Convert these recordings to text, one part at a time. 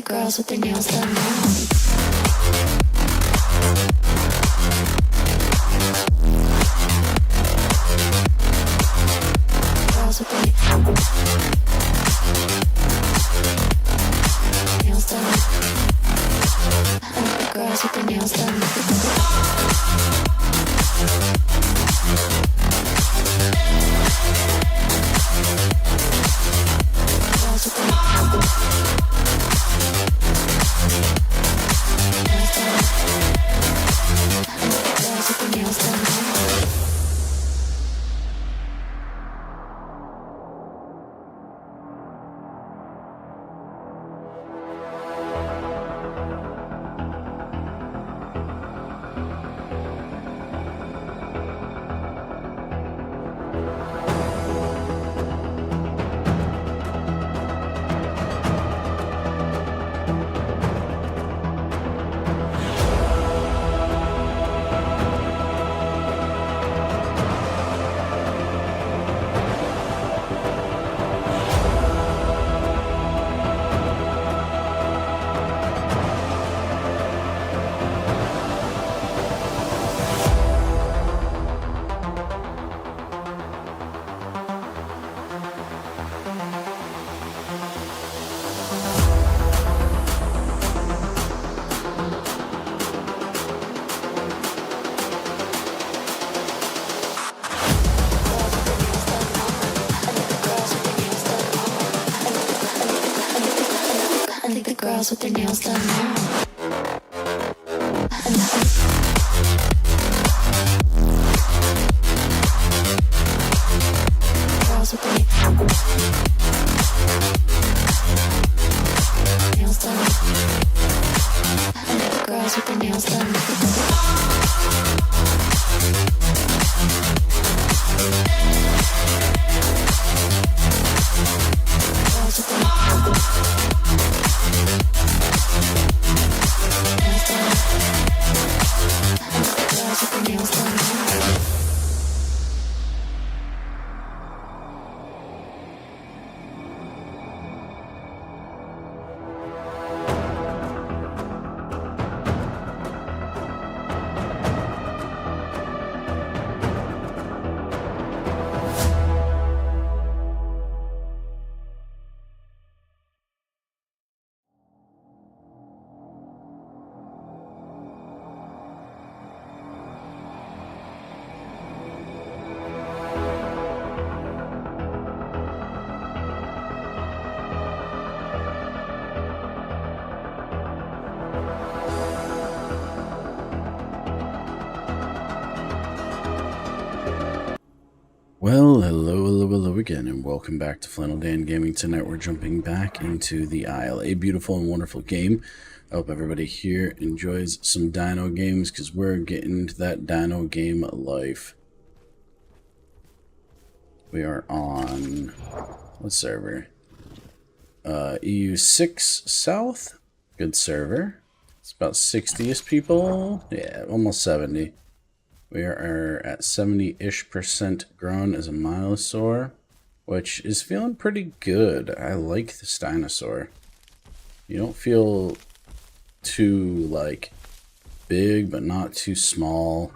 Girls with their nails done now. Girls with their nails done. I like the girls with their nails done. Girls with their nails done. Girls with their nails done now. Girls with their nails done. I like the girls with their nails done. Girls with their nails done. Well, hello again, and welcome back to Flannel Dan Gaming. Tonight we're jumping back into the Isle, a beautiful and wonderful game. I hope everybody here enjoys some dino games, because we're getting into that dino game life. We are on, what server? EU6 South, good server. It's about 60-ish people, yeah, almost 70. We are at 70-ish% grown as a Dinosaur, which is feeling pretty good. I like this dinosaur. You don't feel too, like, big, but not too small.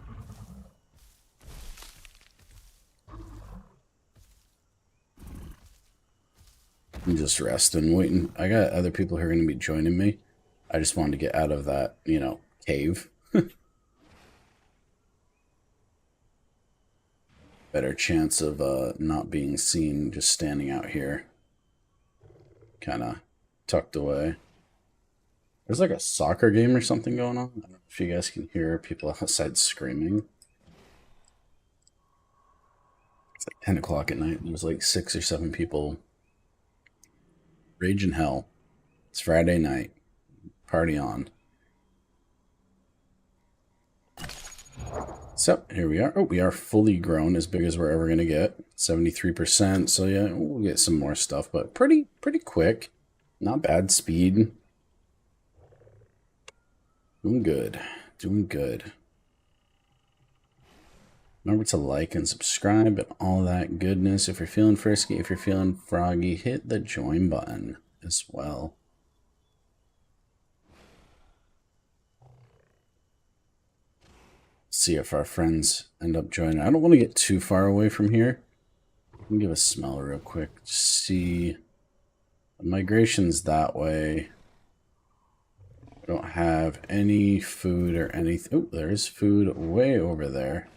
I'm just resting, waiting. I got other people who are going to be joining me. I just wanted to get out of that, you know, cave. Better chance of not being seen just standing out here. Kind of tucked away. There's like a soccer game or something going on. I don't know if you guys can hear people outside screaming. It's like 10 o'clock at night. There's like 6 or 7 people raging hell. It's Friday night. Party on. So here we are. Oh, we are fully grown, as big as we're ever going to get. 73%. So yeah, we'll get some more stuff, but pretty quick. Not bad speed. Doing good. Doing good. Remember to like and subscribe and all that goodness. If you're feeling frisky, if you're feeling froggy, hit the join button as well. See if our friends end up joining. I don't want to get too far away from here. Let me give a smell real quick. See, the migration's that way. I don't have any food or anything. Oh, there's food way over there.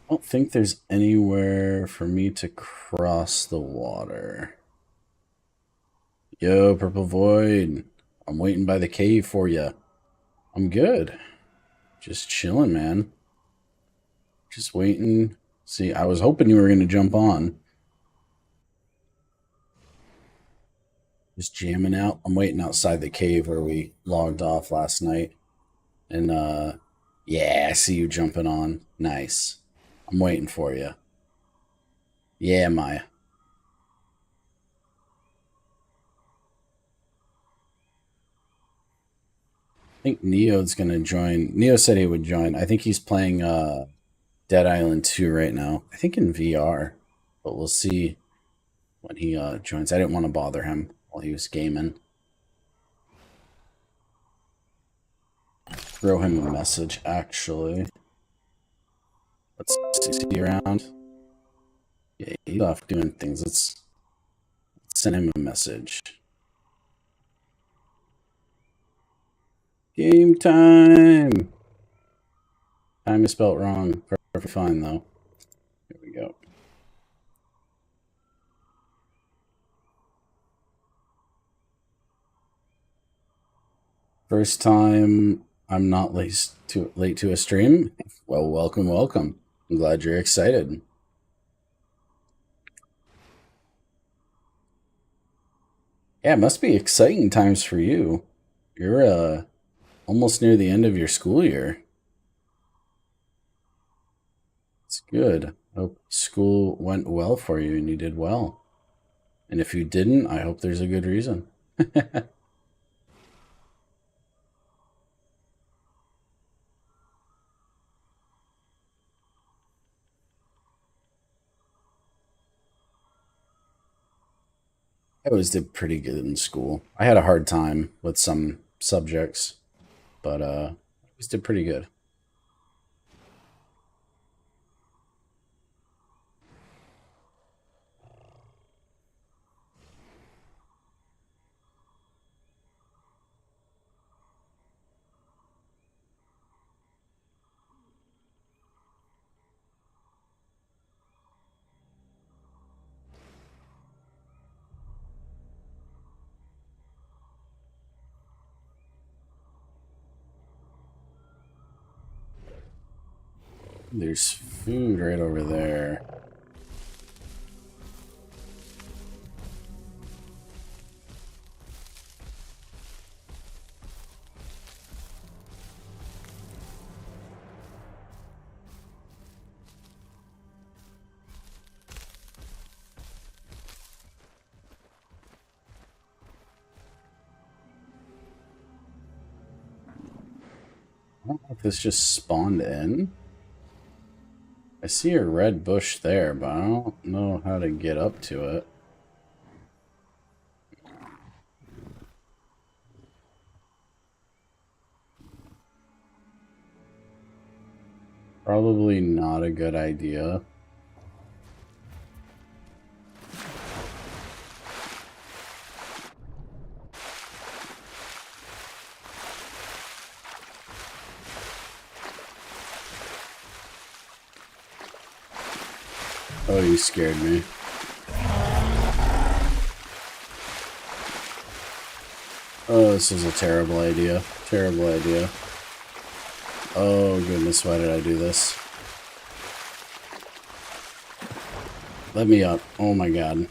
I don't think there's anywhere for me to cross the water. Yo, Purple Void. I'm waiting by the cave for you. I'm good. Just chilling, man. Just waiting. See, I was hoping you were going to jump on. Just jamming out. I'm waiting outside the cave where we logged off last night. And, yeah, I see you jumping on. Nice. I'm waiting for you. Yeah, Maya. I think Neo's going to join. Neo said he would join. I think he's playing Dead Island 2 right now. I think in VR. But we'll see when he joins. I didn't want to bother him while he was gaming. Throw him a message, actually. Let's see around. Yeah, he's off doing things. Let's send him a message. Game time! Time is spelled wrong. Perfect fine, though. Here we go. First time I'm not late to a stream. Well, welcome, welcome. I'm glad you're excited. Yeah, it must be exciting times for you. You're almost near the end of your school year. It's good. Hope school went well for you and you did well. And if you didn't, I hope there's a good reason. I always did pretty good in school. I had a hard time with some subjects, but I always did pretty good. There's food right over there. I don't know if this just spawned in. I see a red bush there, but I don't know how to get up to it. Probably not a good idea. Oh, you scared me. Oh, this is a terrible idea. Terrible idea. Oh, goodness, why did I do this? Let me up. Oh, my God.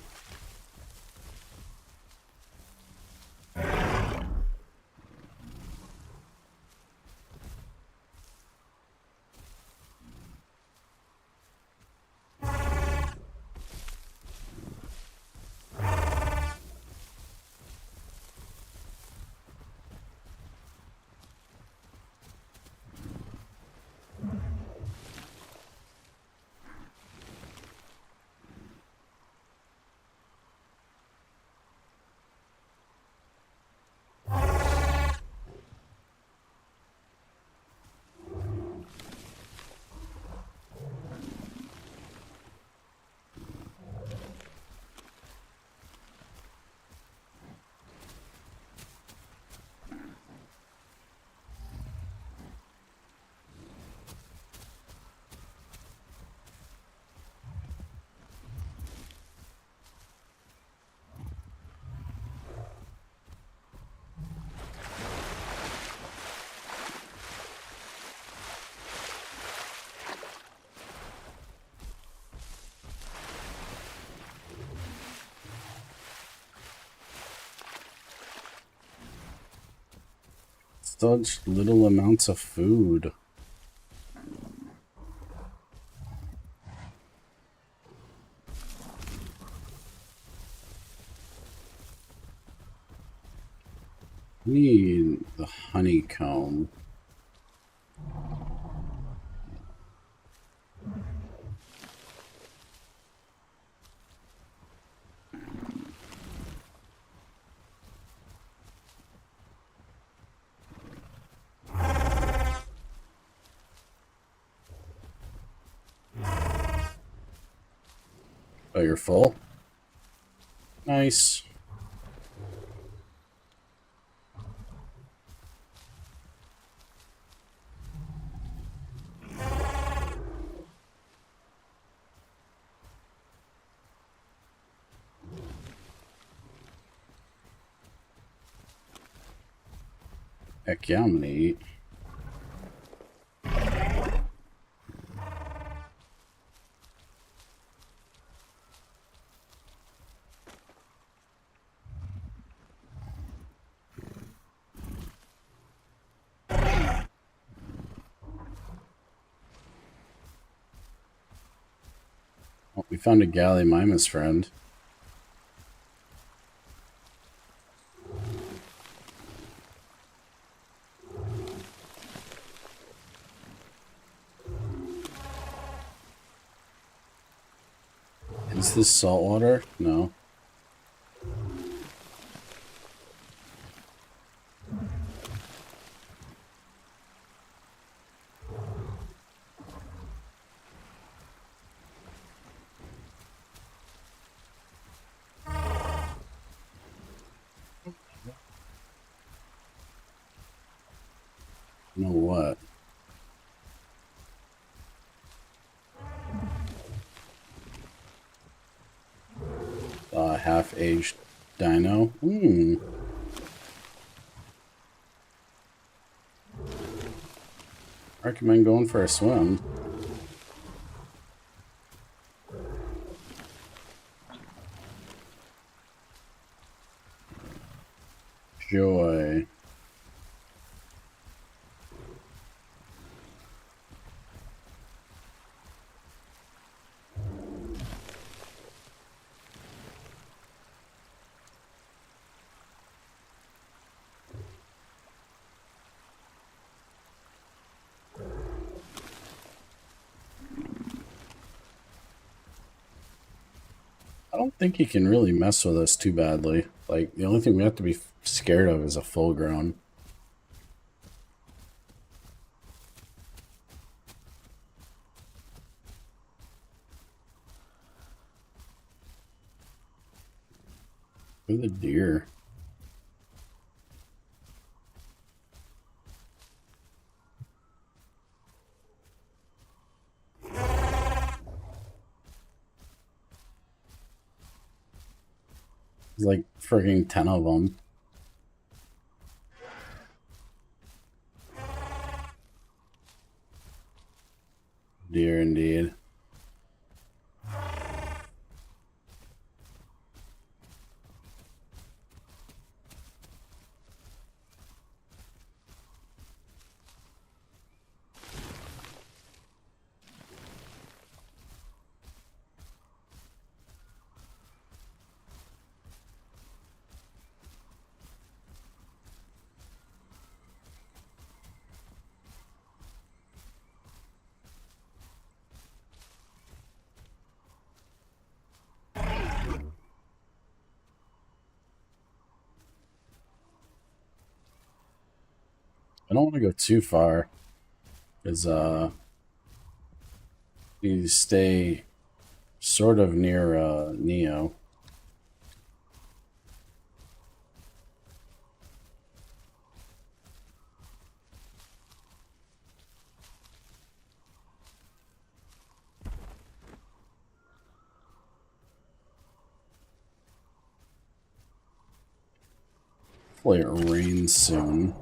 Such little amounts of food. Need the honeycomb. Oh, you're full? Nice. Heck yeah, I'm gonna eat. Oh, we found a Gallimimus friend. Is this saltwater? No. No what? Half-aged dino. Recommend going for a swim. Joy. I don't think he can really mess with us too badly. Like, the only thing we have to be scared of is a full grown. Look at the deer. There's like frigging 10 of them. Deer indeed. I don't want to go too far, because you stay sort of near Neo. Hopefully it rains soon.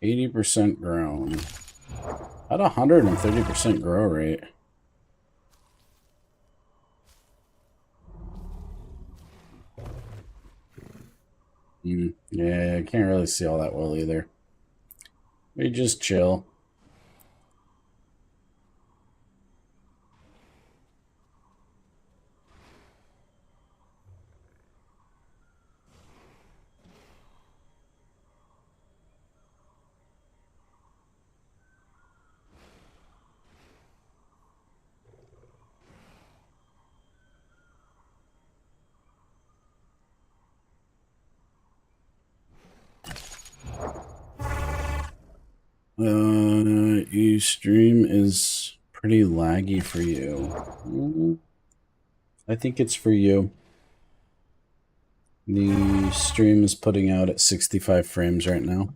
80% grown. At 130% grow rate. Yeah, I can't really see all that well either. We just chill. Your stream is pretty laggy for you. I think it's for you. The stream is putting out at 65 frames right now.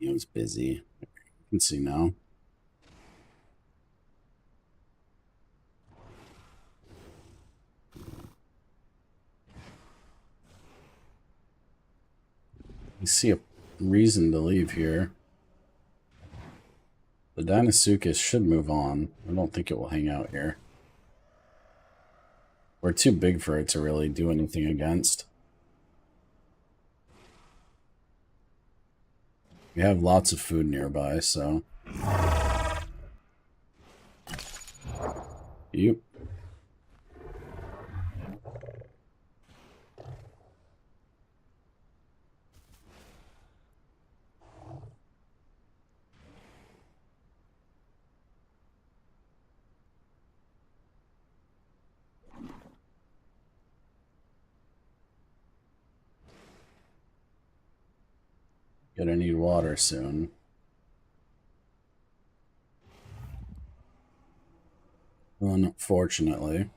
It was busy. You can see now. You see a reason to leave here. The Dinosaur should move on. I don't think it will hang out here. We're too big for it to really do anything against. We have lots of food nearby, so... Yep. Gonna need water soon. Unfortunately.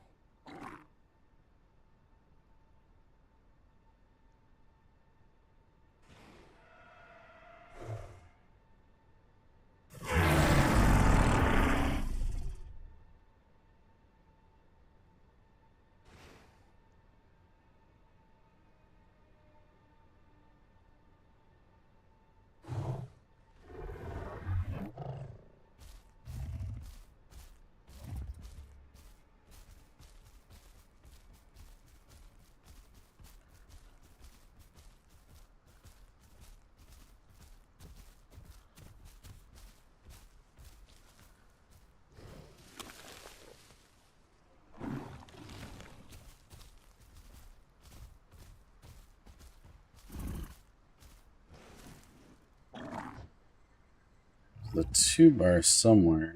The 2-bar somewhere.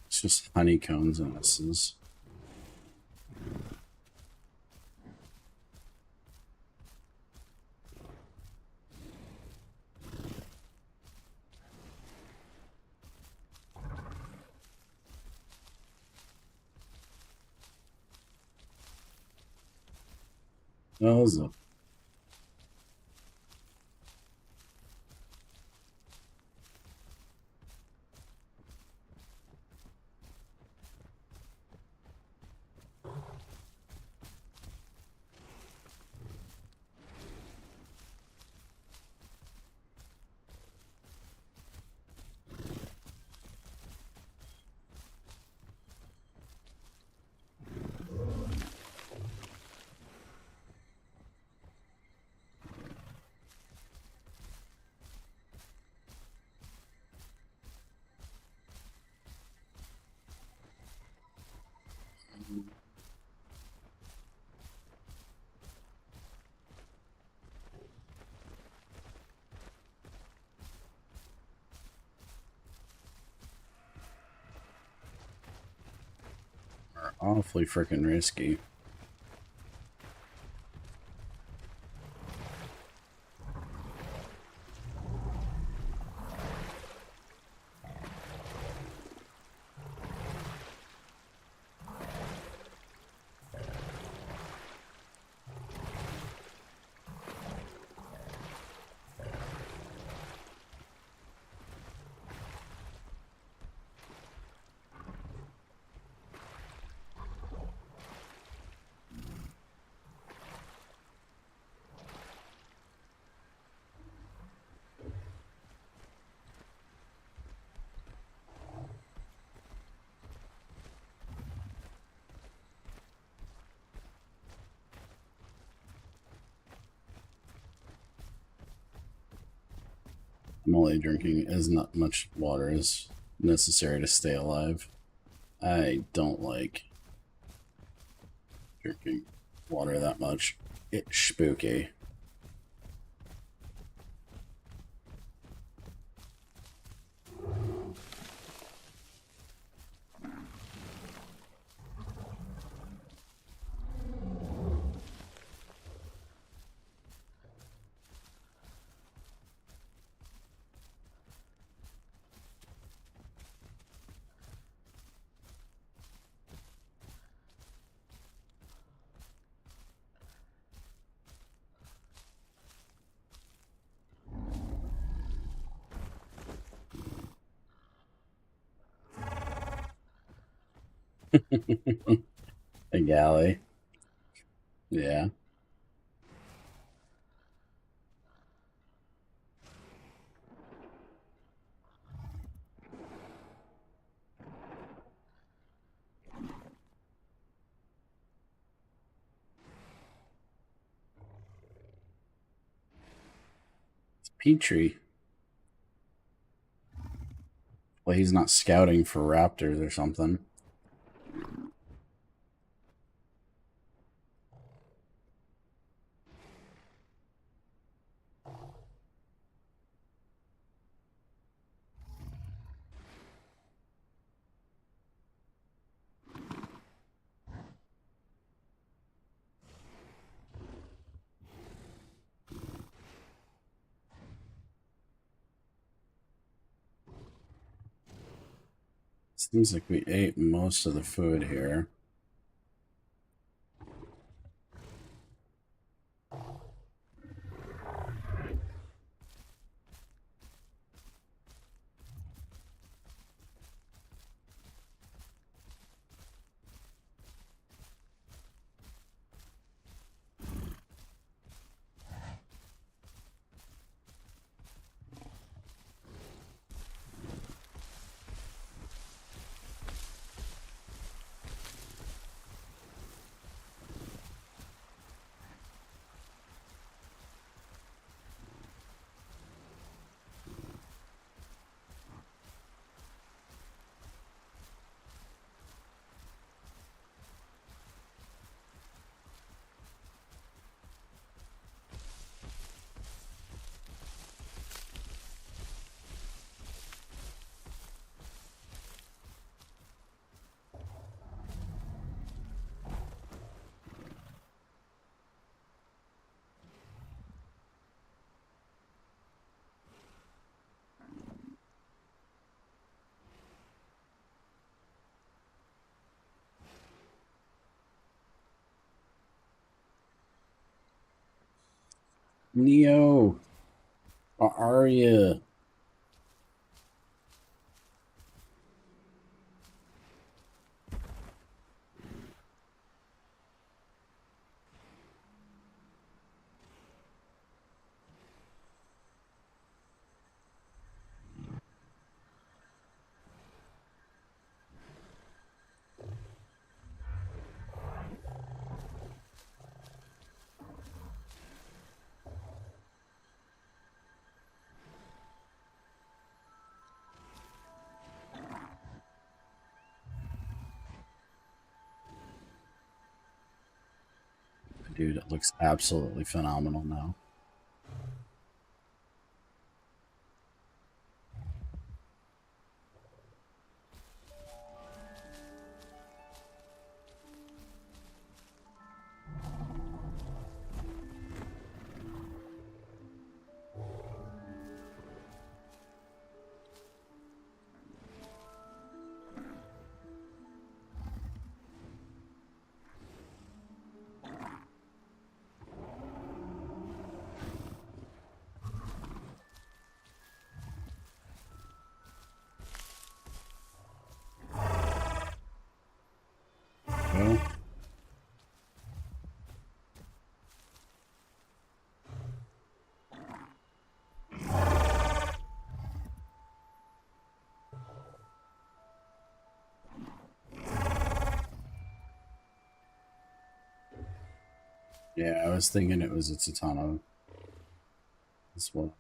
It's just honeycombs and misses. Well, is it? Awfully freaking risky. I'm only drinking as not much water as necessary to stay alive. I don't like drinking water that much. It's spooky. A galley. Yeah. It's Petrie. Well, he's not scouting for raptors or something. Seems like we ate most of the food here. Neo, or are you? Dude, it looks absolutely phenomenal now. Well, yeah, I was thinking it was a Titano as well.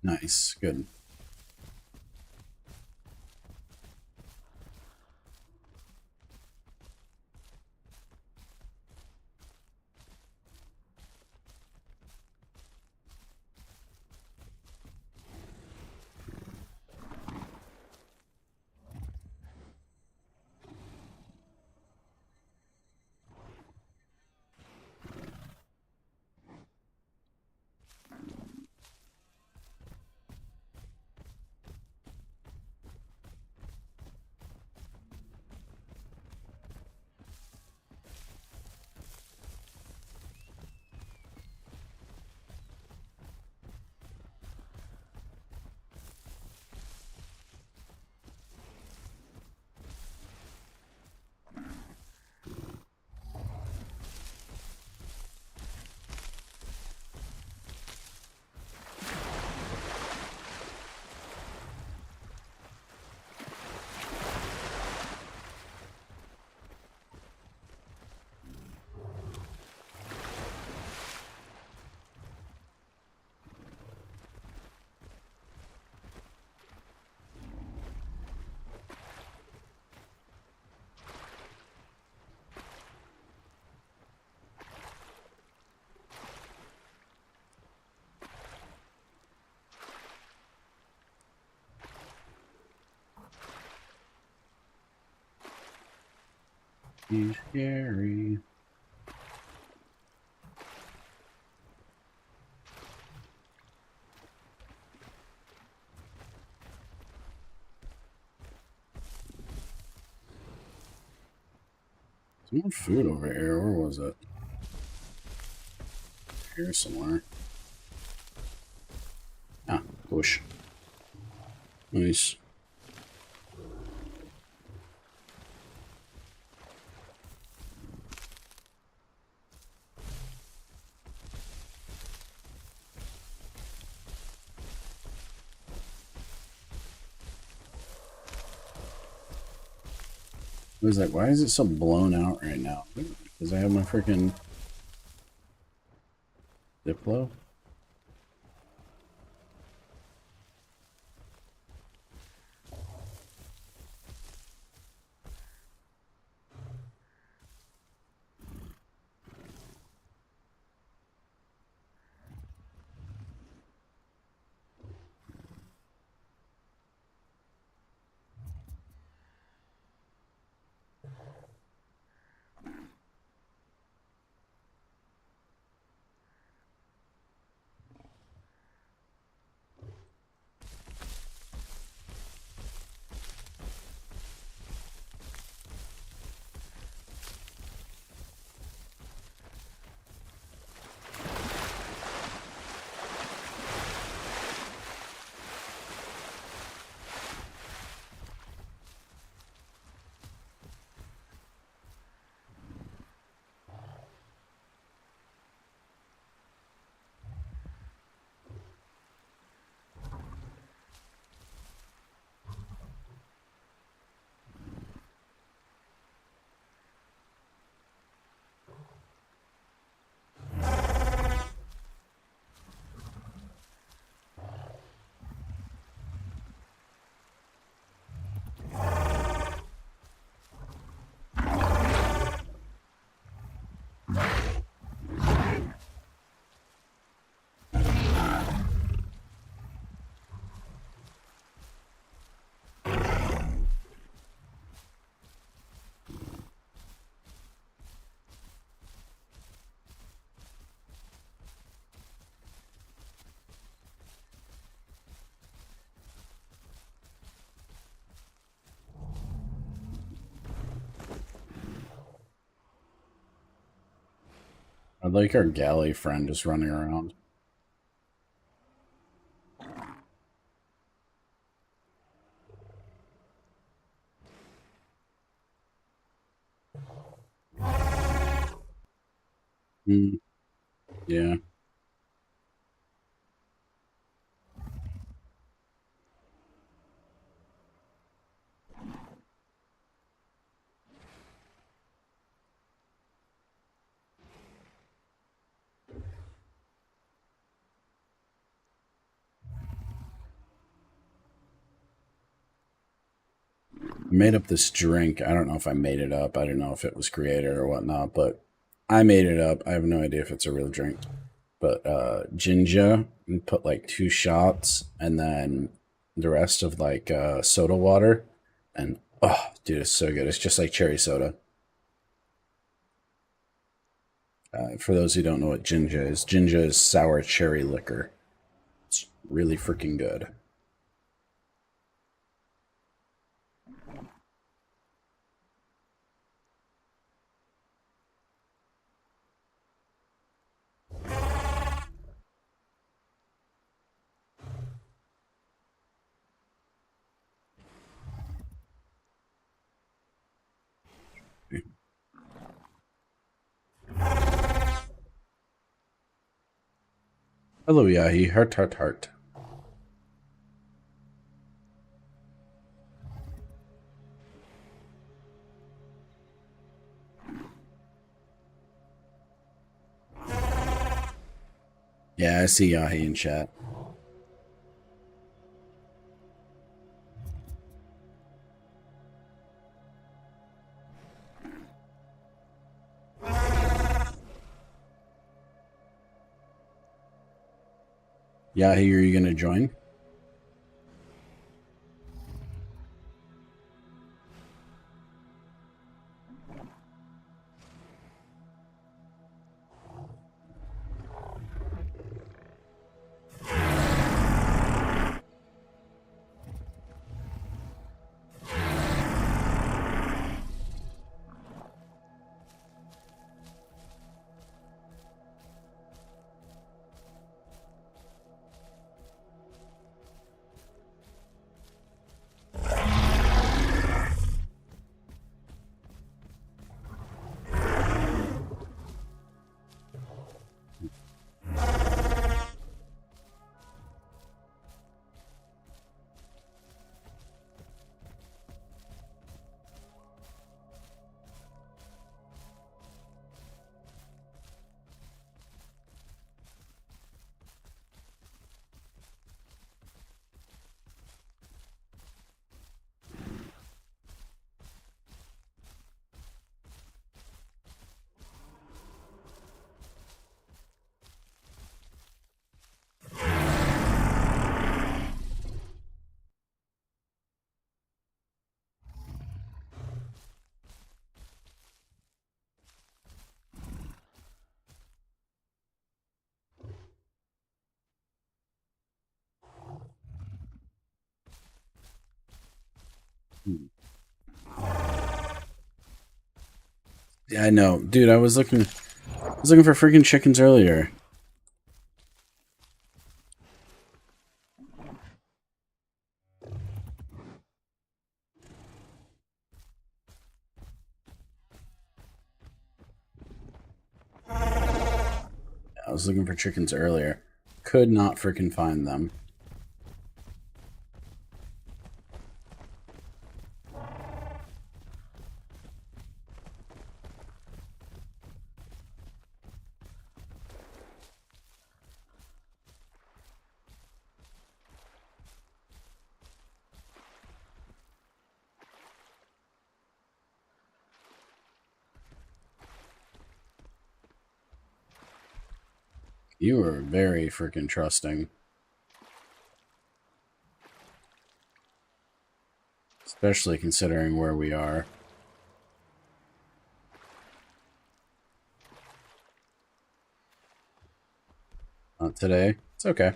Nice, good. He's scary. There's more food over here. Where was it? Here somewhere. Ah, bush. Nice. What is that? Why is it so blown out right now? Because I have my freaking Diplo? I like our galley friend just running around. Mm, yeah. I made up this drink. I don't know if I made it up. I don't know if it was created or whatnot, but I made it up. I have no idea if it's a real drink. But ginger, you put like 2 shots and then the rest of like soda water. And oh, dude, it's so good. It's just like cherry soda. For those who don't know what ginger is sour cherry liquor. It's really freaking good. Hello, Yahi. Heart, heart, heart. Yeah, I see Yahi in chat. Yahi, are you going to join? Hmm. Yeah, I know, dude. I was looking for freaking chickens earlier. I was looking for chickens earlier. Could not freaking find them. You are very freaking trusting. Especially considering where we are. Not today. It's okay.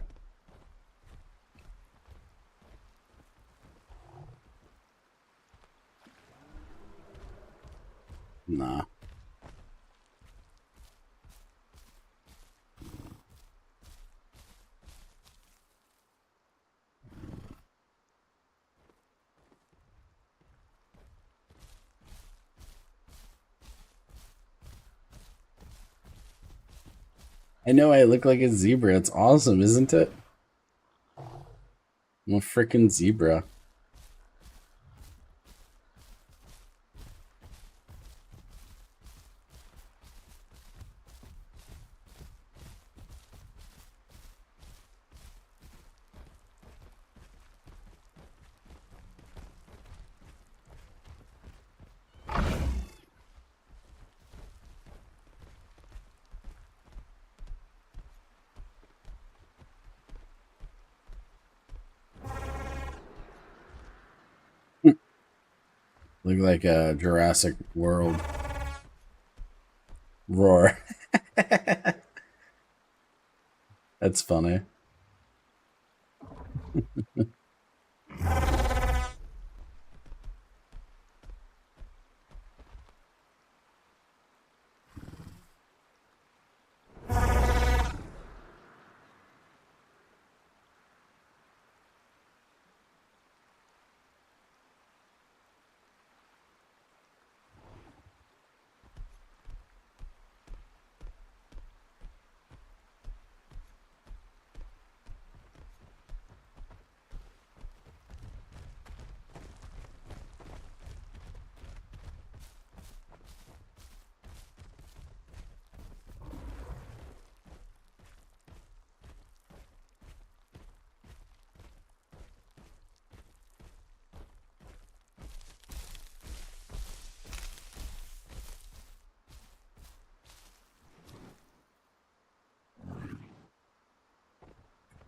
Nah. I know I look like a zebra. It's awesome, isn't it? I'm a freaking zebra. Look like a Jurassic World roar. That's funny.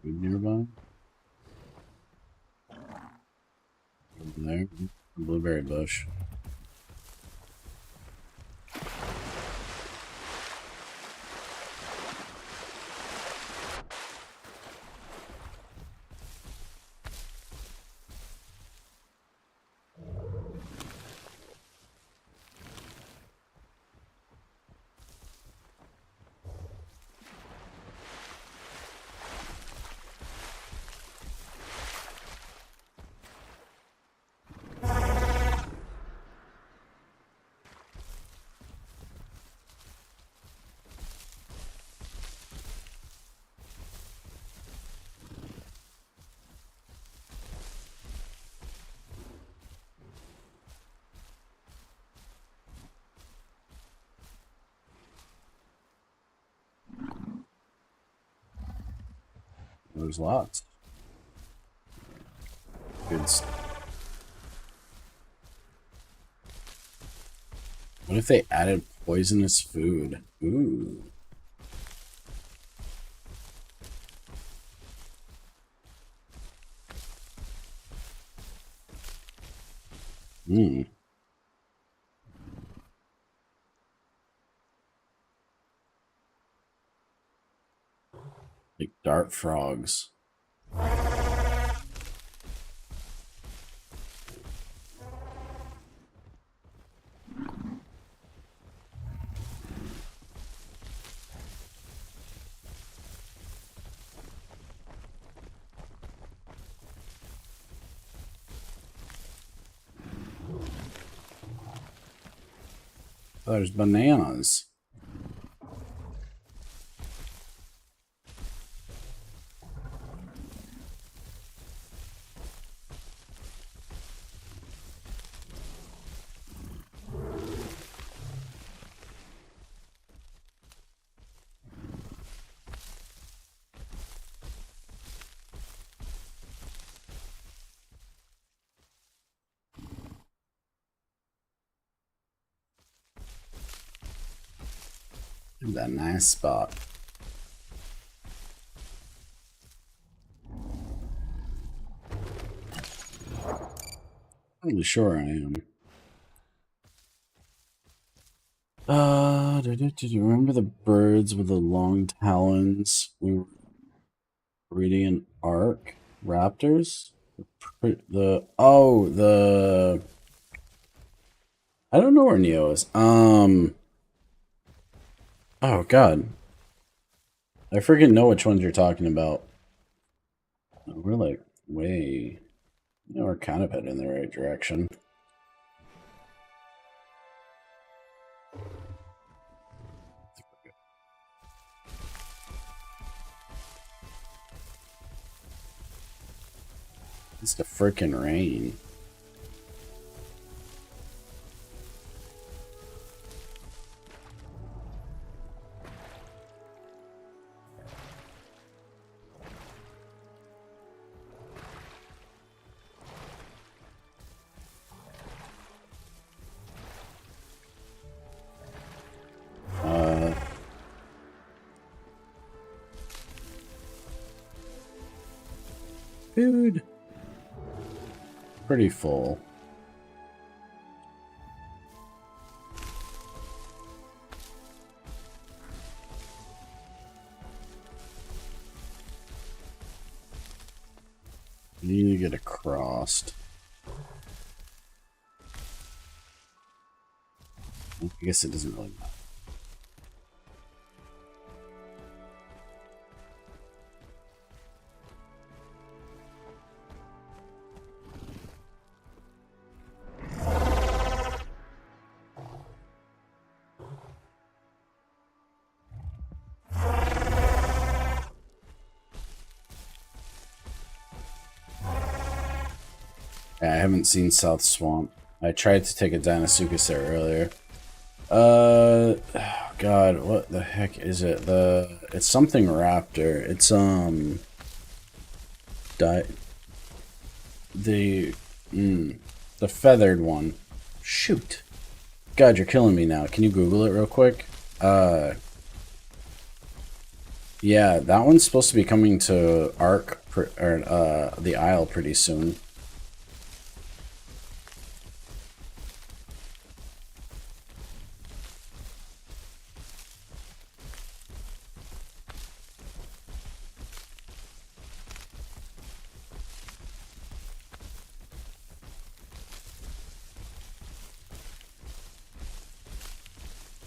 Food nearby? Over there. Blueberry bush. There's lots. Good. What if they added poisonous food? Ooh. Hmm. Like dart frogs. Oh, there's bananas. That nice spot. Pretty sure I am. Do you remember the birds with the long talons? We were reading an arc. Raptors? The I don't know where Neo is. Oh god. I freaking know which ones you're talking about. We're like way, we're kind of heading in the right direction. It's the freaking rain. Food. Pretty full. You need to get across. I guess it doesn't really matter. Yeah, I haven't seen South Swamp. I tried to take a Dinosaur there earlier. Oh God, what the heck is it? It's something raptor. It's the the feathered one. Shoot. God, you're killing me now. Can you Google it real quick? Yeah, that one's supposed to be coming to the Isle pretty soon.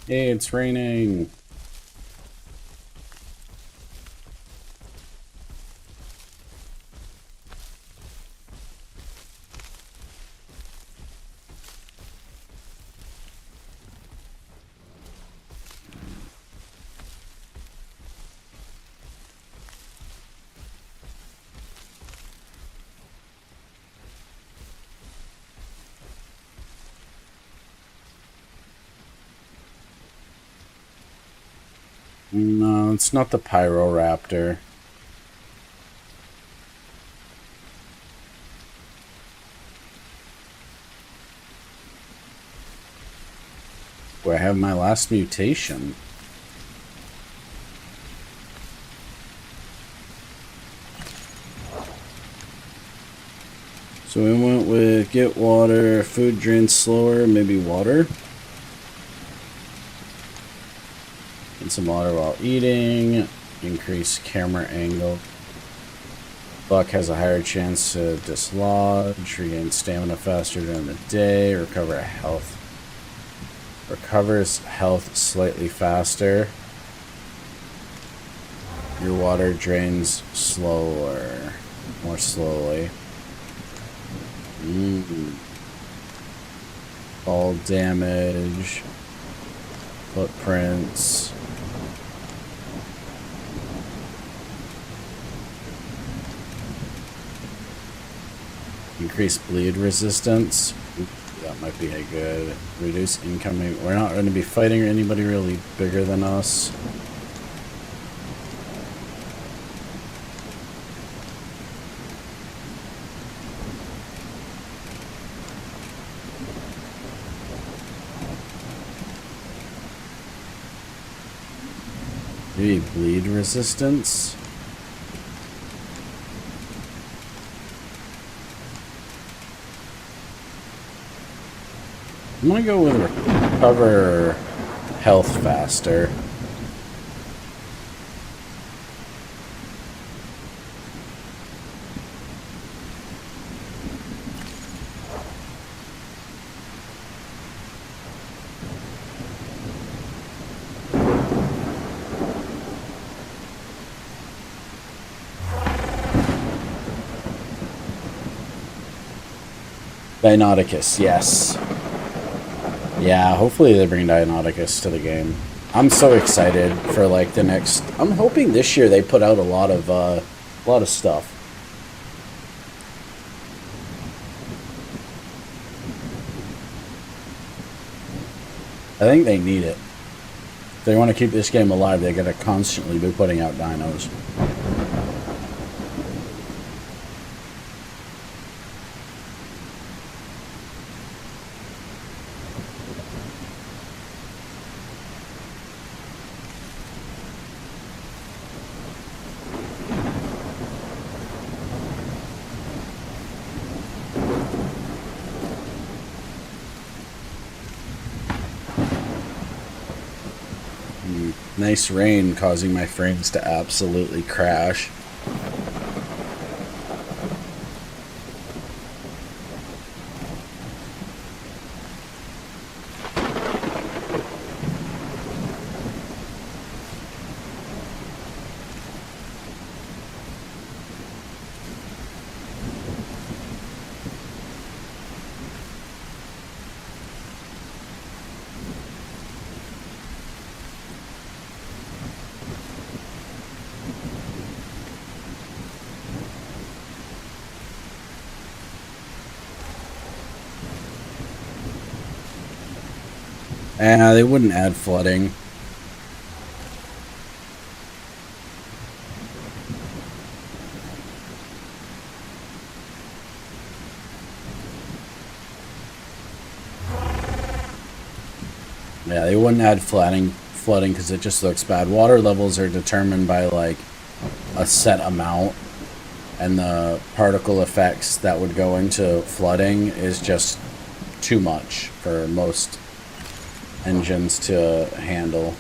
Hey, it's raining. No, it's not the Pyroraptor. Where I have my last mutation. So we went with get water, food drains slower, maybe water. And some water while eating, increase camera angle. Buck has a higher chance to dislodge, regain stamina faster during the day, recovers health slightly faster. Your water drains more slowly. Fall damage. Footprints. Increase bleed resistance. That might be a good. Reduce incoming. We're not going to be fighting anybody really bigger than us. Maybe bleed resistance. I'm gonna go with recover health faster. Deinonychus, yes. Yeah, hopefully they bring Deinonychus to the game. I'm so excited for like the next. I'm hoping this year they put out a lot of stuff. I think they need it. If they want to keep this game alive, they gotta constantly be putting out dinos. Nice rain causing my frames to absolutely crash. They wouldn't add flooding. Yeah, they wouldn't add flooding because it just looks bad. Water levels are determined by like a set amount, and the particle effects that would go into flooding is just too much for most engines to handle.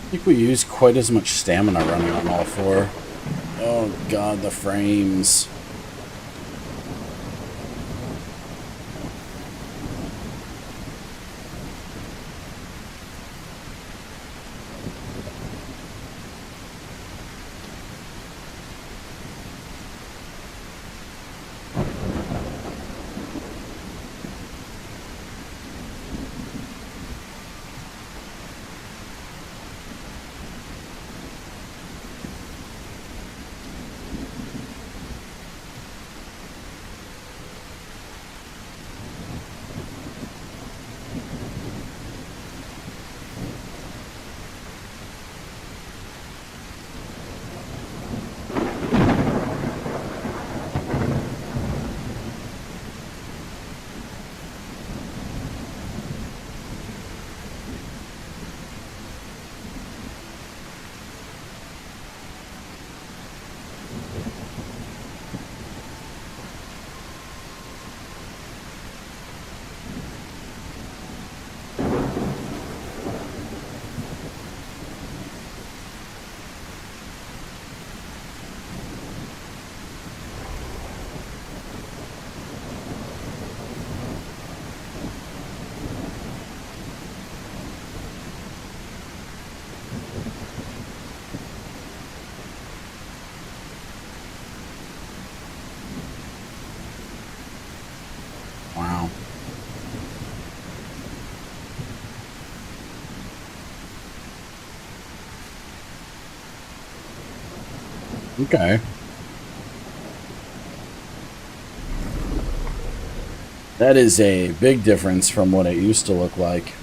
think we use quite as much stamina running on all four. Oh god, the frames. Wow. Okay. That is a big difference from what it used to look like.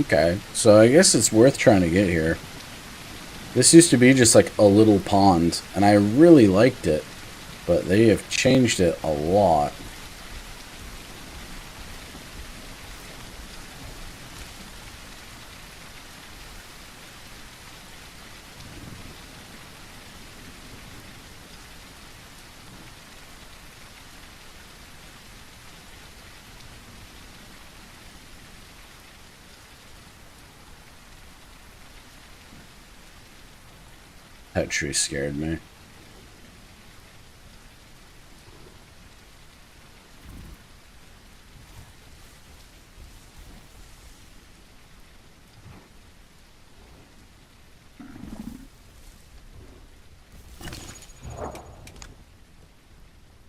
Okay, so I guess it's worth trying to get here. This used to be just like a little pond, and I really liked it, but they have changed it a lot. That tree scared me.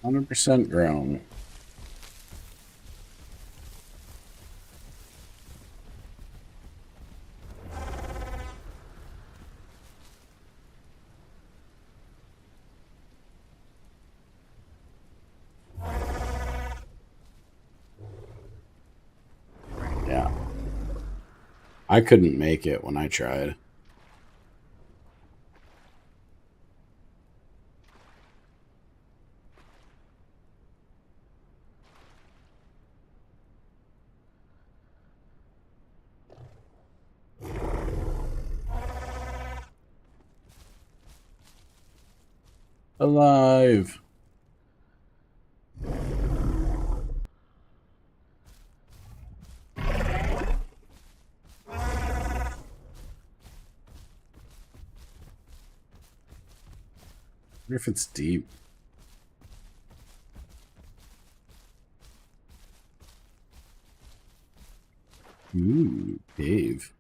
100% grown. Yeah. I couldn't make it when I tried. Alive. Wonder if it's deep. Ooh, cave.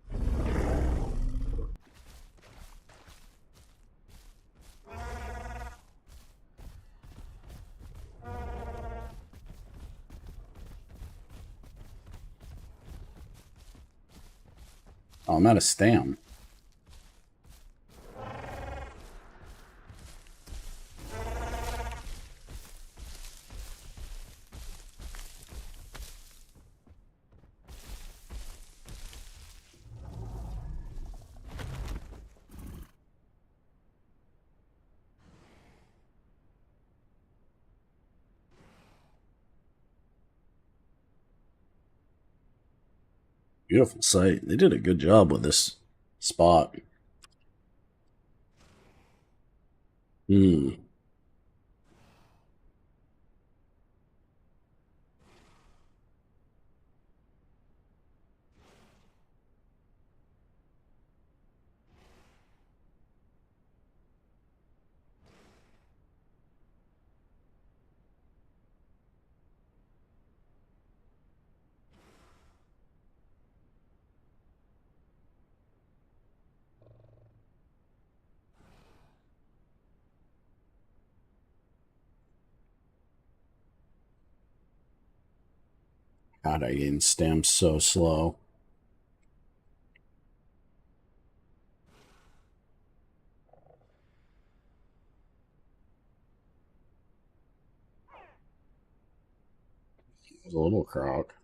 Oh, I'm out of stam. Beautiful sight. They did a good job with this spot. Hmm. God, I gain stamps so slow. It was a little croc.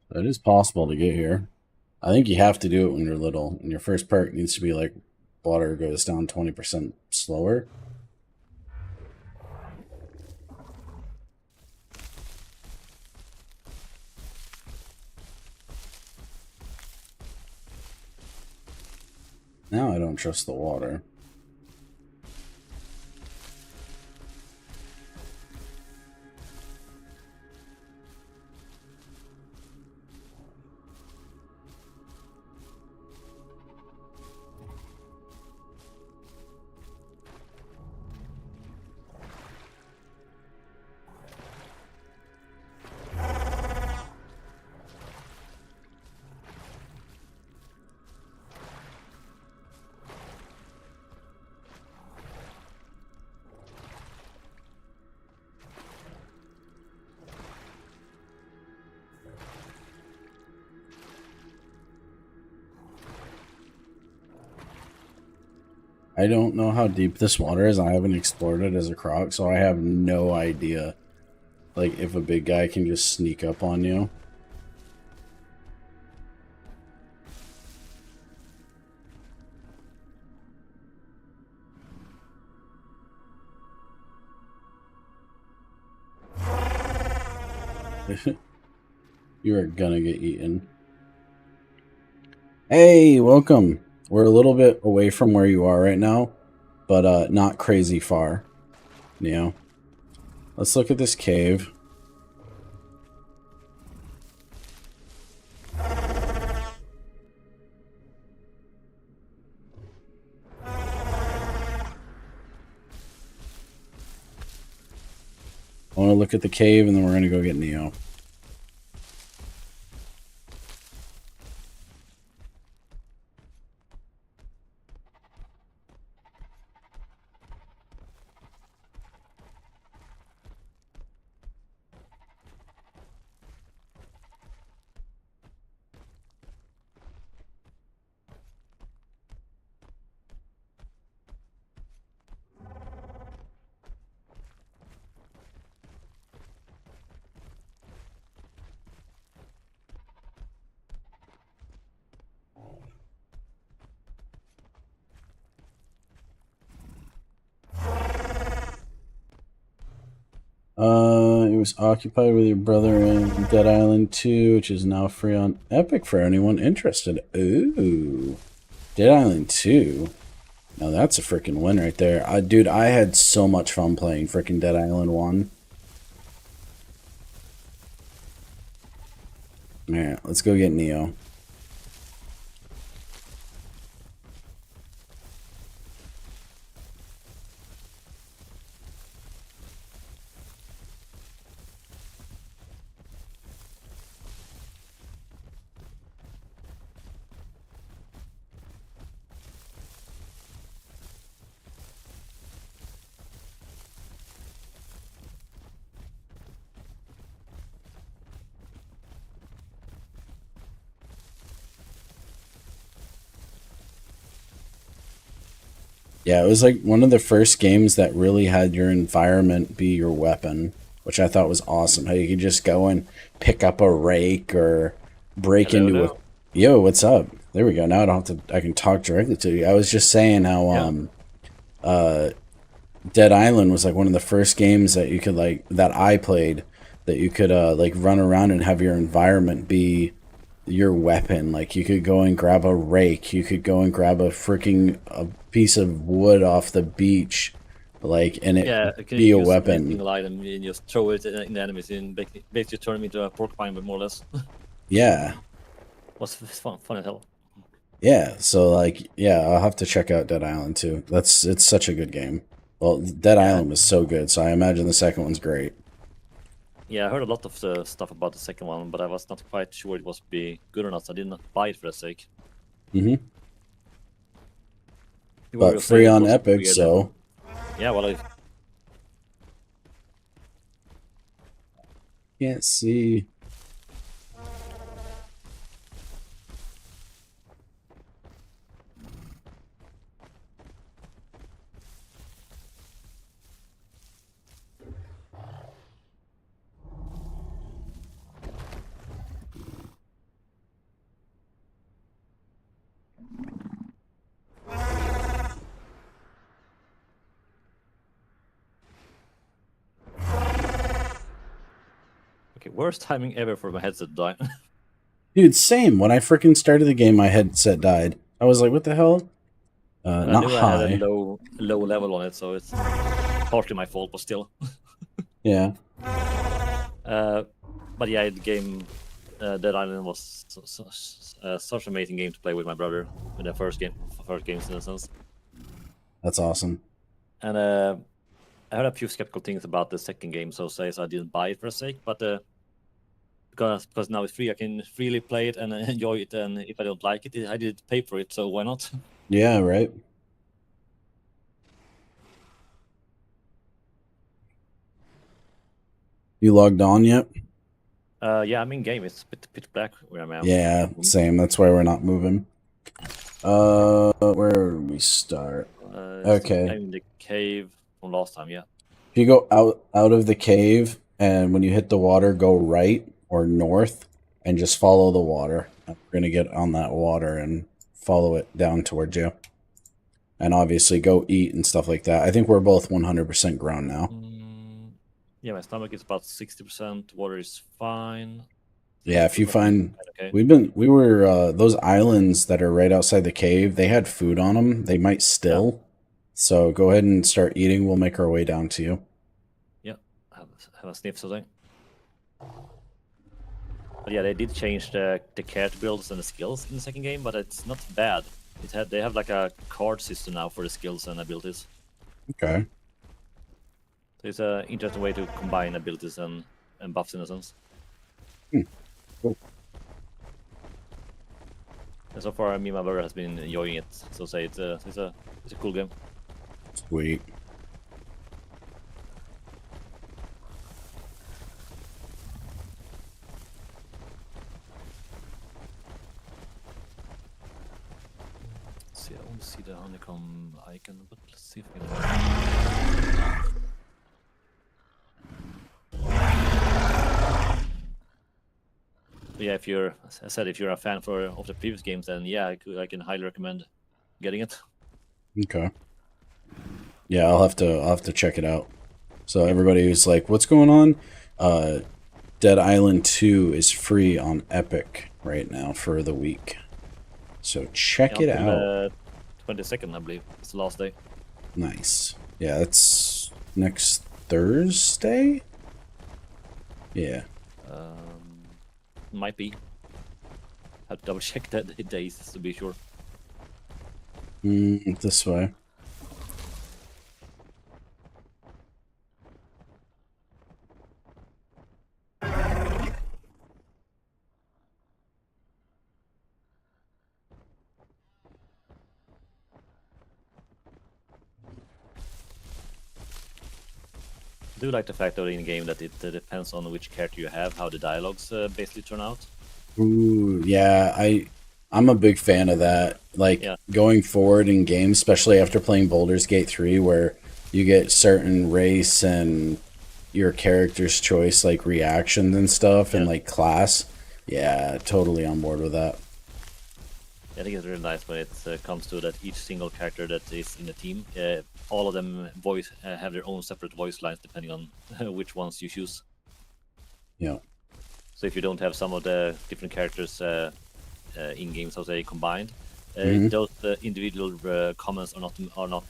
It is possible to get here. I think you have to do it when you're little. And your first perk needs to be like water goes down 20% slower. Now I don't trust the water. I don't know how deep this water is. I haven't explored it as a croc, so I have no idea. Like, if a big guy can just sneak up on you. You are gonna get eaten. Hey, welcome. We're a little bit away from where you are right now, but not crazy far. Neo. Let's look at this cave. I want to look at the cave, and then we're going to go get Neo. It was occupied with your brother in Dead Island 2, which is now free on Epic for anyone interested. Ooh. Dead Island 2. Now that's a freaking win right there. Dude, I had so much fun playing freaking Dead Island 1. Alright, let's go get Neo. Yeah, it was like one of the first games that really had your environment be your weapon, which I thought was awesome. How you could just go and pick up a rake or break Hello, into a. hello. Yo, what's up? There we go. Now I don't have to. I can talk directly to you. I was just saying how Yeah. Dead Island was like one of the first games that you could like that I played that you could like run around and have your environment be your weapon. Like you could go and grab a rake, you could go and grab a piece of wood off the beach, like and it Yeah, you can be a use any weapon. single item and just throw it in the enemies and basically turn them into a porcupine, but more or less. Yeah. Was fun as hell. Yeah. So like yeah, I'll have to check out Dead Island too. It's such a good game. Well, Dead Yeah. Island was so good, so I imagine the second one's great. Yeah, I heard a lot of the stuff about the second one, but I was not quite sure it was be good or not, so I did not buy it for that sake. Hmm. People But were saying free it on was Epic, weird. so Yeah, well, can't see. okay, worst timing ever for my headset die. Dude, same. When I freaking started the game, my headset died. I was like, what the hell? And I Not knew I had a high. low level on it, so it's partly my fault, but still. Yeah. But yeah, the game Dead Island was such an amazing game to play with my brother in the first games in a sense. That's awesome. And I heard a few skeptical things about the second game, so say so I didn't buy it for a sake. But because now it's free, I can freely play it and enjoy it. And if I don't like it, I did pay for it, so why not? Yeah, right. You logged on yet? Yeah, I'm in game. It's pitch black where I'm at. Yeah, same. That's why we're not moving. Where do we start? Okay. I'm in the cave from last time. Yeah. If you go out of the cave and when you hit the water, go right or north and just follow the water. We're gonna get on that water and follow it down towards you. And obviously go eat and stuff like that. I think we're both 100% grown now. Yeah, my stomach is about 60%. Water is fine. Yeah, if you find Okay. we were those islands that are right outside the cave, they had food on them. They might still. So go ahead and start eating. We'll make our way down to you. Yeah, have a sniff something. But yeah, they did change the character builds and the skills in the second game, but it's not bad. They have like a card system now for the skills and abilities. Okay. So it's an interesting way to combine abilities and buffs in a sense. Cool. And so far, me and my brother has been enjoying it. So say it's a cool game. Sweet. See, I don't see the honeycomb icon, but let's see if we can. But yeah, if you're, as I said, if you're a fan of the previous games, then yeah, I can highly recommend getting it. Okay. Yeah, I'll have to check it out. So everybody who's like, what's going on? Dead Island 2 is free on Epic right now for the week. So check it out. 22nd, I believe. It's the last day. Nice. Yeah, that's next Thursday? Yeah. Might be. Have to double check the days to be sure. This way. I do like the fact though in the game that it depends on which character you have, how the dialogues basically turn out. Ooh, yeah, I'm a big fan of that. like Yeah. going forward in games, especially after playing Baldur's Gate 3, where you get certain race and your character's choice, like reactions and stuff, and Yeah. like class. Yeah, totally on board with that. I think it's really nice when it comes to that each single character that is in the team, all of them voice have their own separate voice lines depending on which ones you choose. Yeah. So if you don't have some of the different characters in games, so say combined, Mhm. those individual comments are not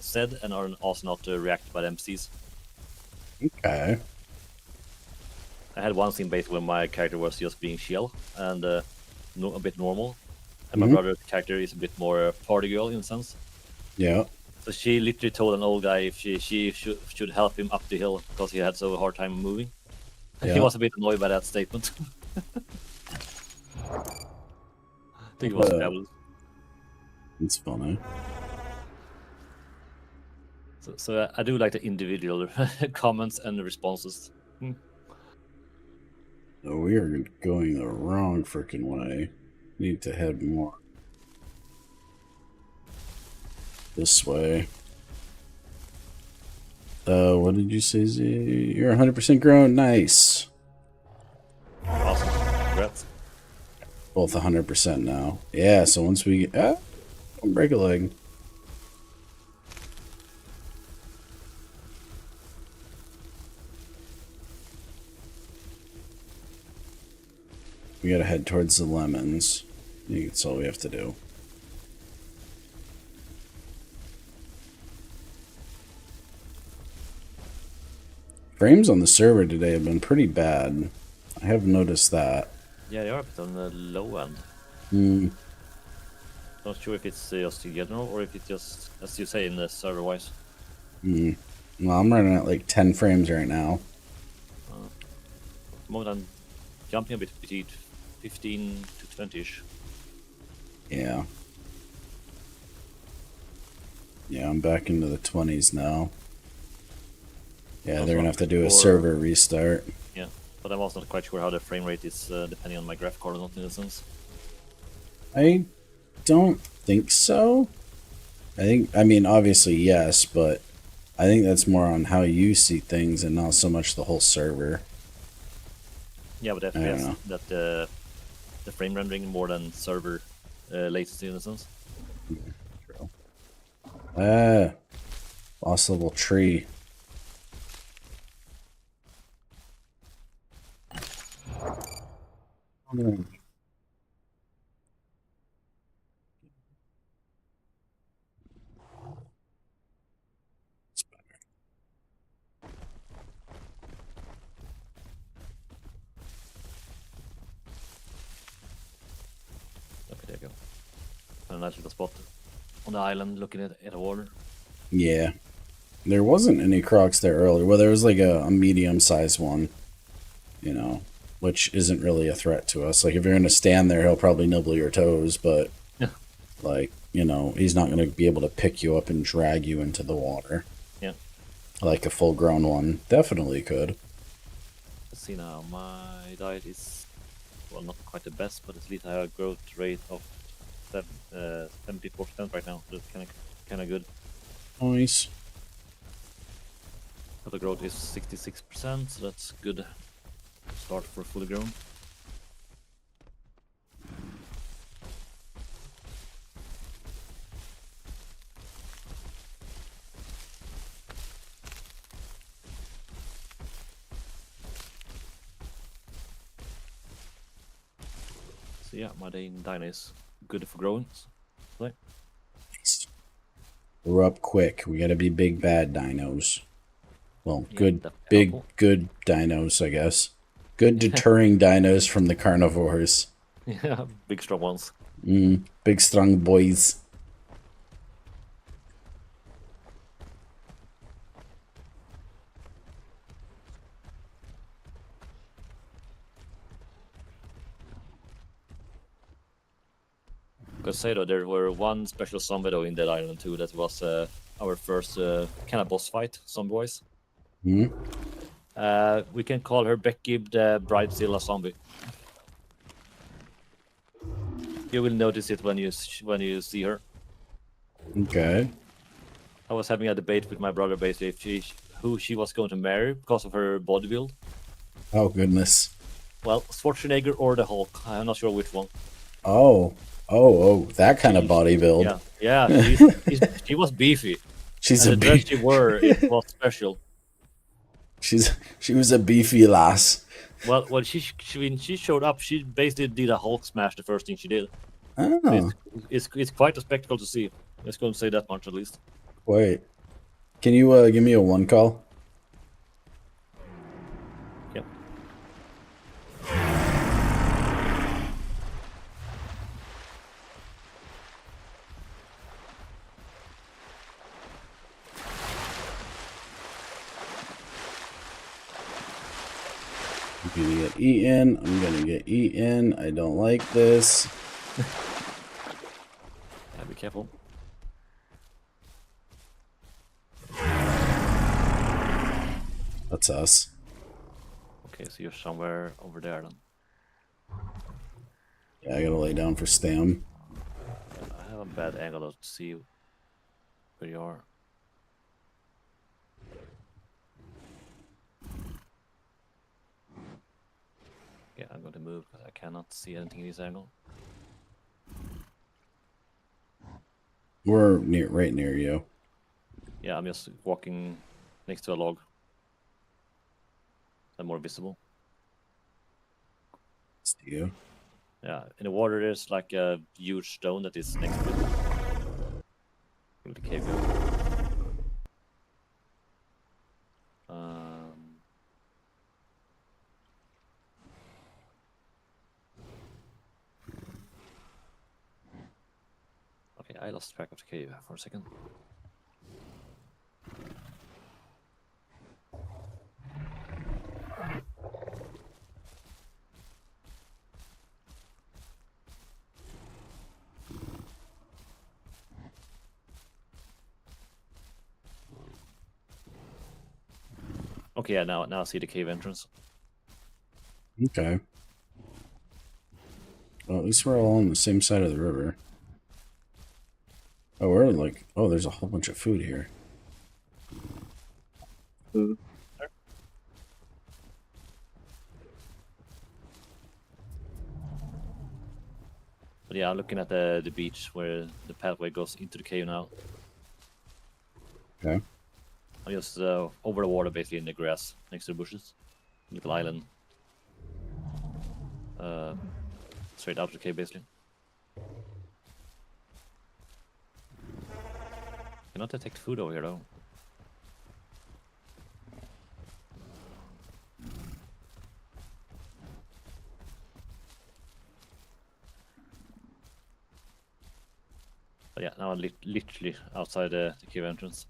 said and are also not reacted by the NPCs. Okay. I had one scene basically where my character was just being chill and a bit normal, and my Mhm. brother's character is a bit more party girl in a sense. Yeah. So she literally told an old guy if she should help him up the hill because he had so hard time moving. He Yeah. was a bit annoyed by that statement. I think it was Uh, fabulous. it's funny. So I do like the individual comments and responses. Oh, we are going the wrong freaking way. Need to head more this way. What did you say, Z? You're 100% grown. Nice. Awesome. Congrats. Both 100% now. Yeah, so once we get... don't break a leg. We gotta head towards the lemons. I think that's all we have to do. Frames on the server today have been pretty bad. I have noticed that. Yeah, they are a bit on the low end. Hmm. Not sure if it's just in general or if it's just, as you say, in the server wise. Hmm. Well, I'm running at like 10 frames right now. At the moment I'm jumping a bit between 15 to 20-ish. Yeah. Yeah, I'm back into the 20s now. Yeah, they're gonna have to do a server restart. Yeah, but I'm also not quite sure how the frame rate is depending on my graphic card or not in a sense. I don't think so. I mean, obviously, yes, but I think that's more on how you see things and not so much the whole server. Yeah, but I don't FPS, know. that the frame rendering more than server latency in a sense. Ah, lost level tree. Okay, there you go. And a nice little spot on the island looking at the water. Yeah. There wasn't any crocs there earlier. Well, there was like a medium-sized one, you know, which isn't really a threat to us. Like, if you're going to stand there, he'll probably nibble your toes, but, Yeah. like, you know, he's not going to be able to pick you up and drag you into the water. Yeah. Like a full-grown one. Definitely could. Let's see now. My diet is, well, not quite the best, but at least I have a growth rate of 74% right now. So that's kind of good. Nice. But the growth is 66%, so that's good start for fully grown. So yeah, my Dino is good for growing. So, We're up quick. We gotta be big bad dinos. Well, yeah, good, that's big, helpful. good dinos, I guess. Good deterring dinos from the carnivores. Yeah, big strong ones. Big, strong boys. Because say though, there were one special zombie though in Dead Island 2 that was our first kind of boss fight, zombie-wise. Hmm? We can call her Becky the Bridezilla zombie. You will notice it when you see her. Okay. I was having a debate with my brother basically if who she was going to marry because of her body build. Oh, goodness. Well, Schwarzenegger or the Hulk. I'm not sure which one. Oh. Oh, that kind of body build. Yeah. She was beefy, She's and a the dress beef. she wore it was special. She was a beefy lass. Well, when when she showed up, she basically did a Hulk smash. The first thing she did. Oh, It's quite a spectacle to see. Let's go and say that much at least. wait. Can you give me a 1 call? Yep. I'm gonna get eaten. I'm gonna get eaten. I don't like this. Yeah, be careful. That's us. Okay, so you're somewhere over there then. Yeah, I gotta lay down for stam. I have a bad angle to see where you are. Yeah, I'm going to move because I cannot see anything in this angle. We're right near you. Yeah, I'm just walking next to a log. I'm more visible. It's you. Yeah, in the water there's like a huge stone that is next to it. Where the cave goes. Okay, I lost track of the cave for a second. Okay, yeah, now I see the cave entrance. Okay. Well, at least we're all on the same side of the river. Oh, we're like, oh, there's a whole bunch of food here. Food. But yeah, I'm looking at the beach where the pathway goes into the cave now. Okay. I'm just over the water, basically in the grass next to the bushes. Little island. Straight out of the cave, basically. Cannot detect food over here, though. But yeah, now I'm literally outside the cave entrance.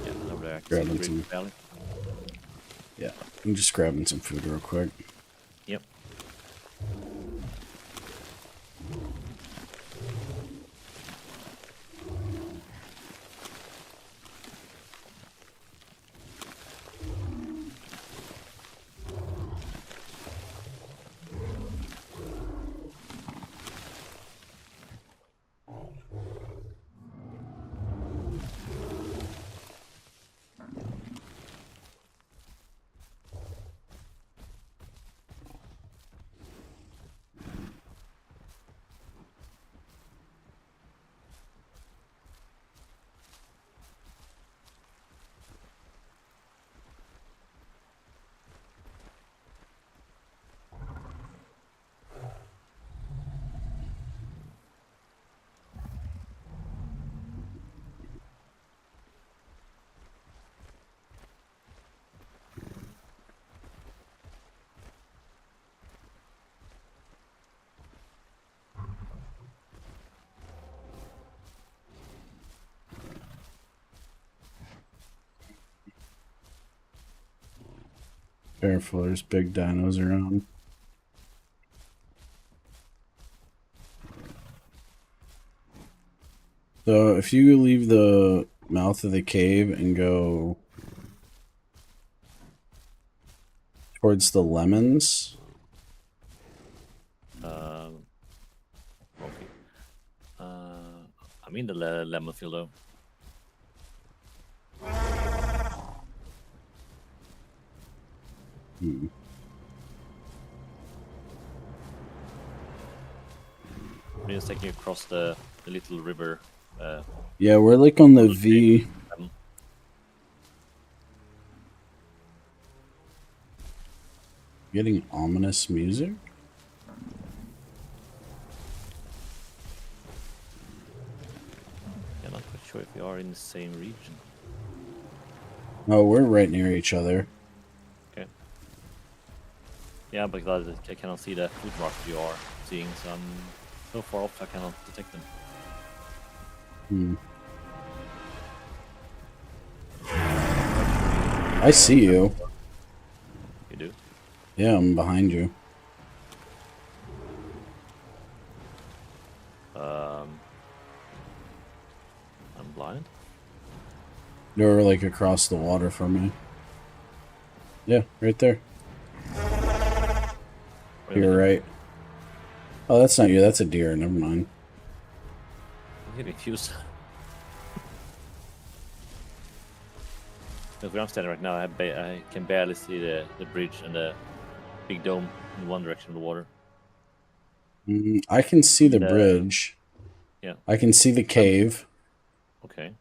Yeah, and over there I can see Grabbing the some. valley. Yeah, I'm just grabbing some food real quick. Yep. Careful, there's big dinos around. So if you leave the mouth of the cave and go towards the lemons. Okay. I'm in the lemon field though. Hmm. I'm just taking across the little river. Yeah, we're like on the V. Getting ominous music? Yeah, not quite sure if we are in the same region. Oh, we're right near each other. Okay. Yeah, because I cannot see the food mark you are seeing, so I'm so far off I cannot detect them. Hmm. I see you. You do? Yeah, I'm behind you. I'm blind. You're like across the water from me. Yeah, right there. You're right. Oh, that's not you. That's a deer. Never mind. I'm getting confused. Because where I'm standing right now, I can barely see the bridge and the big dome in one direction of the water. I can see the bridge. Yeah. I can see the cave. Okay.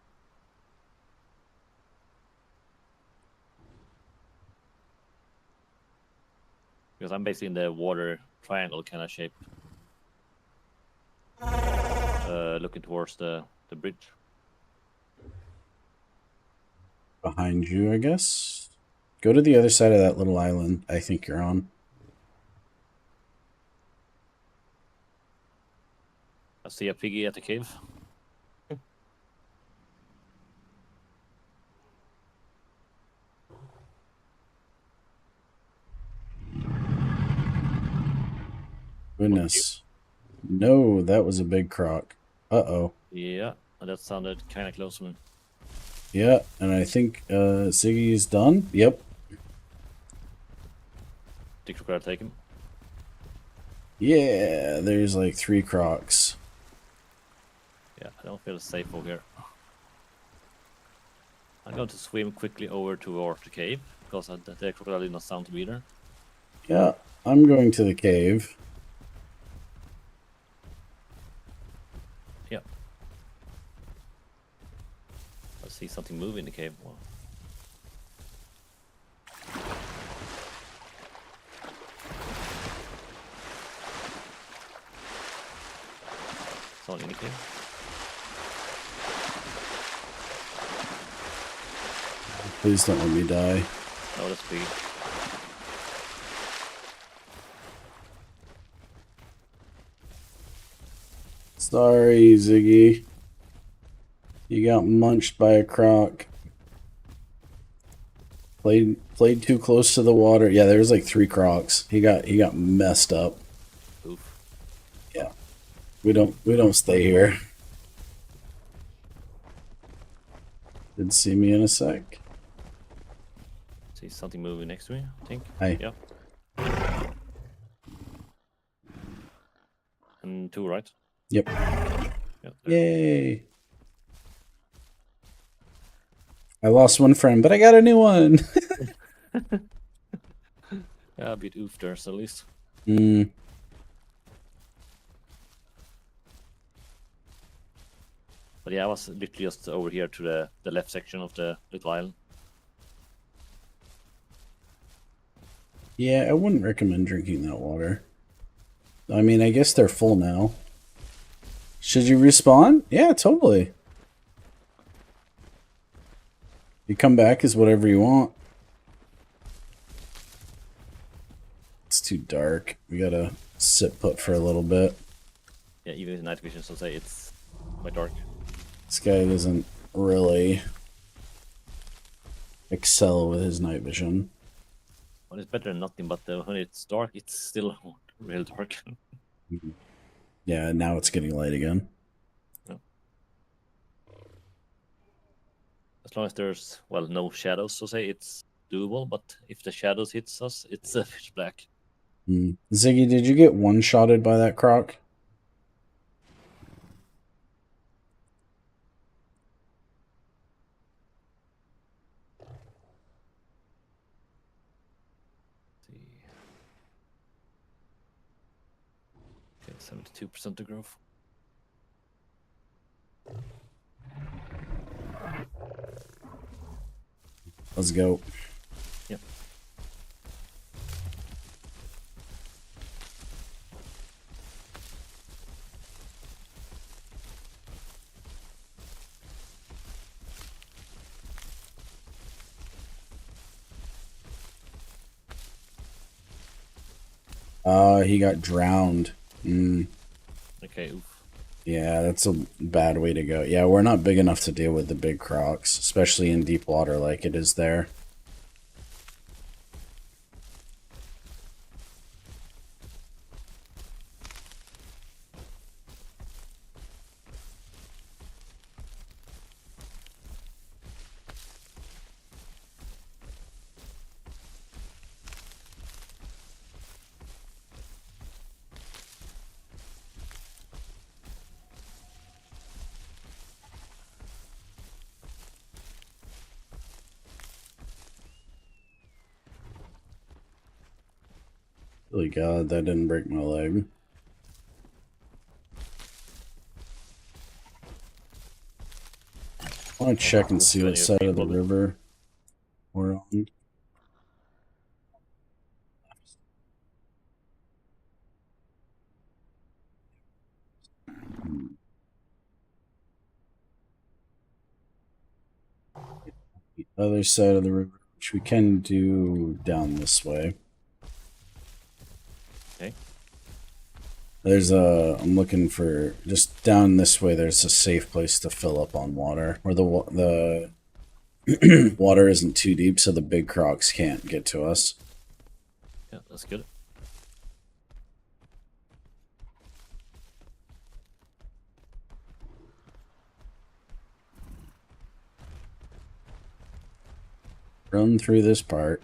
Because I'm basically in the water triangle kind of shape. Looking towards the bridge. Behind you, I guess. Go to the other side of that little island I think you're on. I see a piggy at the cave. Goodness. No, that was a big croc. Uh-oh. Yeah, that sounded kind of close to me. Yeah, and I think Ziggy's done. Yep. Think we're gonna take him. Yeah, there's like 3 crocs. Yeah, I don't feel safe over here. I'm going to swim quickly over towards the cave because the crocodile did not sound to be there. Yeah, I'm going to the cave. Yeah. I see something move in the cave. Wow. Someone in the cave. Please don't let me die. No, that's big. Sorry, Ziggy. You got munched by a croc. Played too close to the water. Yeah, there's like 3 crocs. He got messed up. Oof. Yeah. We don't stay here. Didn't see me in a sec. See something moving next to me, I think. Hi. Yeah. And 2, right? Yep. Yeah, Yay. I lost one friend, but I got a new one. Yeah, a bit oof there, so at least. Mm. But yeah, I was literally just over here to the left section of the little island. Yeah, I wouldn't recommend drinking that water. I mean, I guess they're full now. Should you respawn? Yeah, totally. You come back as whatever you want. It's too dark. We gotta sit put for a little bit. Yeah, even with night vision, so say it's quite dark. This guy doesn't really excel with his night vision. Well, it's better than nothing, but when it's dark, it's still real dark. Yeah, now it's getting light again. Yeah. As long as there's, well, no shadows, so say it's doable. But if the shadows hits us, it's pitch black. Ziggy, did you get one-shotted by that croc? Okay, 72% of growth. Let's go. Yep. He got drowned. Okay, oof. Yeah, that's a bad way to go. Yeah, we're not big enough to deal with the big crocs, especially in deep water like it is there. Holy God, that didn't break my leg. I want to check and see what side of the river we're on. The other side of the river, which we can do down this way. Okay. There's a, I'm looking for, just down this way, there's a safe place to fill up on water, where the water isn't too deep, so the big crocs can't get to us. Yeah, that's good. Run through this part.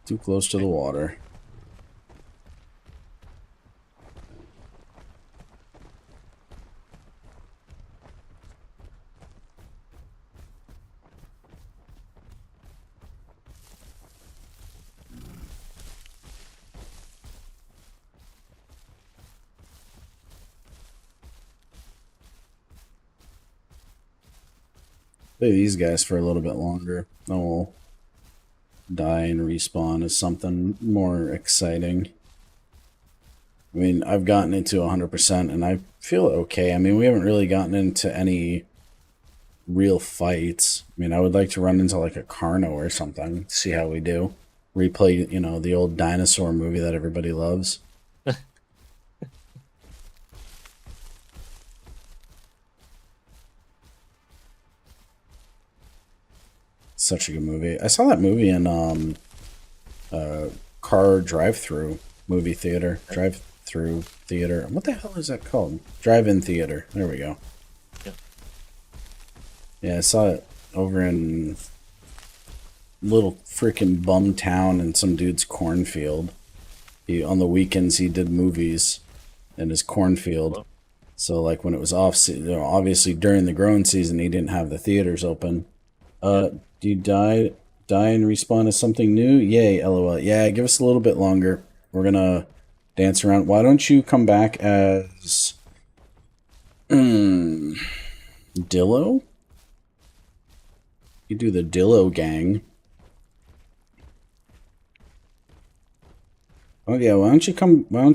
Too close to the water. Play these guys for a little bit longer. Then we'll die and respawn as something more exciting. I mean, I've gotten into 100% and I feel okay. I mean, we haven't really gotten into any real fights. I mean, I would like to run into like a Carno or something, see how we do. Replay, you know, the old Dinosaur movie that everybody loves. Such a good movie. I saw that movie in car drive-through movie theater. Drive-through theater. What the hell is that called? Drive-in theater. There we go. Yeah. Yeah, I saw it over in little freaking bum town in some dude's cornfield. On the weekends he did movies in his cornfield. Well. So like when it was off, you know, obviously during the growing season he didn't have the theaters open. Do you die and respawn as something new? Yay, LOL. Yeah, give us a little bit longer. We're gonna dance around. Why don't you come back as Dillo? You do the Dillo gang. Oh yeah, why don't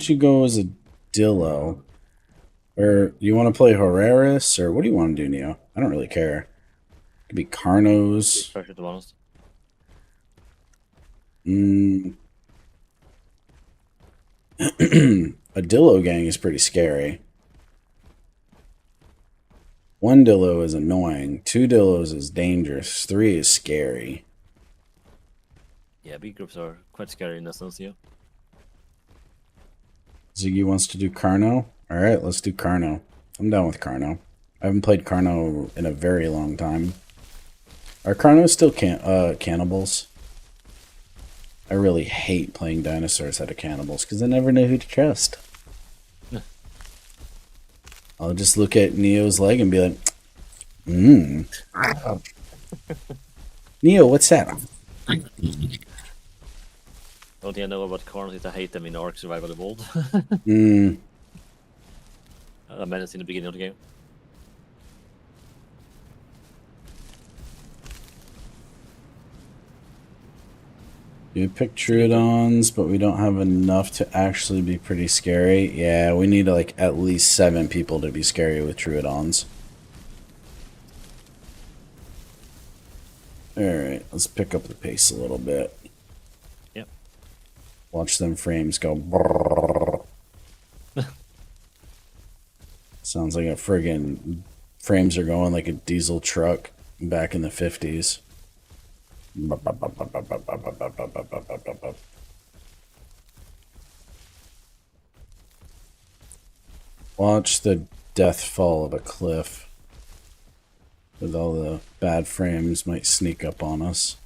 you go as a Dillo? Or you want to play Horaris, or what do you want to do, Neo? I don't really care. Could be Carnos. Pressure, to be honest. A Dillo gang is pretty scary. One Dillo is annoying. Two Dillos is dangerous. Three is scary. Yeah, big groups are quite scary in that sense, yeah. Ziggy wants to do Carno? Alright, let's do Carno. I'm down with Carno. I haven't played Carno in a very long time. Are Carnos still cannibals? I really hate playing dinosaurs out of cannibals because I never know who to trust. I'll just look at Neo's leg and be like, Neo, what's that? Only thing I know about corns is I hate them in Ark Survival Evolved. I menaced in the beginning of the game. You pick Troodons, but we don't have enough to actually be pretty scary. Yeah, we need like at least 7 people to be scary with Troodons. Alright, let's pick up the pace a little bit. Yep. Watch them frames go brrrr. Sounds like a friggin' frames are going like a diesel truck back in the 50s. Watch the death fall of a cliff. With all the bad frames might sneak up on us.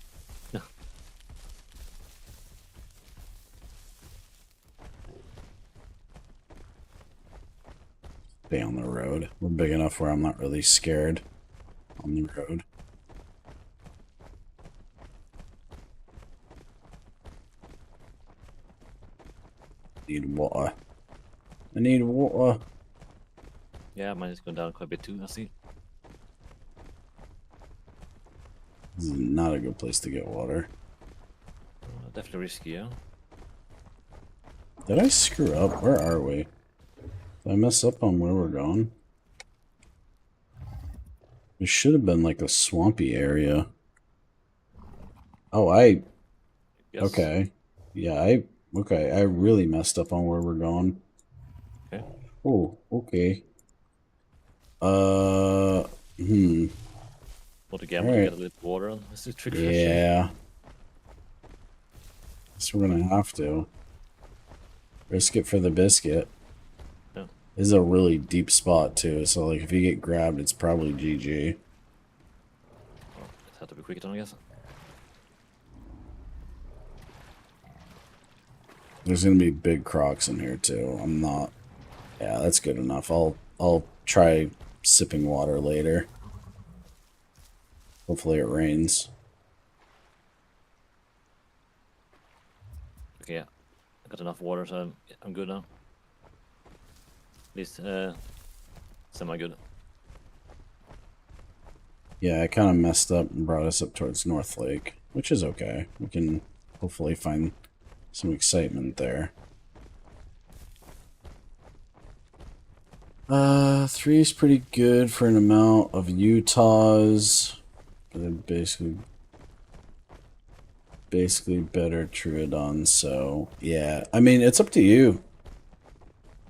Stay on the road. We're big enough where I'm not really scared on the road. Need water. I need water. Yeah, mine is going down quite a bit too, I see. This is not a good place to get water. Definitely risky, yeah. Did I screw up? Where are we? Did I mess up on where we're going? It should have been like a swampy area. Oh, Yes. okay. Yeah, okay. I really messed up on where we're going. Okay. Oh, okay. Want to gamble to Alright. get a little water on? This is a trick question. Yeah. Guess we're gonna have to. Risk it for the biscuit. Yeah. This is a really deep spot too, so like if you get grabbed, it's probably GG. Well, it had to be quick on, I guess. There's gonna be big crocs in here too. I'm not. Yeah, that's good enough. I'll try sipping water later. Hopefully it rains. Okay, yeah. I got enough water, so I'm good now. At least semi-good. Yeah, I kind of messed up and brought us up towards North Lake, which is okay. We can hopefully find some excitement there. 3 is pretty good for an amount of Utahs. They're basically better Troodons, so yeah. I mean, it's up to you.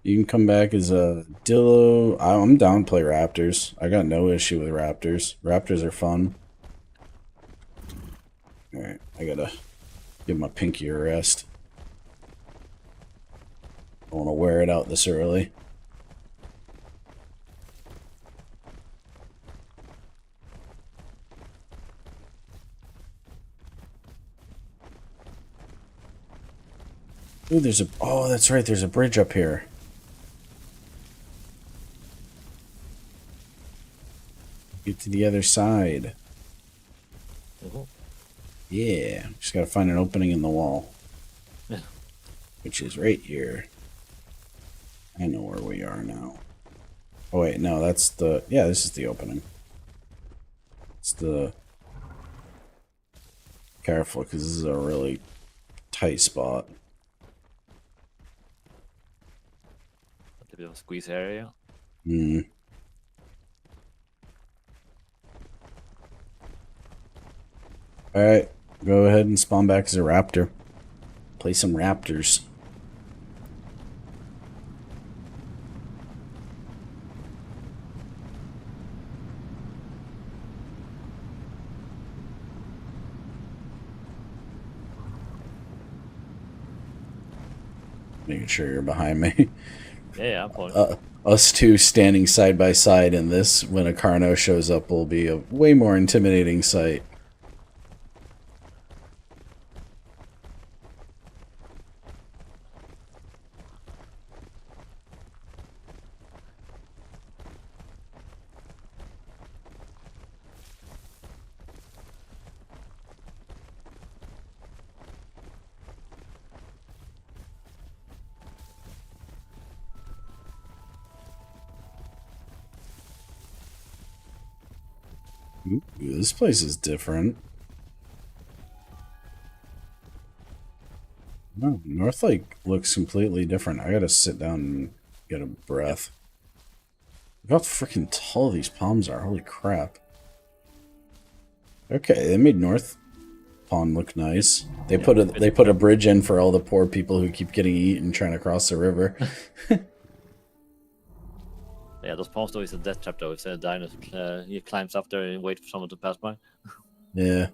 You can come back as a Dillo. I'm down to play Raptors. I got no issue with Raptors. Raptors are fun. Alright, I gotta give my pinky a rest. I want to wear it out this early. Ooh, there's a... Oh, that's right. There's a bridge up here. Get to the other side. Yeah. Just gotta find an opening in the wall. Yeah. Which is right here. I know where we are now. Oh, wait. No, that's the... Yeah, this is the opening. It's the... Careful, because this is a really tight spot. A bit of a squeeze area. Alright, go ahead and spawn back as a raptor. Play some raptors. Making sure you're behind me. Yeah, I'm following. Us two standing side by side in this when a Carno shows up will be a way more intimidating sight. Ooh, this place is different. No, North Lake looks completely different. I gotta sit down and get a breath. Look how freaking tall these palms are. Holy crap. Okay, they made North Pond look nice. They put a bridge in for all the poor people who keep getting eaten trying to cross the river. Yeah, those palms though is a death trap though. If a dinosaur he climbs up there and wait for someone to pass by. Yeah.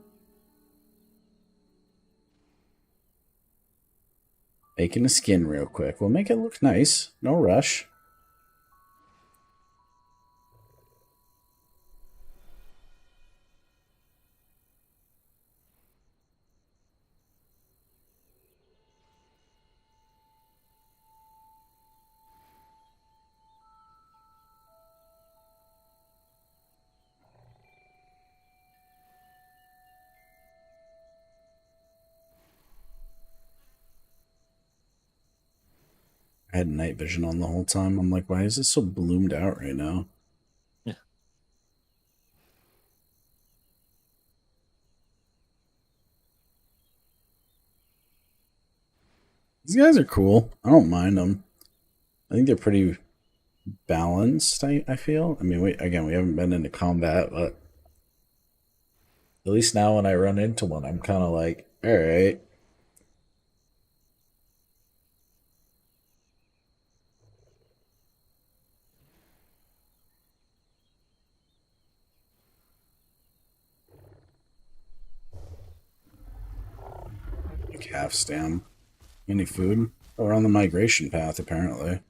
Making the skin real quick. We'll make it look nice. No rush. I had night vision on the whole time. I'm like, why is this so bloomed out right now? Yeah. These guys are cool. I don't mind them. I think they're pretty balanced, I feel. I mean, we haven't been into combat, but at least now when I run into one, I'm kind of like, all right. Like half stam. Any food? Oh, we're on the migration path, apparently.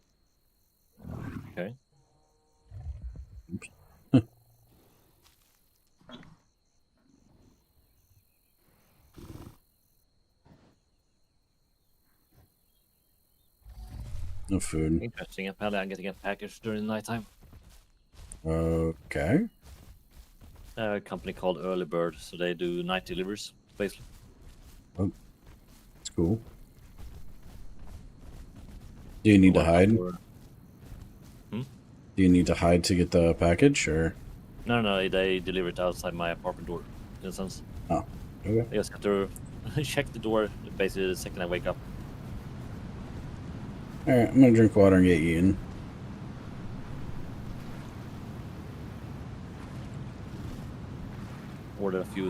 Okay. No food. Interesting. Apparently, I'm getting a package during nighttime. Okay. A company called Early Bird, so they do night deliveries, basically. Oh, it's cool. Do you need to hide? Hmm? Do you need to hide to get the package, or? No, they deliver it outside my apartment door, in a sense. Oh, okay. I just have to check the door basically the second I wake up. All right, I'm gonna drink water and get eaten. Order a few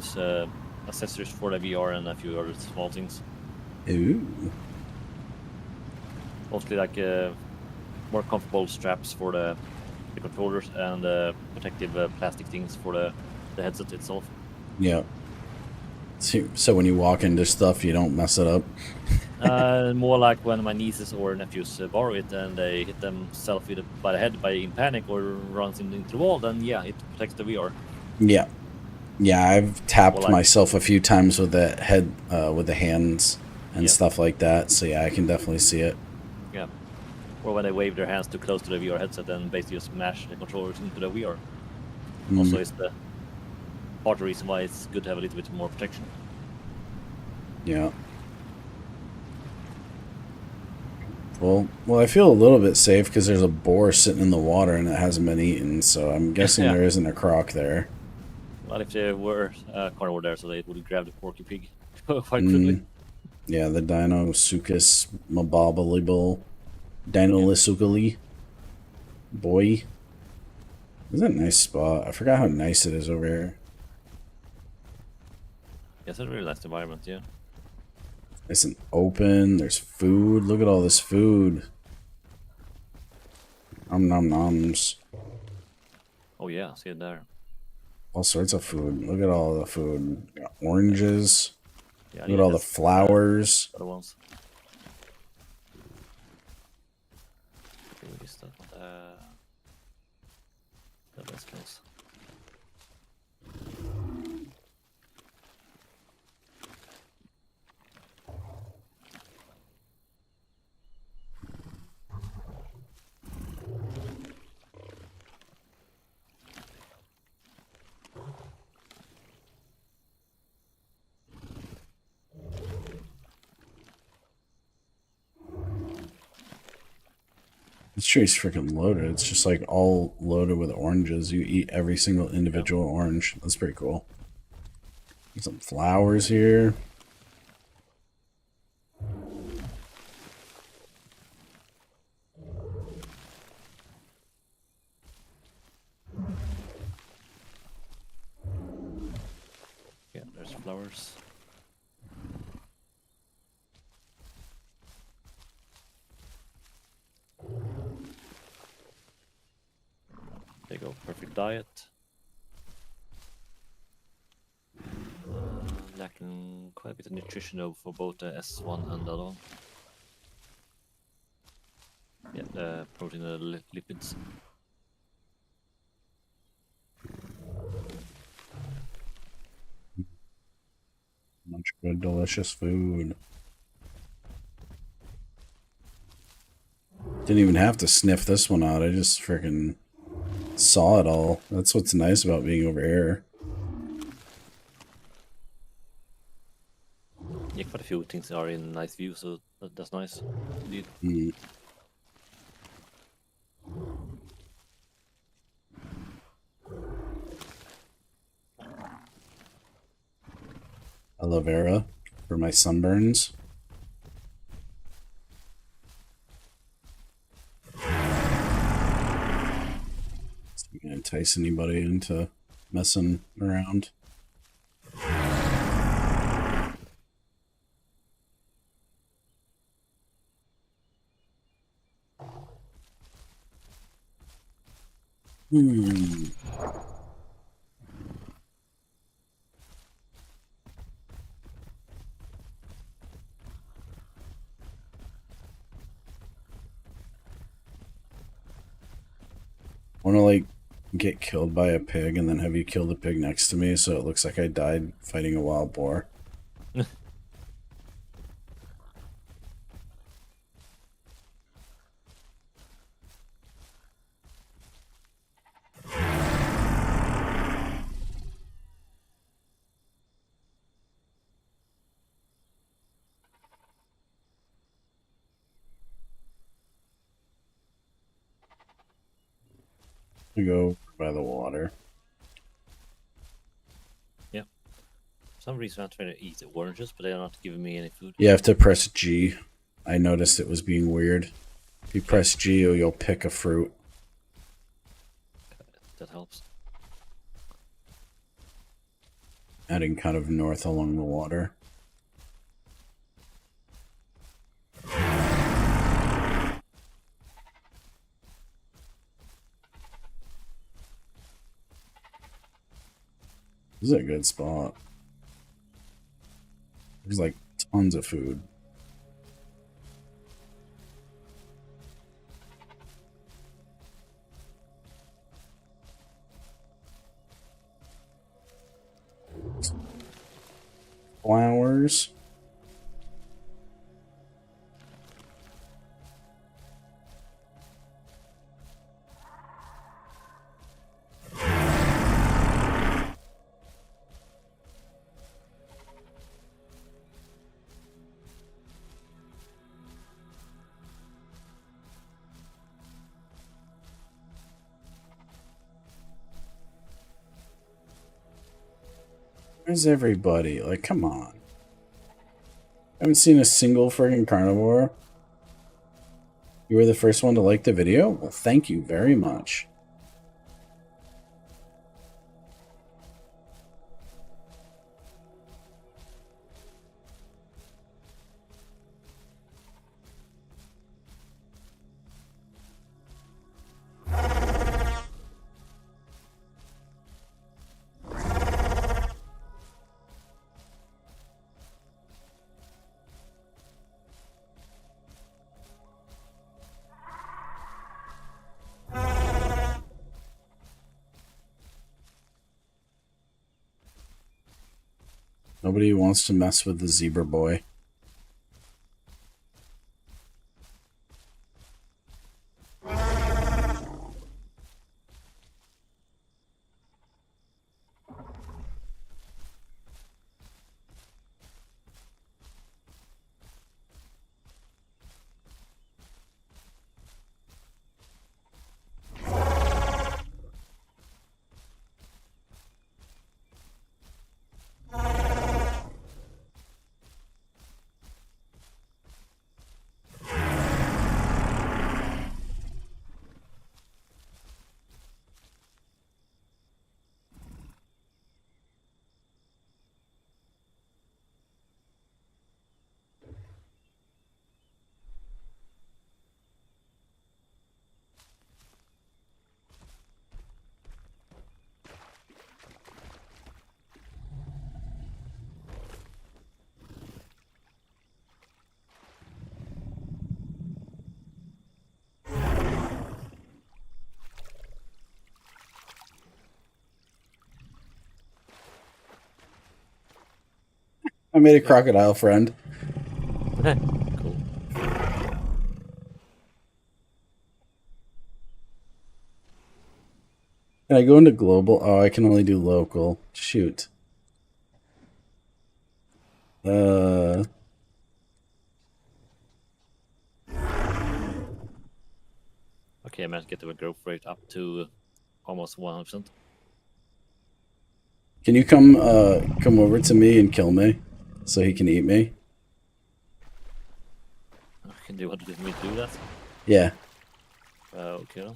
accessories for the VR and a few other small things. Ooh. Mostly like more comfortable straps for the controllers and protective plastic things for the headset itself. Yeah. So when you walk into stuff, you don't mess it up. More like when my nieces or nephews borrow it and they hit themselves by the head in panic or runs into the wall, then yeah, it protects the VR. Yeah. Yeah, I've tapped Well, like- myself a few times with the head, with the hands and Yeah. stuff like that. So yeah, I can definitely see it. Yeah. Or when they wave their hands too close to the VR headset and basically just smash the controllers into the VR. Also, it's the part of the reason why it's good to have a little bit more protection. Yeah. Well, I feel a little bit safe because there's a boar sitting in the water and it hasn't been eaten. So I'm guessing Yeah. there isn't a croc there. Well, if there were a carnivore there, so they would grab the porky pig quite quickly. Yeah, the Dinosuchus mabobalibal Dinolisukali boy. This is a nice spot. I forgot how nice it is over here. Yes, it's a really nice environment, yeah. Nice and open. There's food. Look at all this food. Nom noms. Oh yeah, see it there. All sorts of food. Look at all the food. Got oranges. Yeah, Look at all the flowers. Other ones. Okay, what is that? That's close. This tree's freaking loaded. It's just like all loaded with oranges. You eat every single individual orange. That's pretty cool. There's some flowers here. Yeah, there's flowers. There you go, perfect diet. Lacking quite a bit of nutrition though for both the S1 and the other one. Yeah, the protein and the lipids. Much good, delicious food. Didn't even have to sniff this one out. I just freaking saw it all. That's what's nice about being over here. Yeah, quite a few things are in nice view, so that's nice. Indeed. Mm. Aloe vera for my sunburns. So you can entice anybody into messing around. Hmm. Want to like get killed by a pig and then have you kill the pig next to me so it looks like I died fighting a wild boar. We go by the water. Yeah. For some reason I'm trying to eat the oranges, but they're not giving me any food. You have to press G. I noticed it was being weird. If you press G, you'll pick a fruit. That helps. Heading kind of north along the water. This is a good spot. There's like tons of food. Flowers. Where's everybody? Like, come on. I haven't seen a single friggin' carnivore. You were the first one to like the video? Well, thank you very much. Nobody wants to mess with the zebra boy. I made a crocodile friend. Cool. Can I go into global? Oh, I can only do local. Shoot. Uh, Okay, I managed to get the growth rate up to almost 100%. can you come over to me and kill me, so he can eat me? Can you want me to do that? Yeah. Okay.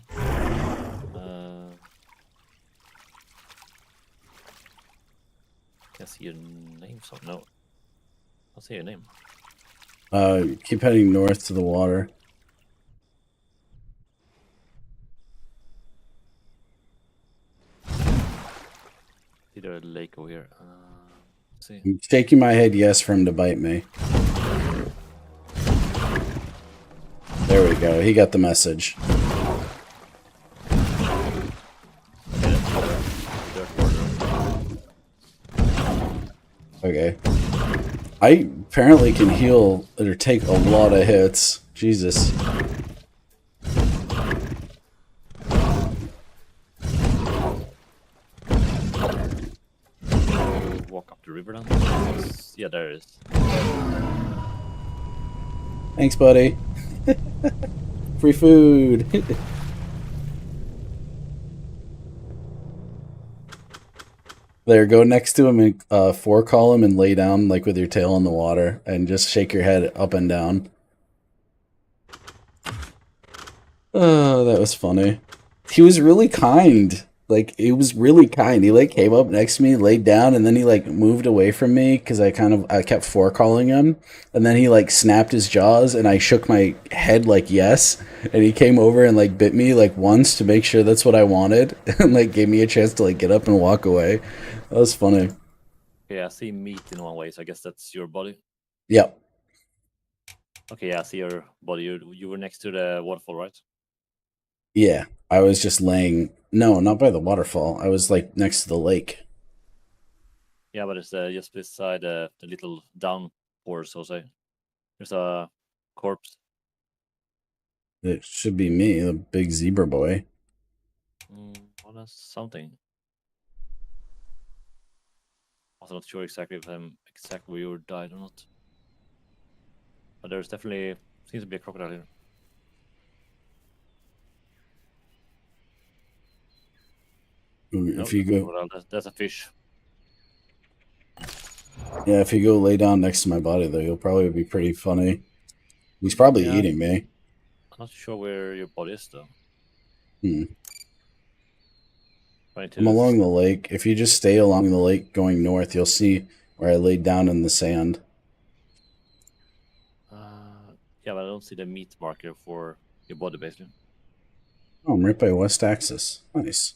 Can I see your name? So no, I'll say your name. Keep heading north to the water. See there a lake over here. Let's see. I'm shaking my head yes for him to bite me. There we go. He got the message. Okay. I apparently can heal or take a lot of hits. Jesus. Walk up the river then. Yeah, there it is. Thanks, buddy. Free food. There, go next to him and four-call him and lay down like with your tail in the water and just shake your head up and down. Oh, that was funny. He was really kind. Like, he was really kind. He like came up next to me, laid down, and then he like moved away from me because I kept four-calling him, and then he like snapped his jaws, and I shook my head like yes, and he came over and like bit me like once to make sure that's what I wanted, and like gave me a chance to like get up and walk away. That was funny. Yeah, I see meat in one way, so I guess that's your body. Yep. Okay, yeah, I see your body. You were next to the waterfall, right? Yeah. I was just laying. No, not by the waterfall. I was like next to the lake. Yeah, but it's just beside the little downpour, so to say. There's a corpse. It should be me, the big zebra boy. Well, that's something. Also, not sure exactly if I'm exactly where you died or not. But there's definitely seems to be a crocodile here. No, If you that's not a go, crocodile. That's a fish. yeah, if you go lay down next to my body, though, you'll probably be pretty funny. He's probably Yeah, eating me. I'm not sure where your body is though. Hmm. Trying I'm to. along the lake. If you just stay along the lake going north, you'll see where I laid down in the sand. Yeah, but I don't see the meat marker for your body basically. Oh, I'm right by West Axis. Nice.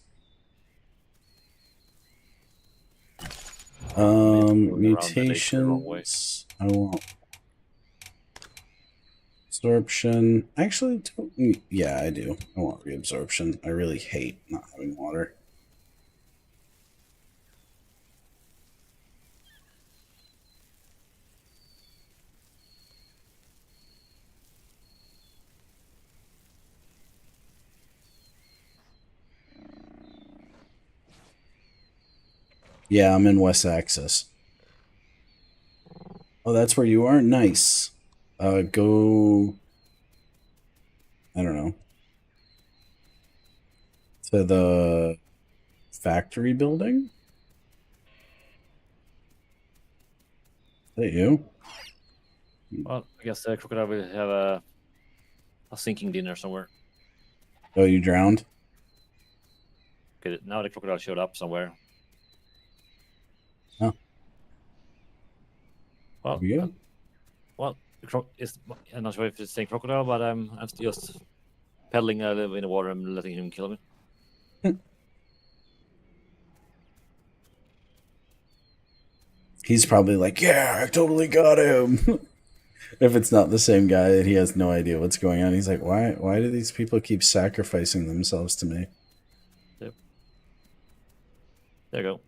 Going around the lake the wrong way. Mutations. I want absorption. Actually, yeah, I do. I want reabsorption. I really hate not having water. Yeah, I'm in West Axis. Oh, that's where you are? Nice. Go. I don't know. To the factory building? Is that you? Well, I guess the crocodile will have a sinking dinner somewhere. Oh, you drowned? Okay, now the crocodile showed up somewhere. Oh. Well, Here we go. well, I'm not sure if it's the same crocodile, but I'm just pedaling a little in the water and letting him kill me. He's probably like, yeah, I totally got him. If it's not the same guy, and he has no idea what's going on. He's like, why do these people keep sacrificing themselves to me? Yep. There you go.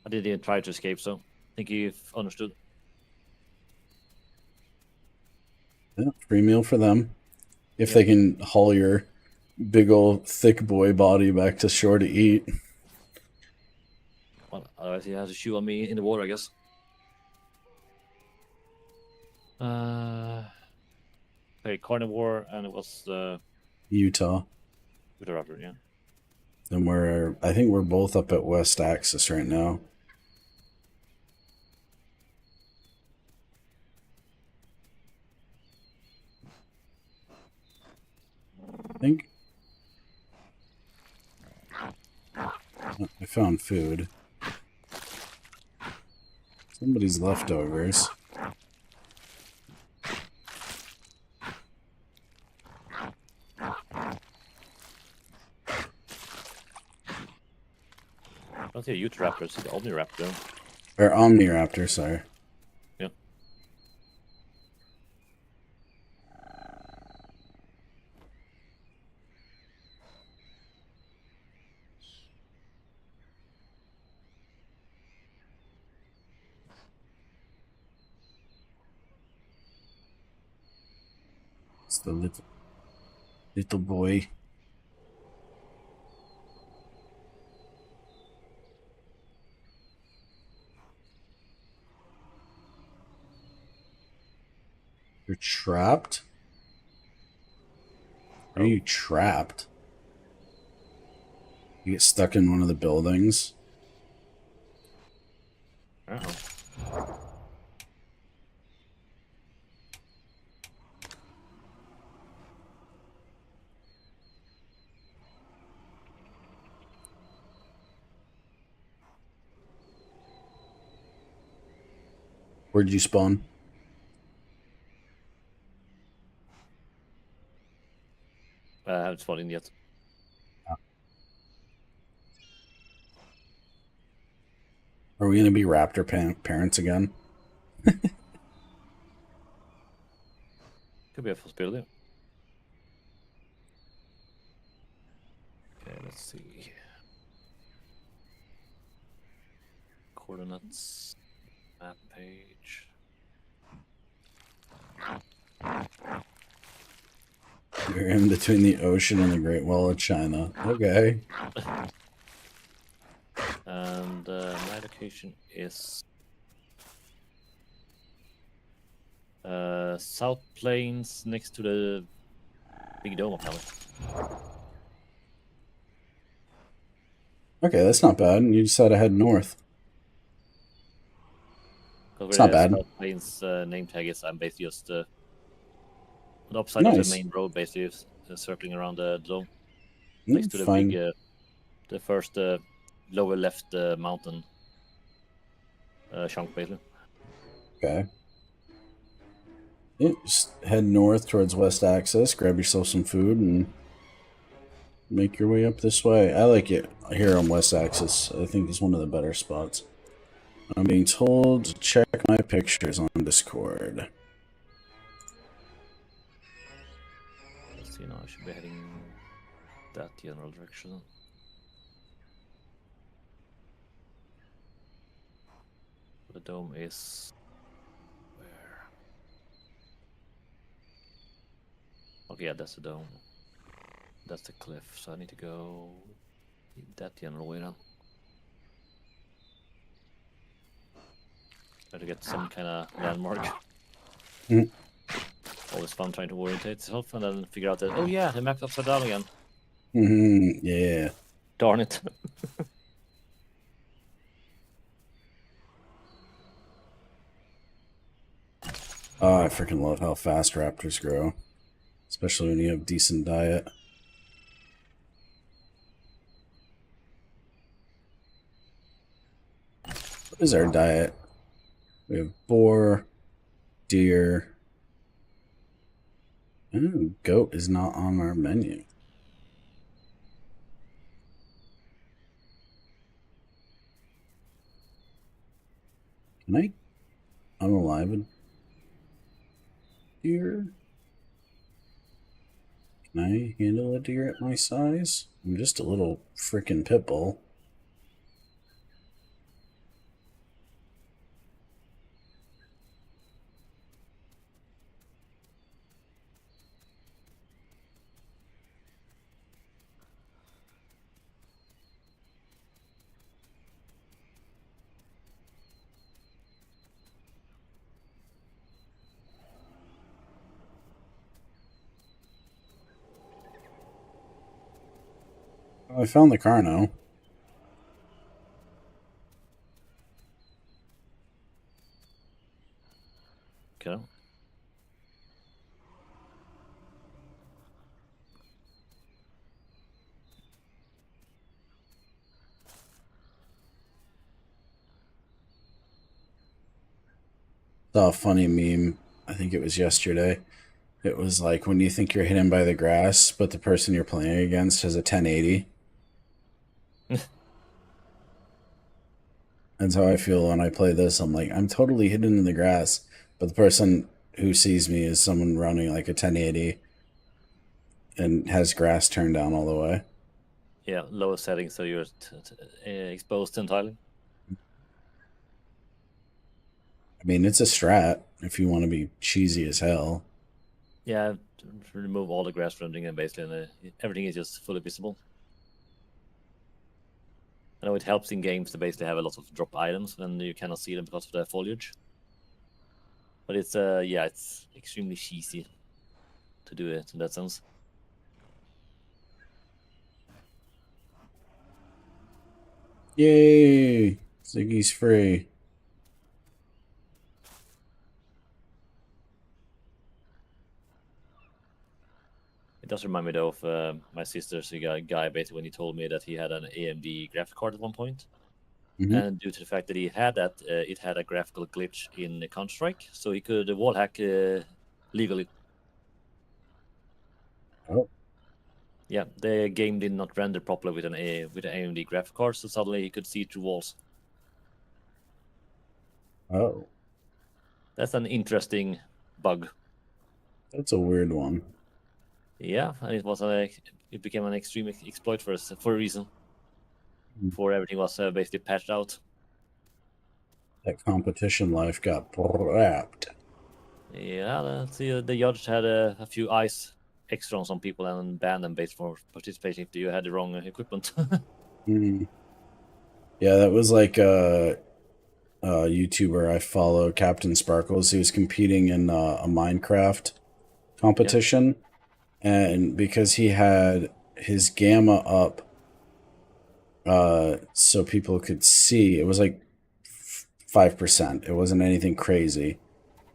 I didn't even try to escape, so I think you've understood. Yeah, free meal for them. If they can haul your big old thick boy body back to shore to eat. Well, otherwise he has a shoe on me in the water, I guess. Okay, carnivore, and it was Utah. with the raptor, yeah. And I think we're both up at West Axis right now. I think I found food. Somebody's leftovers. I don't see a huge raptor, it's the omniraptor. Or Omniraptor, sorry. Yeah. It's the little boy. You're trapped? Are you trapped? You get stuck in one of the buildings? Uh-oh. Where'd you spawn? I haven't spawned in yet. Are we going to be raptor parents again? Could be a possibility. Okay, let's see. Coordinates. Map page. You're in between the ocean and the Great Wall of China. Okay. And my location is South Plains next to the big dome apparently. Okay, that's not bad. You just had to head north. It's not bad. South Plains name tag is, I'm basically just on the upside of Nice. the main road, basically circling around the dome. Mm, Next to the fine. big, the first lower left mountain chunk, basically. Okay. Yeah, just head north towards West Axis, grab yourself some food, and make your way up this way. I like it here on West Axis. I think it's one of the better spots. I'm being told to check my pictures on Discord. Let's see now, I should be heading that general direction. The dome is where? Okay, yeah, that's the dome. That's the cliff, so I need to go that general way now. Try to get some kind of landmark. Mm. Always fun trying to orientate itself and then figure out that, oh yeah, the map's upside down again. Yeah. Darn it. Oh, I freaking love how fast raptors grow. Especially when you have decent diet. What is our diet? We have boar, deer. Ooh, goat is not on our menu. Can I unalive a deer? Can I handle a deer at my size? I'm just a little frickin' pit bull. I found the car now. Okay. Saw a funny meme. I think it was yesterday. It was like when you think you're hidden by the grass, but the person you're playing against has a 1080. That's how I feel when I play this. I'm like, I'm totally hidden in the grass, but the person who sees me is someone running like a 1080 and has grass turned down all the way. Yeah, lower settings so you're exposed entirely. I mean, it's a strat if you want to be cheesy as hell. Yeah, remove all the grass rendering and basically everything is just fully visible. I know it helps in games to basically have a lot of drop items when you cannot see them because of the foliage. But it's yeah, it's extremely cheesy to do it in that sense. Yay! Ziggy's free. It does remind me though of my sister's guy basically when he told me that he had an AMD graphic card at one point. Mm-hmm. And due to the fact that he had that, it had a graphical glitch in Counter-Strike, so he could wall hack legally. Oh. Yeah, the game did not render properly with an AMD graphic card, so suddenly he could see through walls. Oh. That's an interesting bug. That's a weird one. Yeah, and it became an extreme exploit for us for a reason. Before everything was basically patched out. That competition life got wrapped. Yeah, the judge had a few eyes extra on some people and banned them based for participating if you had the wrong equipment. Mm. Yeah, that was like a YouTuber I follow, Captain Sparkles. He was competing in a Minecraft competition, and because he had his gamma up, so people could see, it was like 5%. It wasn't anything crazy.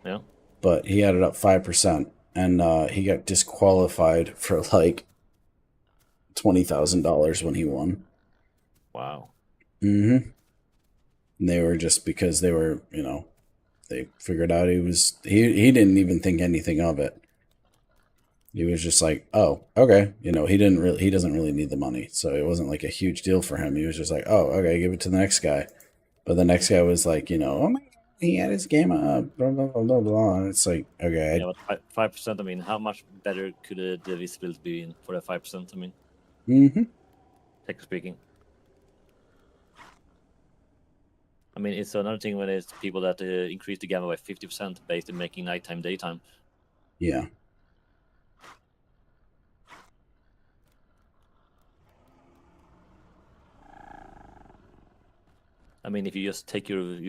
Yeah. But he had it up 5%, and he got disqualified for like $20,000 when he won. Wow. Mm-hmm. And they were just because they were, they figured out he didn't even think anything of it. He was just like, oh, okay. He doesn't really need the money. So it wasn't like a huge deal for him. He was just like, oh, okay, give it to the next guy. But the next guy was like, oh my God, he had his game up, blah, blah, blah, blah, blah. And it's like, okay. Yeah, but 5%, I mean, how much better could the visibility be for the 5%? I mean, Mm-hmm. technically speaking. I mean, it's another thing when it's people that increase the gamma by 50% based on making nighttime daytime. Yeah. I mean, if you just take your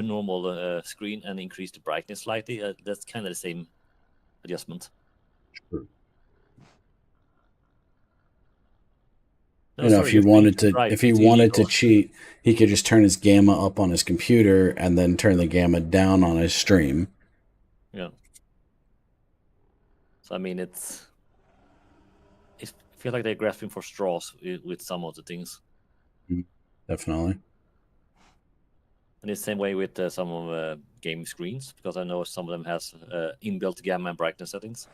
normal screen and increase the brightness slightly, that's kind of the same adjustment. True. No, If he wanted to, right, if he it's wanted to illegal. cheat, he could just turn his gamma up on his computer and then turn the gamma down on his stream. Yeah. So I mean, I feel like they're grasping for straws with some of the things. Definitely. And it's the same way with some of game screens, because I know some of them has inbuilt gamma and brightness settings.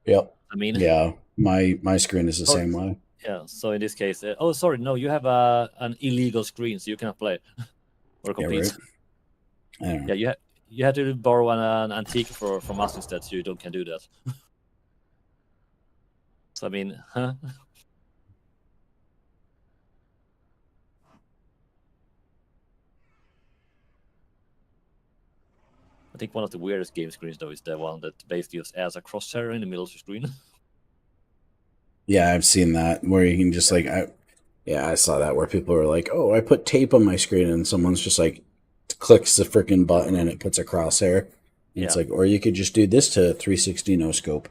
Yep. I mean, yeah, my screen is the same way. Yeah. So in this case, oh, sorry, no, you have an illegal screen, so you cannot play or compete. Yeah, right. I don't know. Yeah, you had to borrow an antique from us instead, so you can do that. So I mean, huh? I think one of the weirdest game screens though is the one that basically just adds a crosshair in the middle of the screen. Yeah, I've seen that where you can just I saw that where people are like, "Oh, I put tape on my screen," and someone's just like clicks the freaking button and it puts a crosshair. And it's like, or you could just do this to 360 no scope.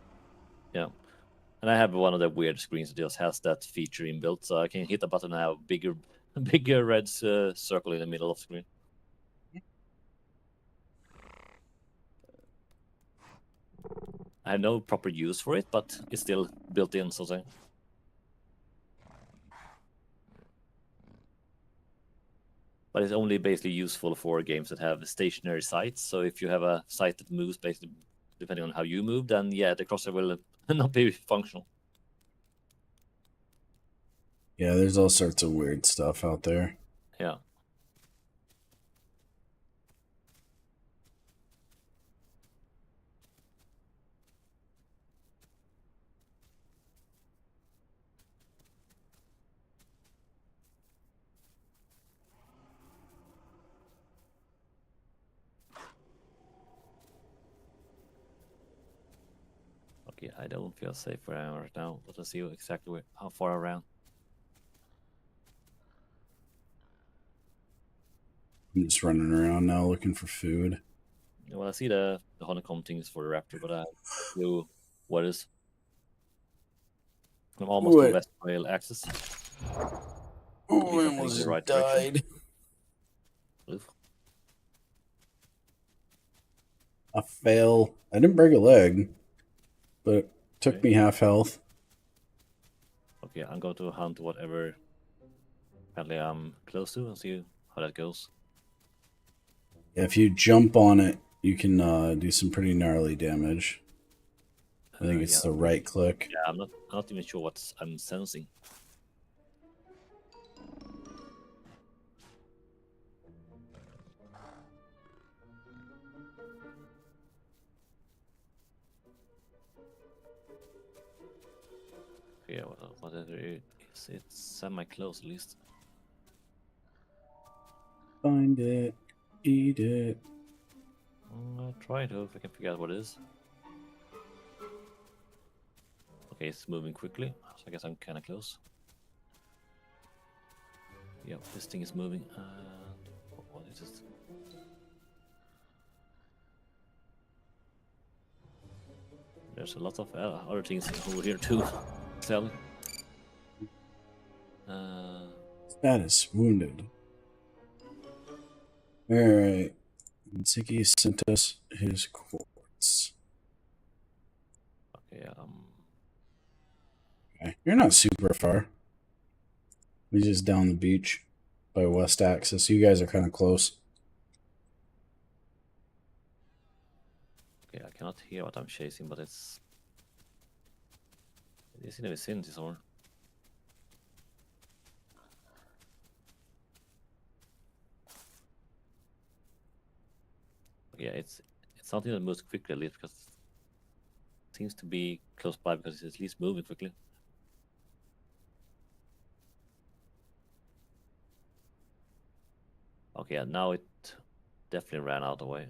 Yeah, And I have one of the weird screens that just has that feature inbuilt, so I can hit a button and have a bigger red circle in the middle of the screen. I have no proper use for it, but it's still built in, so to say. But it's only basically useful for games that have stationary sites. So if you have a site that moves basically depending on how you move, then yeah, the crosshair will not be functional. Yeah, there's all sorts of weird stuff out there. Yeah. Okay, I don't feel safe where I am right now. Let us see exactly how far around. I'm just running around now looking for food. Well, I see the honeycomb things for the raptor, but I have no clue what is. I'm almost to West Rail access. Oh, I almost right died. Oof. I fell. I didn't break a leg, but it took me half health. Okay, I'm going to hunt whatever apparently I'm close to and see how that goes. Yeah, if you jump on it, you can do some pretty gnarly damage. I think it's the right click. Yeah, I'm not even sure what I'm sensing. Yeah, whatever it is, it's semi-close at least. Find it, eat it. I'll try to if I can figure out what it is. Okay, it's moving quickly, so I guess I'm kind of close. Yep, this thing is moving. What is it? There's a lot of other things over here too. Sally. Status wounded. Alright. Ziggy sent us his quartz. Okay, Okay. You're not super far. He's just down the beach by West Axis. You guys are kind of close. okay, I cannot hear what I'm chasing, but it's in the vicinity somewhere. Yeah, it's something that moves quickly at least because it seems to be close by because it's at least moving quickly. Okay, yeah, now it definitely ran out of the way.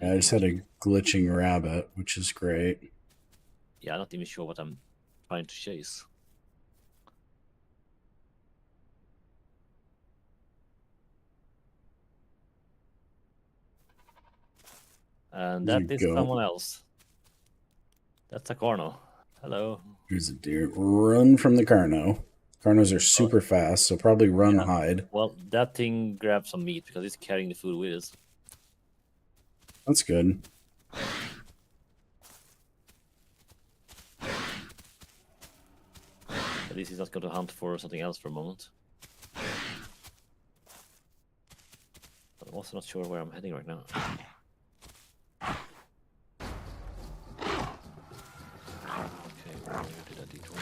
I just had a glitching rabbit, which is great. Yeah, I'm not even sure what I'm trying to chase. And that is someone else. That's a Carno. Hello. Here's a deer. Run from the Carno. Carnos are super fast, so probably run hide. Well, that thing grabbed some meat because it's carrying the food with us. That's good. At least he's not going to hunt for something else for a moment. But I'm also not sure where I'm heading right now. Okay, where did I detour?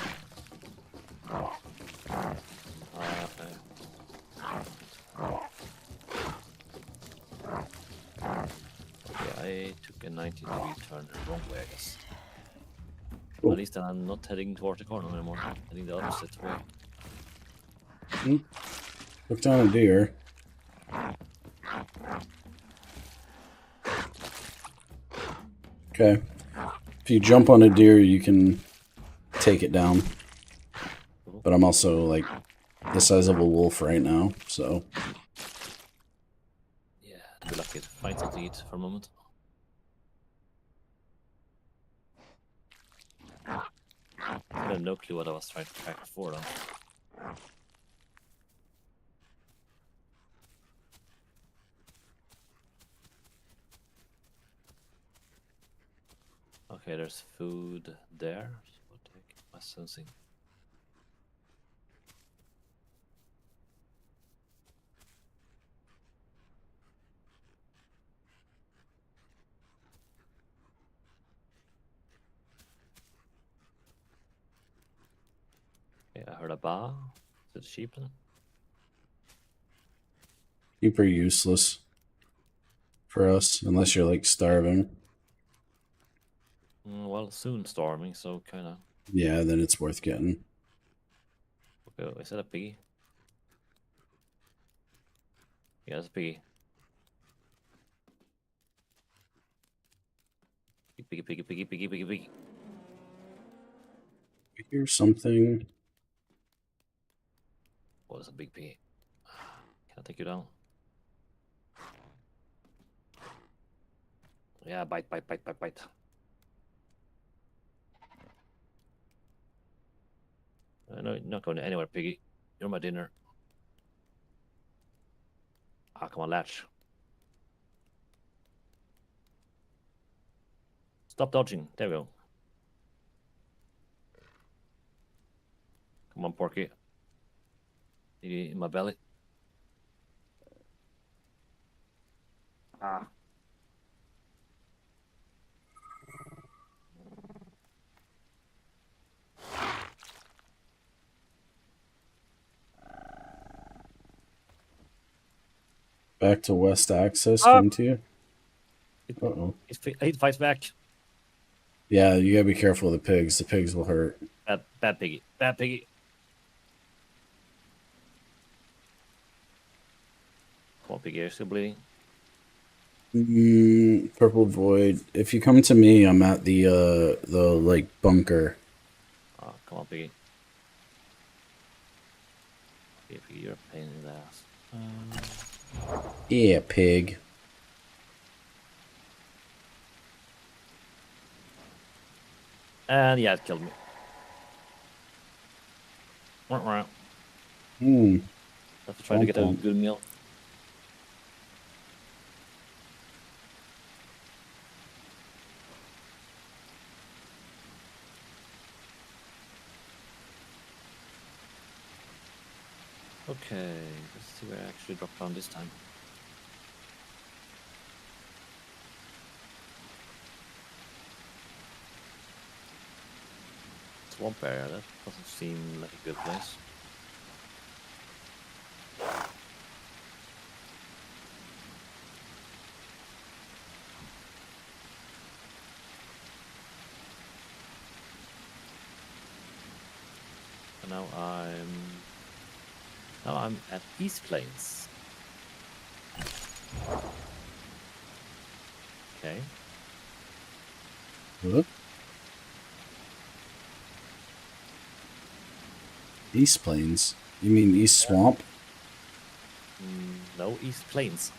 Okay, I took a 90-degree turn the wrong way, I guess. Cool. At least I'm not heading toward the corner anymore. I'm heading the opposite way. Look down a deer. Okay. If you jump on a deer, you can take it down. But I'm also like the size of a wolf right now, so. Yeah, to be lucky to find something to eat for a moment. I have no clue what I was trying to track before though. Okay, there's food there. What the heck am I sensing? Okay, I heard a bar. Is it sheep then? Super useless for us unless you're like starving. Well, soon storming, so kind of. Yeah, then it's worth getting. Okay, is that a piggy? Yeah, it's a piggy. Piggy, piggy, piggy, piggy, piggy, piggy. I hear something. Oh, that's a big piggy. Can I take you down? Yeah, bite, bite, bite, bite, bite. No, you're not going anywhere, piggy. You're my dinner. Ah, come on, latch. Stop dodging. There we go. Come on, Porky. You in my belly. Ah. Back to West Access, Ah! come to you. Uh-oh. He fights back. Yeah, you gotta be careful of the pigs. The pigs will hurt. Bad piggy. Bad piggy. Come on, piggy. You're still bleeding. Purple Void. If you come to me, I'm at the like bunker. Oh, come on, piggy. Piggy, you're a pain in the ass. Yeah, pig. And yeah, it killed me. Hmm. Have to try to get a good meal. Okay, let's see where I actually dropped down this time. Swamp area, that doesn't seem like a good place. And now I'm at East Plains. Okay. What? East Plains? You mean East Swamp? No, East Plains.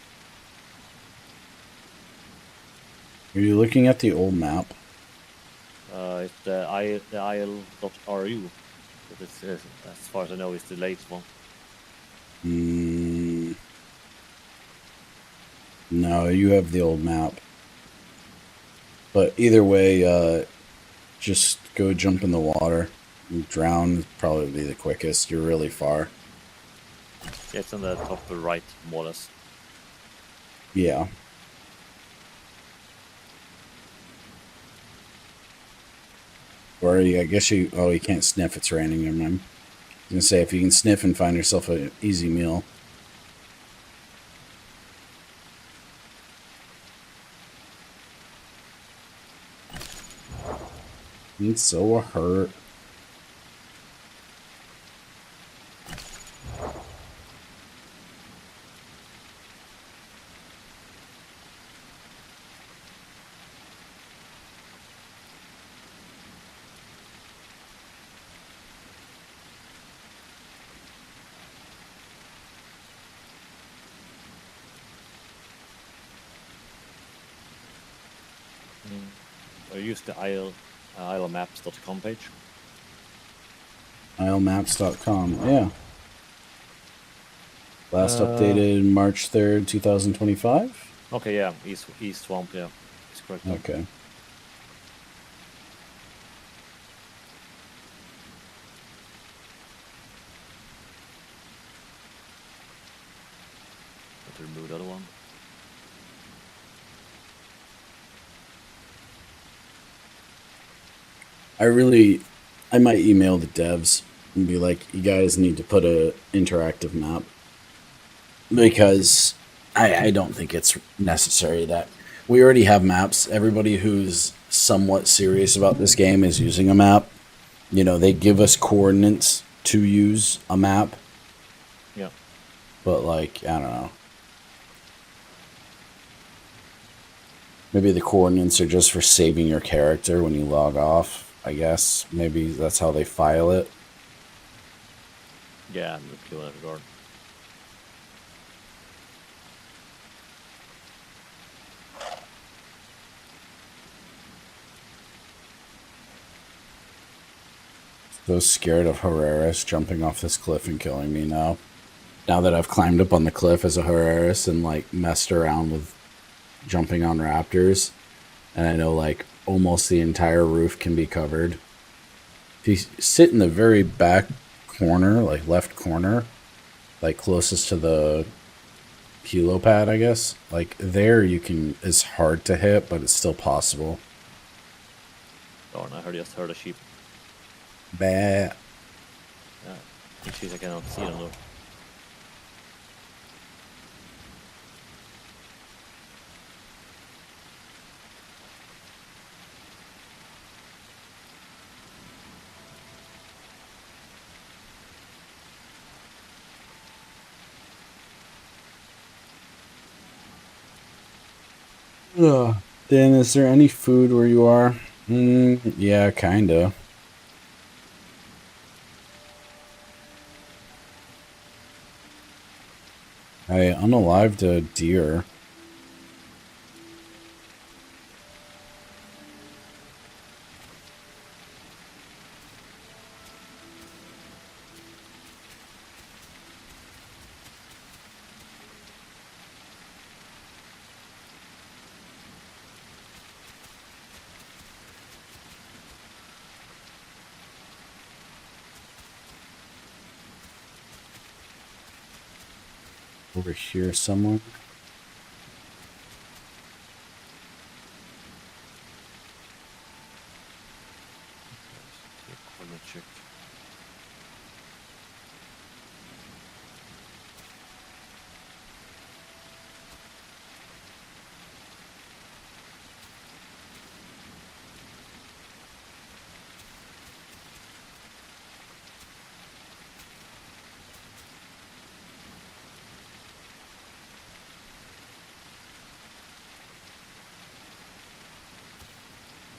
Are you looking at the old map? It's the isle.ru. But it's, as far as I know, it's the latest one. No, you have the old map. But either way, just go jump in the water. Drown would probably be the quickest. You're really far. Yeah, it's on the top right, more or less. Yeah. Or I guess you... Oh, you can't sniff. It's raining. Never mind. I was going to say, if you can sniff and find yourself an easy meal. It's so hurt. Or use the islemaps.com page. Islemaps.com. Yeah. Last updated March 3rd, 2025. Okay, yeah, East Swamp, yeah, it's correct. Then. Okay. Have to remove the other one. I might email the devs and be like, you guys need to put a interactive map, because I don't think it's necessary that we already have maps. Everybody who's somewhat serious about this game is using a map. You know, they give us coordinates to use a map, Yeah. but like, I don't know. Maybe the coordinates are just for saving your character when you log off, I guess. Maybe that's how they file it. Yeah, I'm not clear in that regard. So scared of Herreris jumping off this cliff and killing me now. Now that I've climbed up on the cliff as a Herreris and like messed around with jumping on raptors, and I know like almost the entire roof can be covered. If you sit in the very back corner, like left corner, like closest to the helipad, I guess, like there you can, it's hard to hit, but it's still possible. Darn, I just heard a sheep. Bah. Yeah, which is I cannot see them though. Dan, is there any food where you are? Yeah, kinda. I unalived a deer. Over here somewhere. Coordinate check.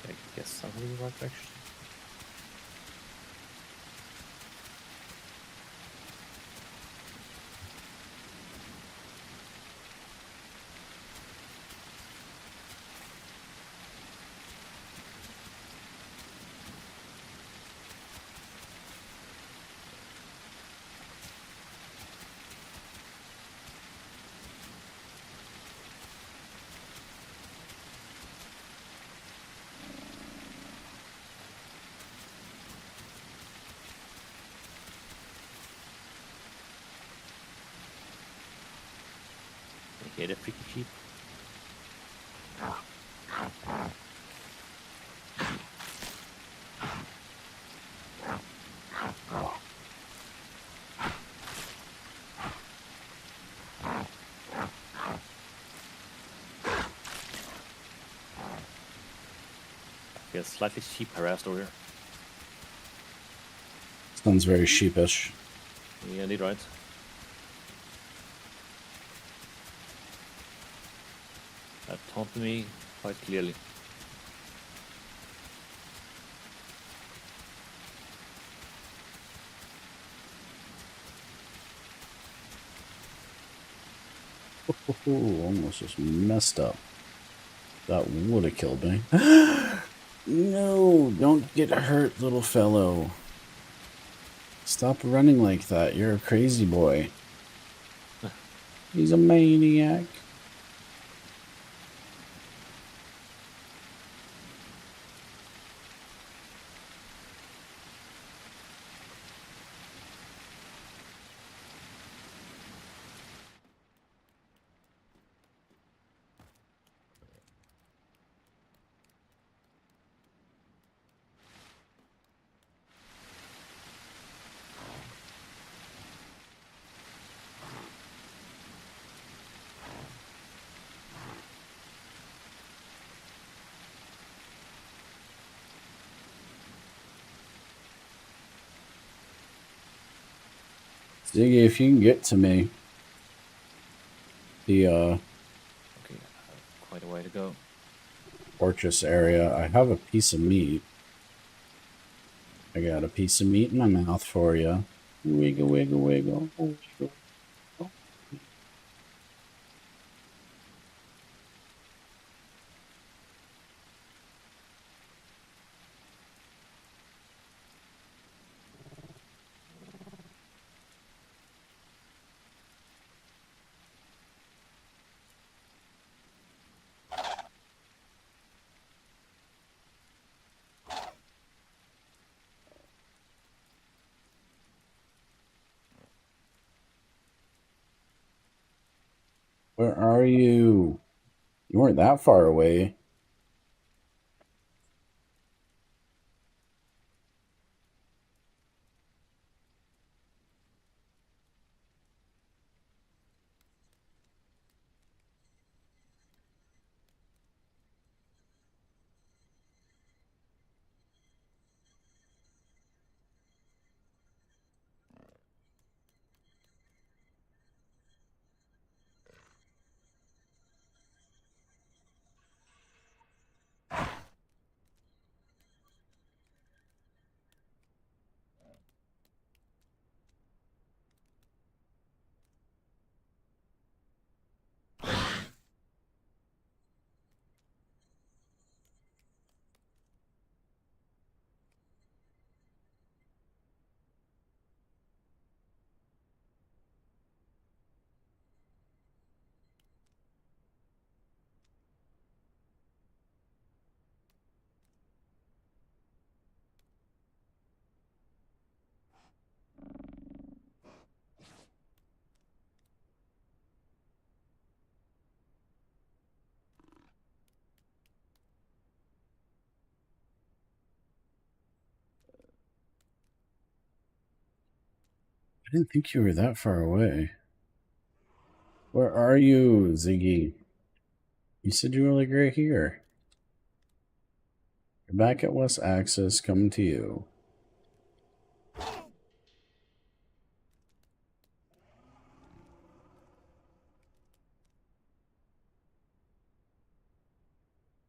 I guess I'm in the right direction. Okay, the freaky sheep. Yeah, slightly sheep harassed over here. Sounds very sheepish. Yeah, indeed, right. That taunted me quite clearly. Ooh, almost just messed up. That would have killed me. No, don't get hurt, little fellow. Stop running like that. You're a crazy boy. He's a maniac. Ziggy, if you can get to me, the Okay, I have quite a way to go. fortress area, I have a piece of meat. I got a piece of meat in my mouth for you. Wiggle, wiggle, wiggle, wiggle. Where are you? You weren't that far away. I didn't think you were that far away. Where are you, Ziggy? You said you were like right here. You're back at West Axis, coming to you.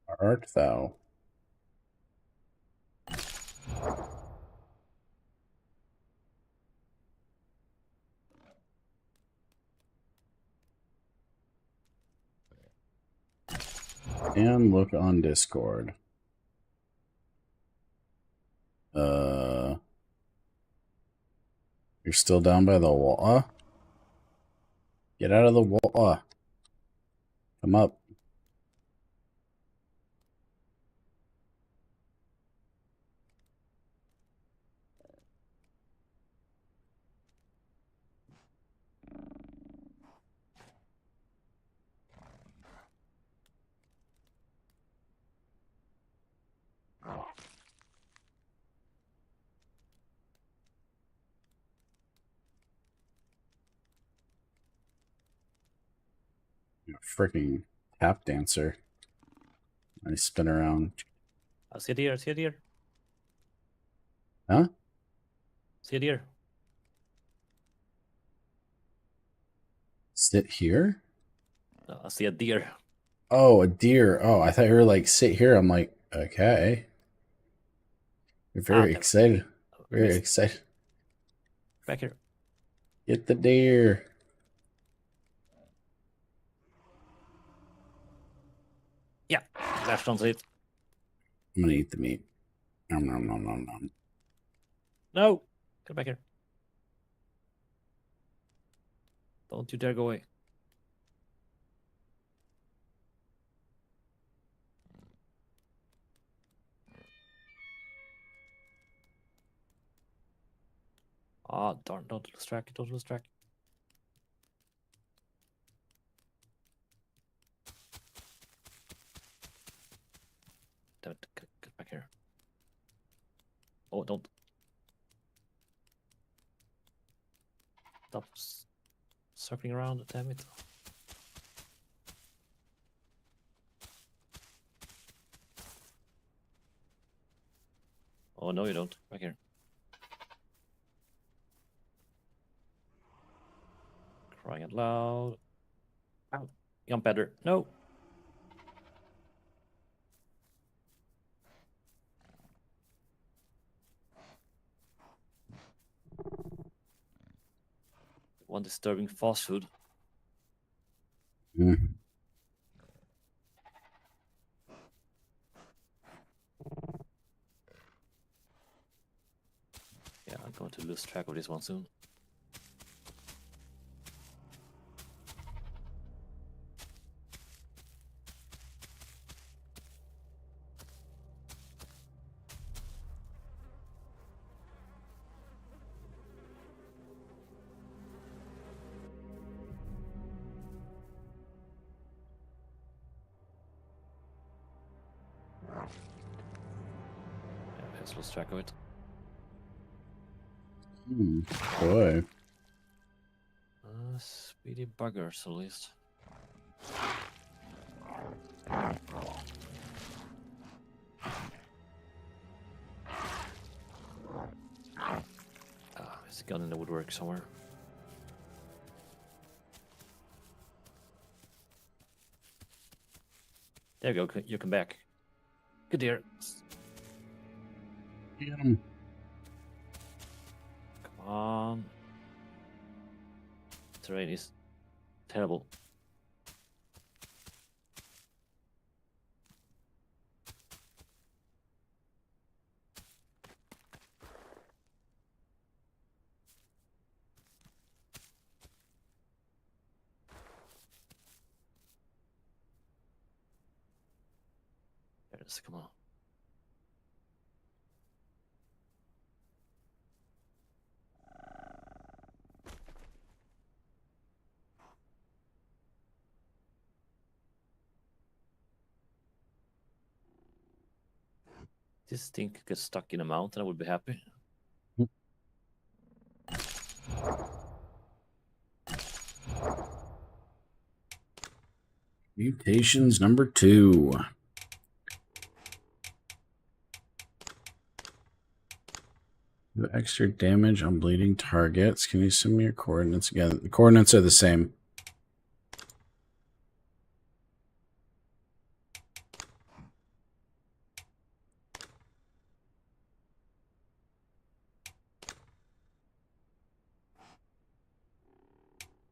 Where art thou? And look on Discord. You're still down by the wall? Get out of the wall. Come up. You freaking tap dancer. I spin around. See it here, see it here. Huh? See it here. Sit here? I see a deer. Oh, a deer. Oh, I thought you were like, sit here. I'm like, okay. You're very excited. Very Missed. excited. Back here. Get the deer. Yeah, lashed onto it. I'm gonna eat the meat. Nom nom nom nom nom. No, get back here. Don't you dare go away. Ah, darn, don't lose track, don't lose track. Damn it, get back here. Oh, don't. Stop circling around, damn it. Oh, no, you don't. Back here. Crying out loud. Ow. Jump better. No. One disturbing fast food. Mm. Yeah, I'm going to lose track of this one soon. Yeah, I just lost track of it. Boy. Speedy buggers, at least. There's a gun in the woodwork somewhere. There you go, you come back. Good dear. Get him. Come on. Terrain is terrible. There it is, come on. This thing could get stuck in a mountain, I would be happy. Mutations number 2. Do extra damage on bleeding targets. Can you send me your coordinates again? The coordinates are the same.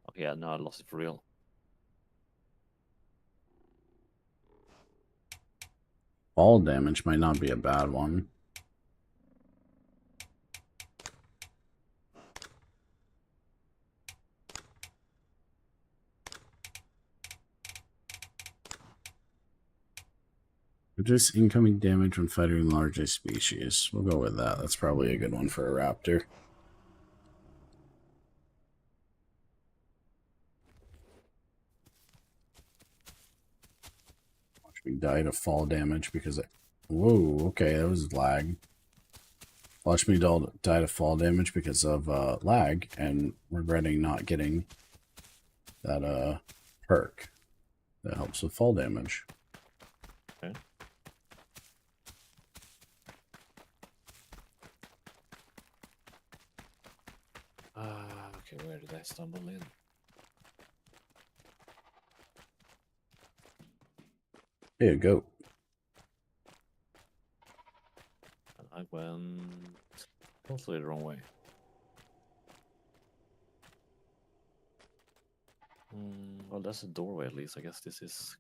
Okay, yeah, now I lost it for real. Fall damage might not be a bad one. Reduce incoming damage when fighting larger species. We'll go with that. That's probably a good one for a raptor. Watch me die to fall damage because I... Whoa, okay, that was lag. Watch me die to fall damage because of lag and regretting not getting that perk that helps with fall damage. Okay. Okay, where did I stumble in? Here you go. And I went totally the wrong way. Well, that's a doorway at least. I guess this is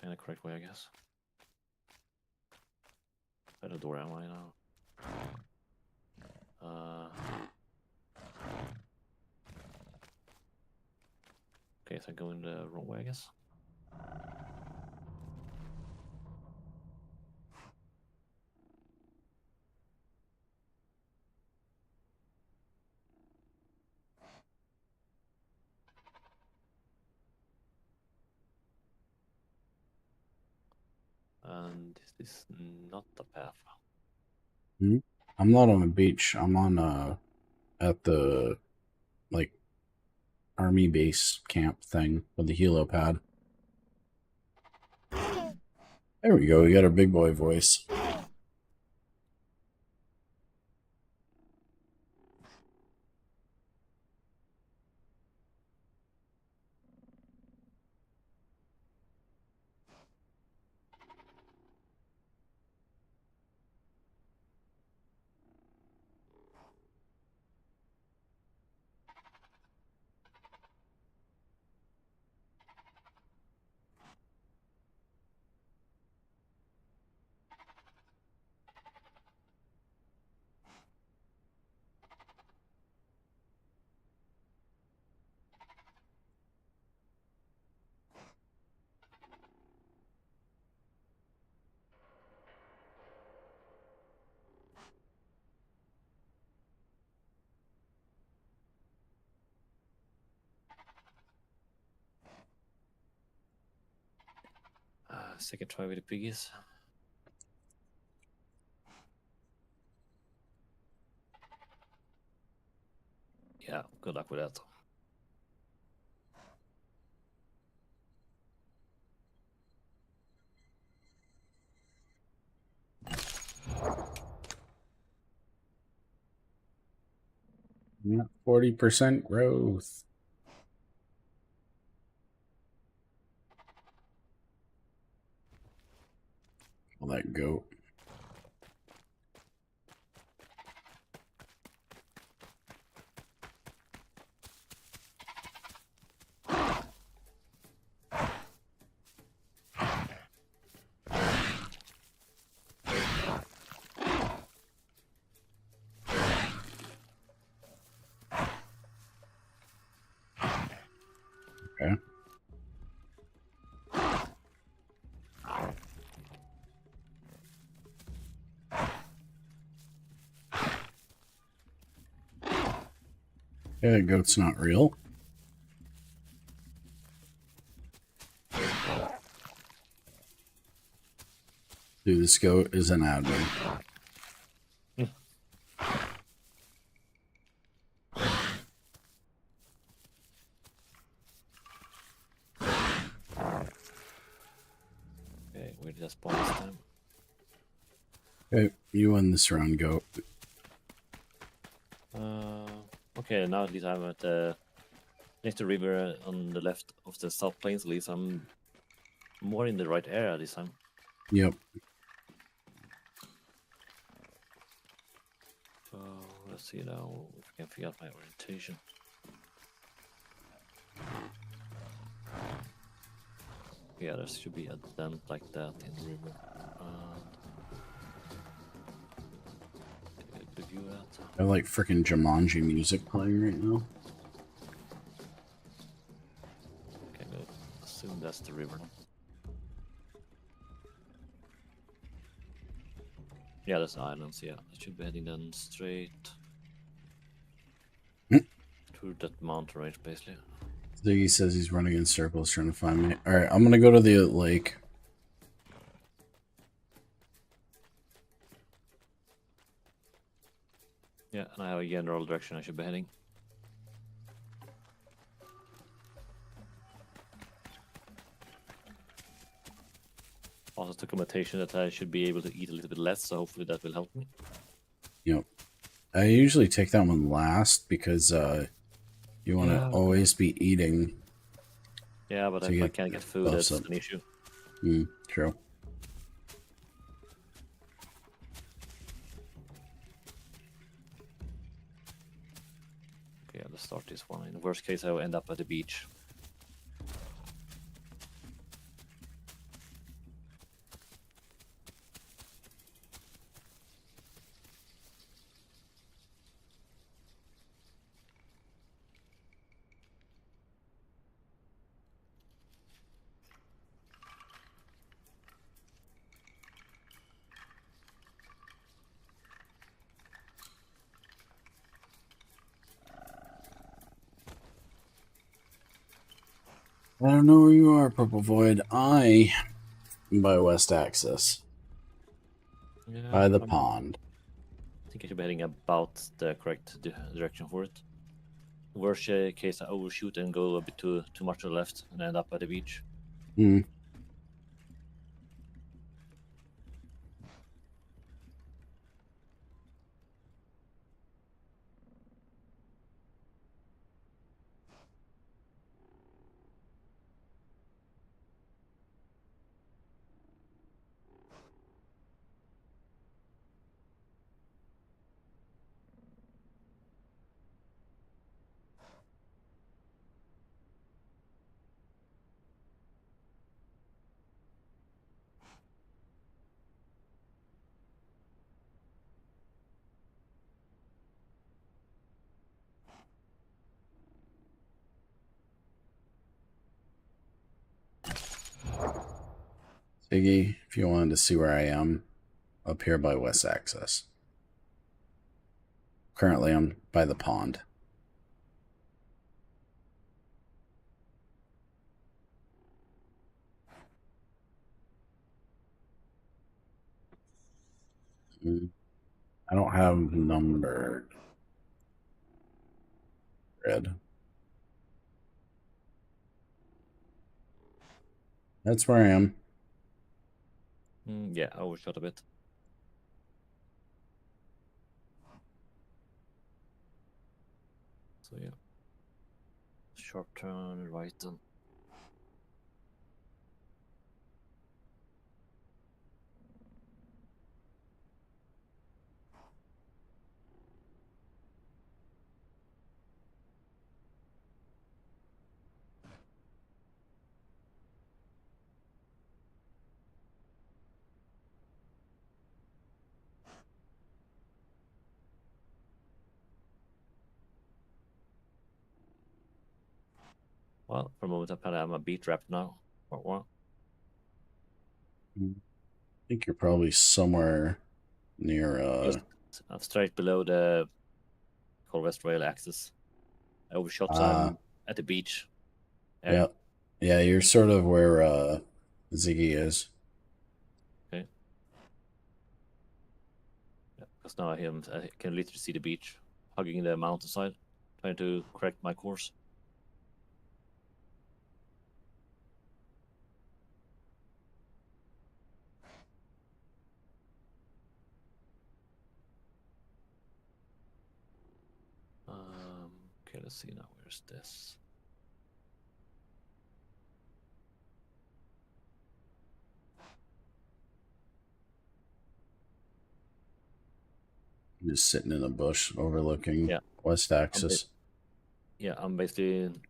kind of correct way, I guess. Where the door am I now? Okay, so I'm going the wrong way, I guess. And this is not the path. I'm not on a beach. I'm on at the like army base camp thing with the helipad. There we go. We got our big boy voice. 2nd try with the piggies. Yeah, good luck with that. Yeah, 40% growth. All that goat. Okay. Yeah, the goat's not real. Dude, this goat is an admin. Okay, where did I spawn this time? Okay, you win this round, goat. Okay, now at least I'm at next to river on the left of the South Plains. At least I'm more in the right area this time. Yep. So let's see now if I can figure out my orientation. Yeah, there should be a dent like that in the river. Good view of that. I have like freaking Jumanji music playing right now. Okay, good. Assume that's the river. Yeah, that's the islands. Yeah, I should be heading then straight to that mountain range, basically. Ziggy says he's running in circles trying to find me. Alright, I'm gonna go to the lake. Yeah, and I have a general direction I should be heading. Also took a mutation that I should be able to eat a little bit less, so hopefully that will help me. Yep. I usually take that one last because you want to always be eating. Yeah, but if I can't get food, that's an issue. True. Okay, let's start this one. In the worst case, I will end up at the beach. I don't know where you are, Purple Void. I am by West Axis, Yeah, by the I pond. think I should be heading about the correct direction for it. Worst case, I overshoot and go a bit too much to the left and end up at the beach. Hmm. Iggy, if you wanted to see where I am, up here by West Axis. Currently, I'm by the pond. I don't have numbered red. That's where I am. Yeah, I overshot a bit. So yeah, sharp turn right and well, for a moment I'm a beat wrapped now. What? I think you're probably somewhere near. Just I'm straight below the West Rail axis. I overshot, so I'm at the beach area. Yeah, you're sort of where Ziggy is. Okay. Yeah, because now I can literally see the beach, hugging the mountainside, trying to correct my course. Okay, let's see now. Where's this? Just sitting in a bush overlooking Yeah. West Axis. I'm basically in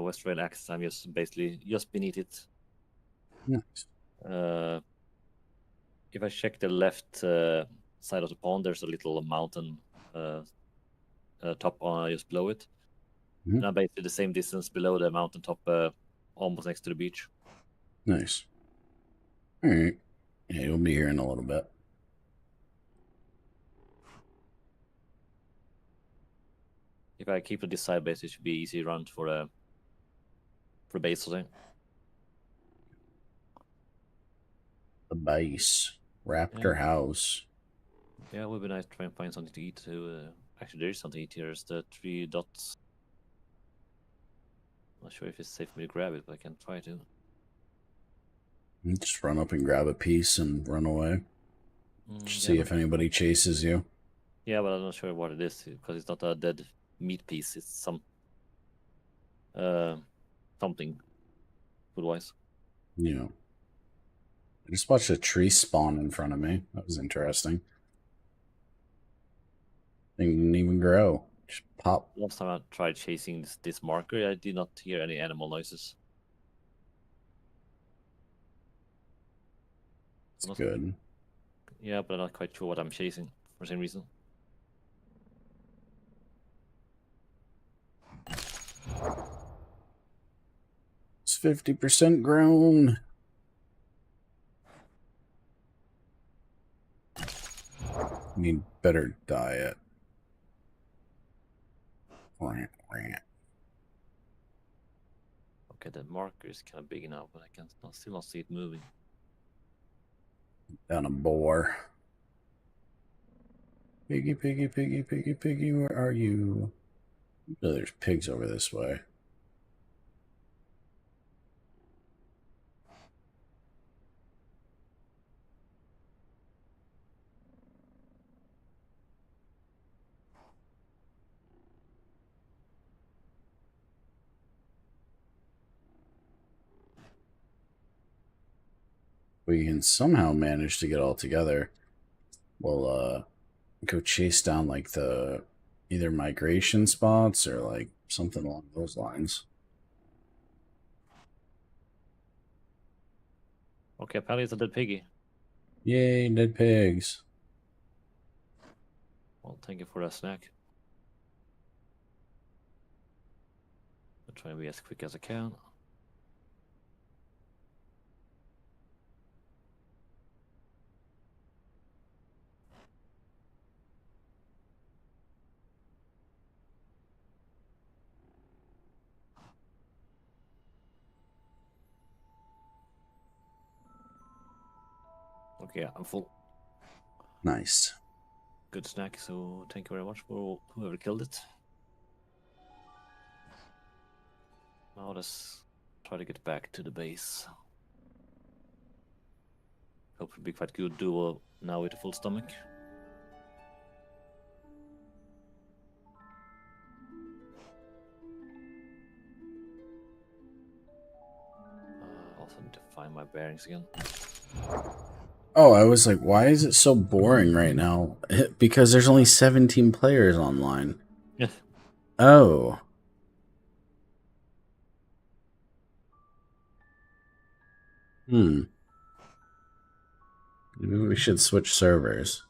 West Rail axis. I'm just basically just beneath it. Nice. If I check the left side of the pond, there's a little mountain top just below it. Mhm. And I'm basically the same distance below the mountain top, almost next to the beach. Nice. All right. Yeah, you'll be here in a little bit. If I keep to this side base, it should be easy run for base or something. The base. Raptor House. Yeah, it would be nice to try and find something to eat. Actually, there is something to eat here. It's the 3 dots. I'm not sure if it's safe for me to grab it, but I can try to. You just run up and grab a piece and run away. See if anybody chases you. Yeah, but I'm not sure what it is because it's not a dead meat piece. It's something food-wise. Yeah. I just watched a tree spawn in front of me. That was interesting. It didn't even grow. Just pop. Last time I tried chasing this marker, I did not hear any animal noises. It's good. Yeah, but I'm not quite sure what I'm chasing for the same reason. It's 50% grown. Need better diet. Rant. Okay, the marker is kind of big now, but I can still not see it moving. Down a boar. Piggy, piggy, piggy, piggy, piggy, where are you? Oh, there's pigs over this way. We can somehow manage to get all together. We'll go chase down like the either migration spots or like something along those lines. Okay, apparently it's a dead piggy. Yay, dead pigs. Well, thank you for that snack. I'll try to be as quick as I can. Okay, I'm full. Nice. Good snack, so thank you very much for whoever killed it. Now let's try to get back to the base. Hope it'll be quite good duo now with a full stomach. Also need to find my bearings again. Oh, I was like, why is it so boring right now? Because there's only 17 players online. Yeah. Oh. Maybe we should switch servers.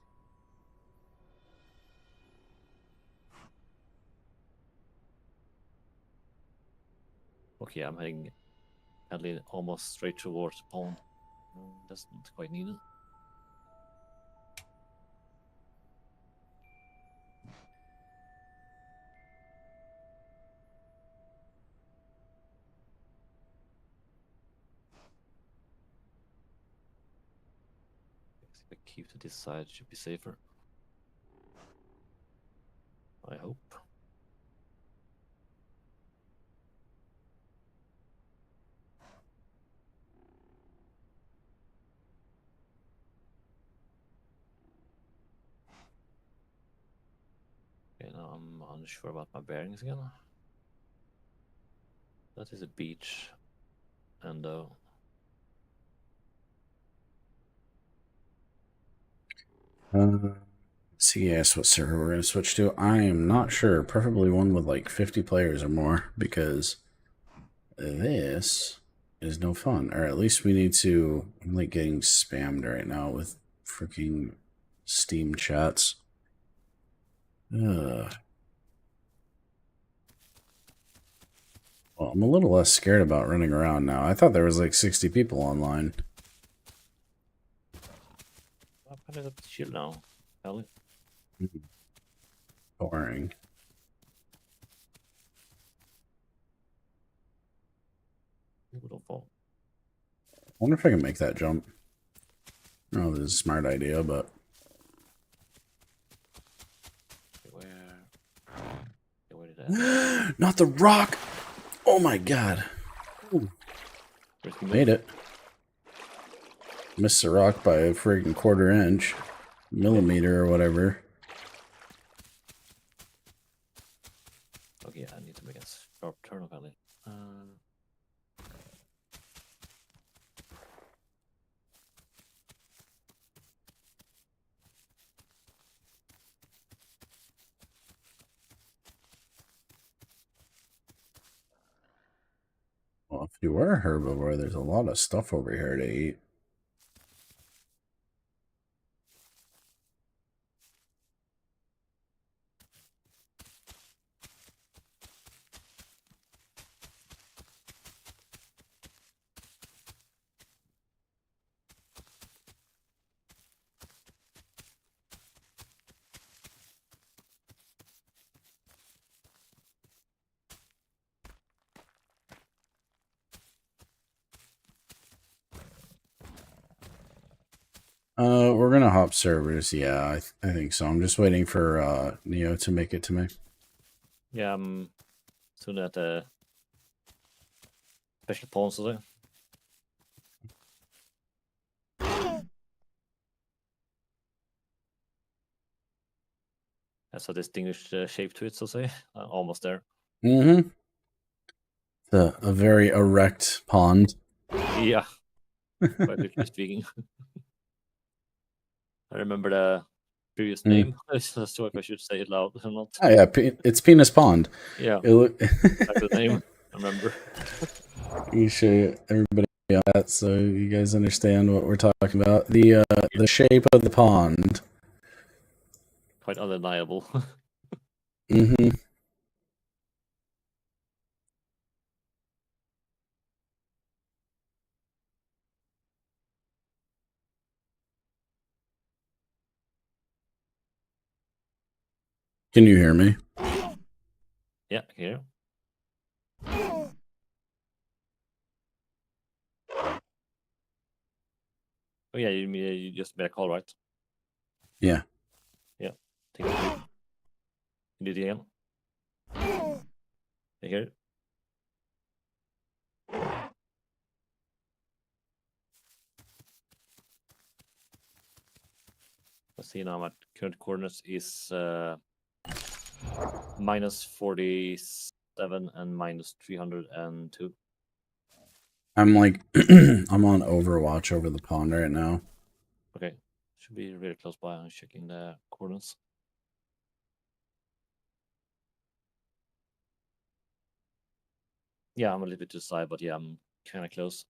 Okay, I'm heading almost straight towards the pawn. That's not quite needed. If I keep to this side, it should be safer. I hope. Okay, now I'm unsure about my bearings again. That is a beach. And See, yes, what server we're going to switch to. I am not sure. Preferably one with like 50 players or more, because this is no fun. Or at least we need to. I'm like getting spammed right now with freaking Steam chats. Ugh. Well, I'm a little less scared about running around now. I thought there was like 60 people online. I'm kind of chill now. Ellie. Boring. Don't fall. I wonder if I can make that jump. Oh, this is a smart idea, but Where did that? not the rock. Oh my god. Made it. Missed the rock by a freaking quarter-inch, millimeter or whatever. Okay, I need to make a sharp turn of Ellie. Well, if you were a herbivore, there's a lot of stuff over here to eat. We're gonna hop servers. Yeah, I think so. I'm just waiting for Neo to make it to me. Yeah, I'm soon at the special pawns or something. Has a distinguished shape to it, so to say. Almost there. Mm-hmm. A very erect pond. Yeah, quite literally speaking. I remember the previous name. So if I should say it loud or not. Oh yeah, it's Penis Pond. Yeah, It that's the name. I remember. You show everybody on that so you guys understand what we're talking about. The shape of the pond. Quite undeniable. Mm-hmm. Can you hear me? Yeah, here. Oh yeah, you just made a call, right? Yeah. Yeah. Take it. You do it again. You hear it? Let's see now. My current coordinates is minus 47 and minus 302. I'm like I'm on Overwatch over the pond right now. Okay, should be really close by. I'm checking the coordinates. Yeah, I'm a little bit to the side, but yeah, I'm kind of close.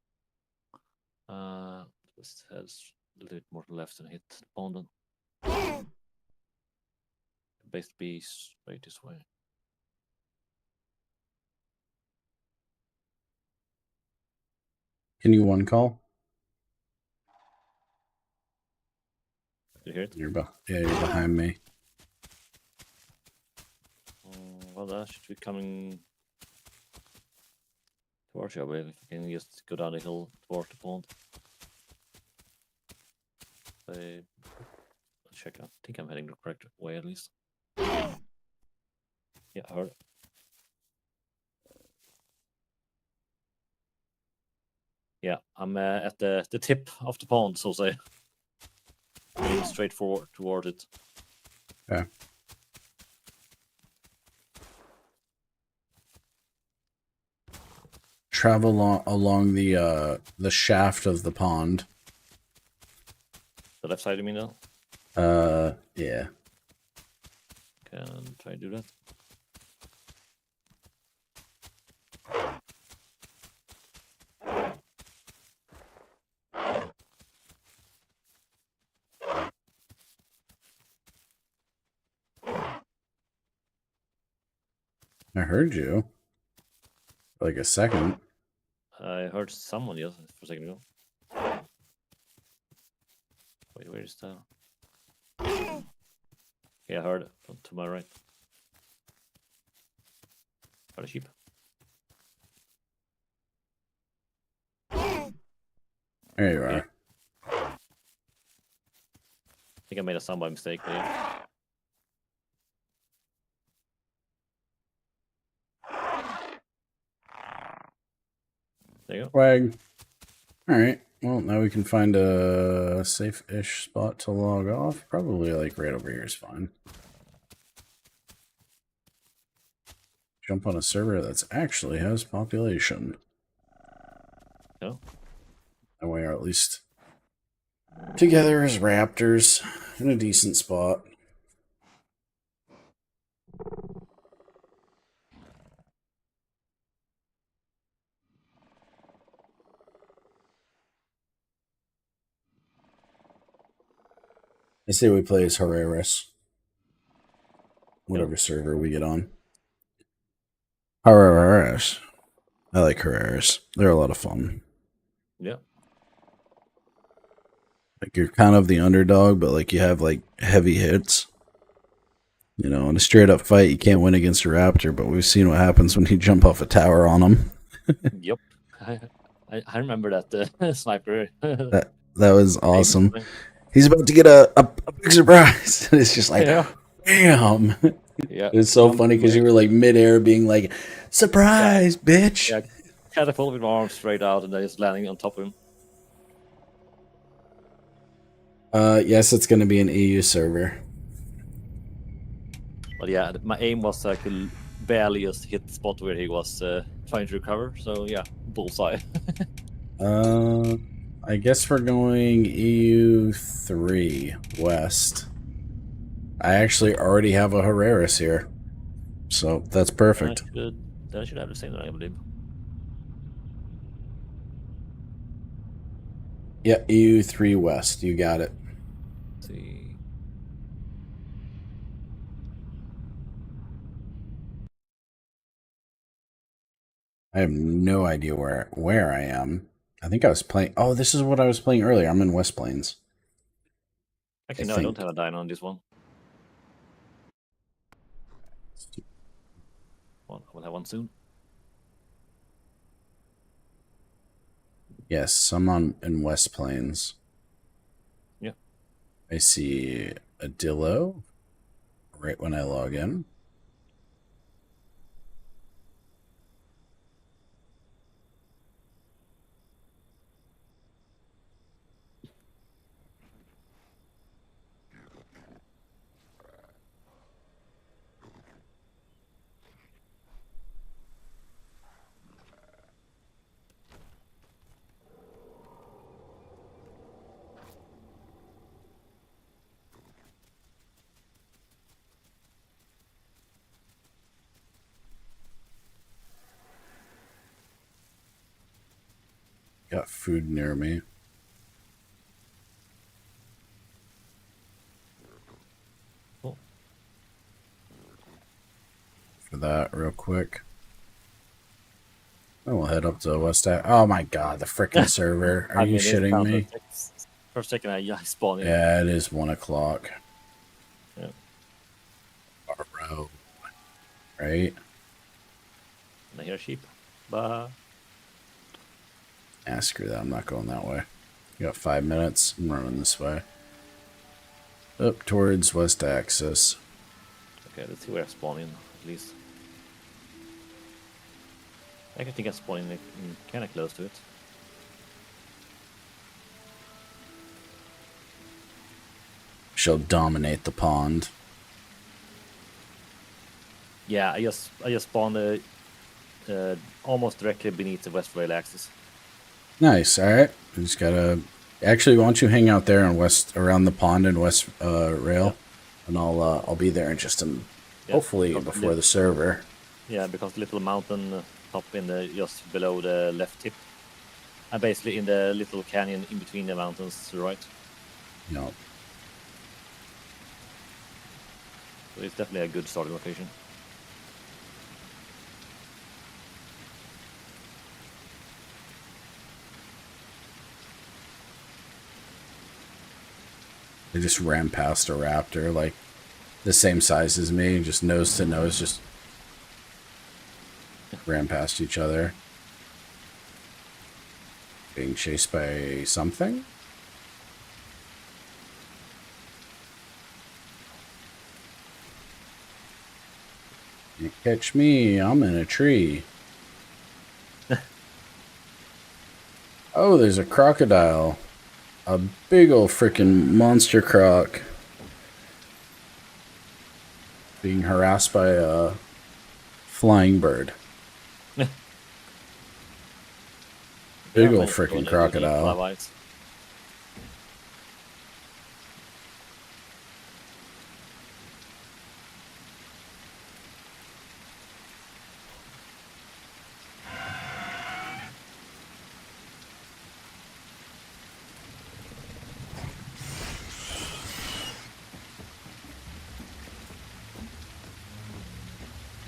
This has a little bit more to the left and hit the pond. Then. Basically straight this way. Can you one call? You hear it? You're behind me. Well, that should be coming towards you. If you can just go down the hill towards the pond. Check. I think I'm heading the correct way at least. Yeah, I heard it. Yeah, I'm at the tip of the pond, so say. Heading straight forward toward it. Yeah. Travel along the shaft of the pond. The left side, you mean now? Yeah. Can try to do that. I heard you. Like a second. I heard someone else for a second ago. Wait, where is that? Yeah, I heard it to my right. Heard a sheep. There you are. Yeah. I think I made a sound by mistake, but yeah. There you go. Flag. Alright. Well, now we can find a safe-ish spot to log off. Probably like right over here is fine. Jump on a server that's actually has population. No? And we are at least together as raptors in a decent spot. I say we play as Herreras. Whatever server we get on. Herreras. I like Herreras. They're a lot of fun. Yeah. Like you're kind of the underdog, but like you have like heavy hits. You know, in a straight up fight, you can't win against a raptor, but we've seen what happens when you jump off a tower on them. Yep. I remember that sniper. That was awesome. he's about to get a big surprise. And it's just like, Yeah. bam. Yeah. It's so Jump funny because away. you were like midair being like, surprise, bitch. Yeah. Catapult with my arms straight out and then just landing on top of him. Yes, it's going to be an EU server. But yeah, my aim was I could barely just hit the spot where he was trying to recover. So yeah, bullseye. Uh, I guess we're going EU3 West. I actually already have a Herreras here. So that's perfect. I should have the same, I believe. Yeah, EU3 West. You got it. Let's see. I have no idea where I am. I think I was playing. Oh, this is what I was playing earlier. I'm in West Plains. Actually, I no, I don't think. have a dino on this one. Well, I will have one soon. Yes, I'm in West Plains. Yeah. I see a Dillo right when I log in. Got food near me. Cool. For that, real quick. Oh, we'll head up to West. Oh my god, the frickin' server! Are you It's shitting down me? for a second, I spawned in. Yeah, it is 1 o'clock. Yeah. Bro. Right? And I hear sheep. Bah. Ah, screw that. I'm not going that way. You got 5 minutes. I'm running this way. Up towards West Axis. Okay, let's see where I spawn in, at least. I think I spawn in kind of close to it. Shall dominate the pond. Yeah, I just spawned almost directly beneath the west rail axis. Nice. All right. We just gotta. Actually, why don't you hang out there on west around the pond and west rail, Yeah. and I'll be there in just Yeah, hopefully because before the server. Yeah, because the little mountain top in the just below the left tip, and basically in the little canyon in between the mountains to the right. You know, So it's definitely a good starting location. they just ran past a raptor like the same size as me, just nose to nose, just ran past each other. Being chased by something? You catch me, I'm in a tree. Oh, there's a crocodile. A big ol' freaking monster croc. Being harassed by a flying bird. Big ol' freaking crocodile.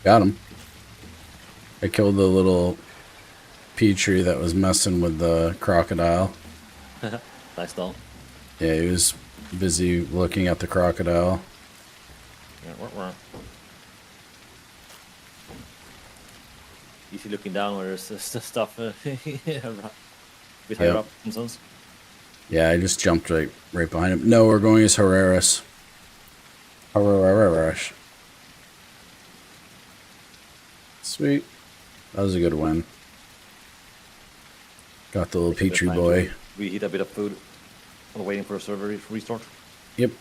Got him. I killed the little Petrie that was messing with the crocodile. Nice down. Yeah, he was busy looking at the crocodile. Yeah, Easy looking down where there's stuff a bit higher up, in sense. Yeah, I just jumped right behind him. No, we're going as Herreras. Herreras. Sweet. That was a good win. Got the little Petrie boy. We eat a bit of food while waiting for a server restart. Yep.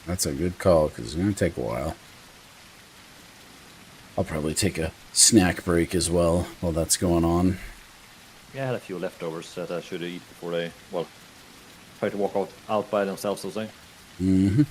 That's a good call, because it's going to take a while. I'll probably take a snack break as well while that's going on. Yeah, I had a few leftovers that I should eat before they, well, try to walk out by themselves, so to say. Mm-hmm.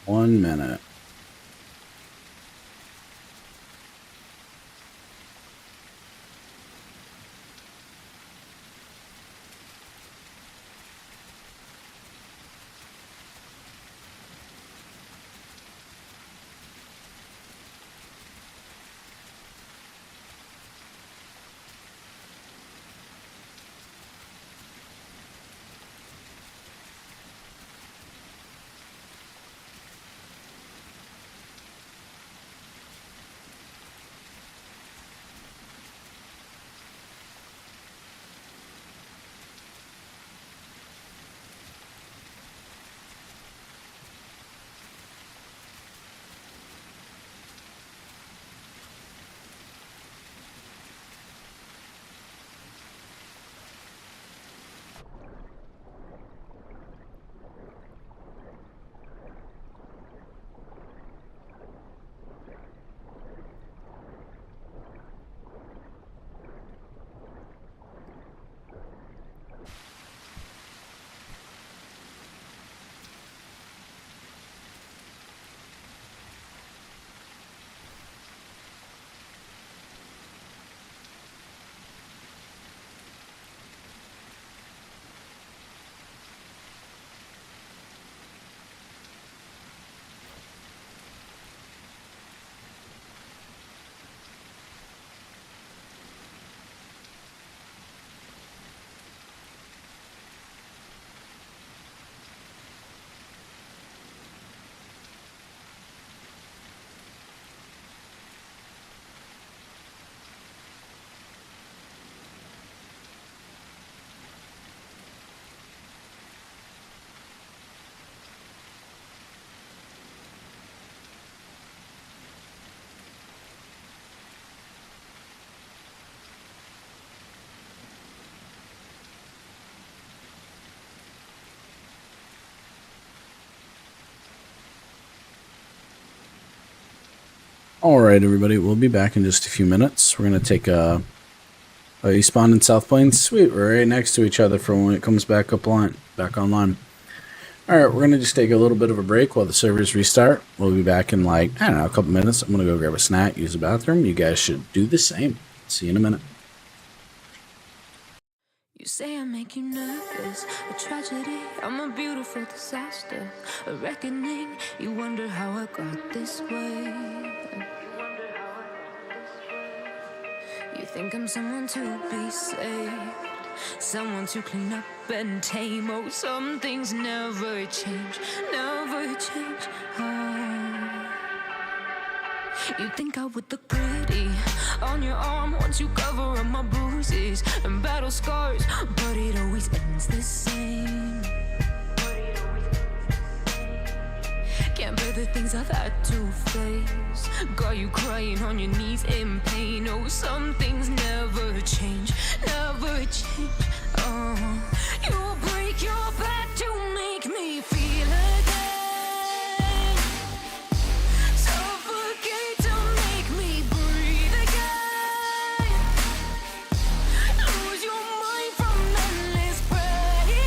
One minute. All right, everybody. We'll be back in just a few minutes. We're going to take a... Oh, you spawned in South Plains? Sweet. We're right next to each other for when it comes back online. All right, we're going to just take a little bit of a break while the servers restart. We'll be back in, like, I don't know, a couple minutes. I'm going to go grab a snack, use the bathroom. You guys should do the same. See you in a minute. You say I make you nervous, a tragedy, I'm a beautiful disaster, a reckoning, you wonder how I got this way. You think I'm someone to be saved, someone to clean up and tame. Oh, some things never change, oh. You think I would look pretty on your arm once you cover up my bruises and battle scars, but it always ends the same. Can't bear the things I've had to face, got you crying on your knees in pain. Oh, some things never change, oh. You will break your back to make me feel again, suffocate to make me breathe again, lose your mind from endless pain.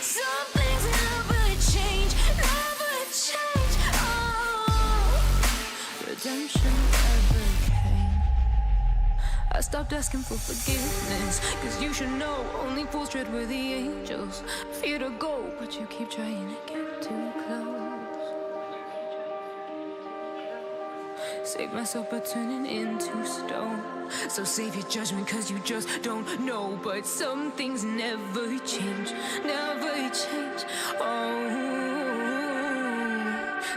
Some things never change, redemption ever came. I stopped asking for forgiveness, cause you should know only fools tread where the angels fear to go, but you keep trying to get too close. Save myself by turning into stone. So save your judgment cause you just don't know. But some things never change, never change. Oh,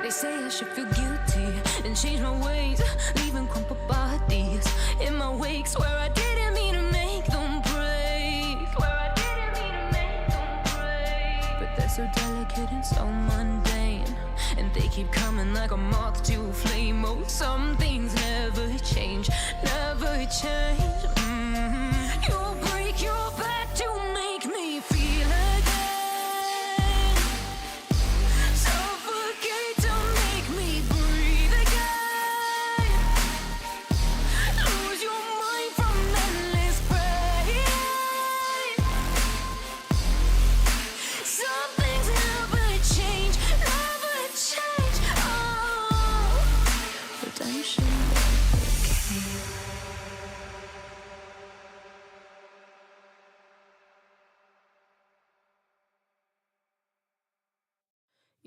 they say I should feel guilty and change my ways, leaving crumpled bodies in my wake. Swear I didn't mean to make them break. Swear I didn't mean to make them break. But they're so delicate and so mundane, and they keep coming like a moth to a flame. Oh, some things never change, never change. You'll break your back to make me feel again. Suffocate to make me breathe again. Lose your mind from endless pain. Some things never change, never change. Oh, redemption never came.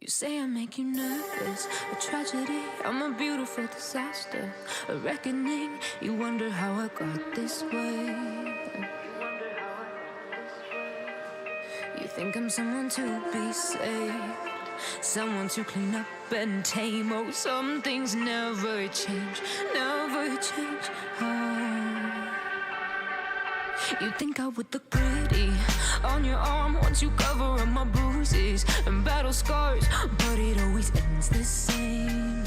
You say I make you nervous, a tragedy, I'm a beautiful disaster, a reckoning. You wonder how I got this way. You think I'm someone to be saved, someone to clean up and tame. Oh, some things never change, never change. Oh, you think I would look pretty on your arm once you cover up my bruises and battle scars, but it always ends the same.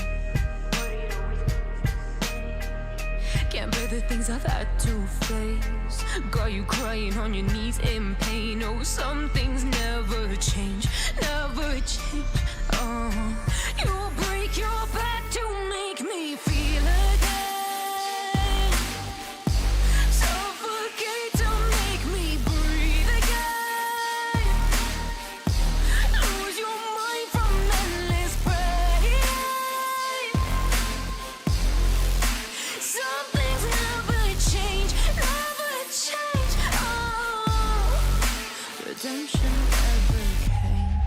Can't bear the things I've had to face, got you crying on your knees in pain. Oh, some things never change, never change. Oh, you'll break your back to make me feel again. Suffocate to make me breathe again. Lose your mind from endless pain. Some things never change, never change. Oh, redemption never came.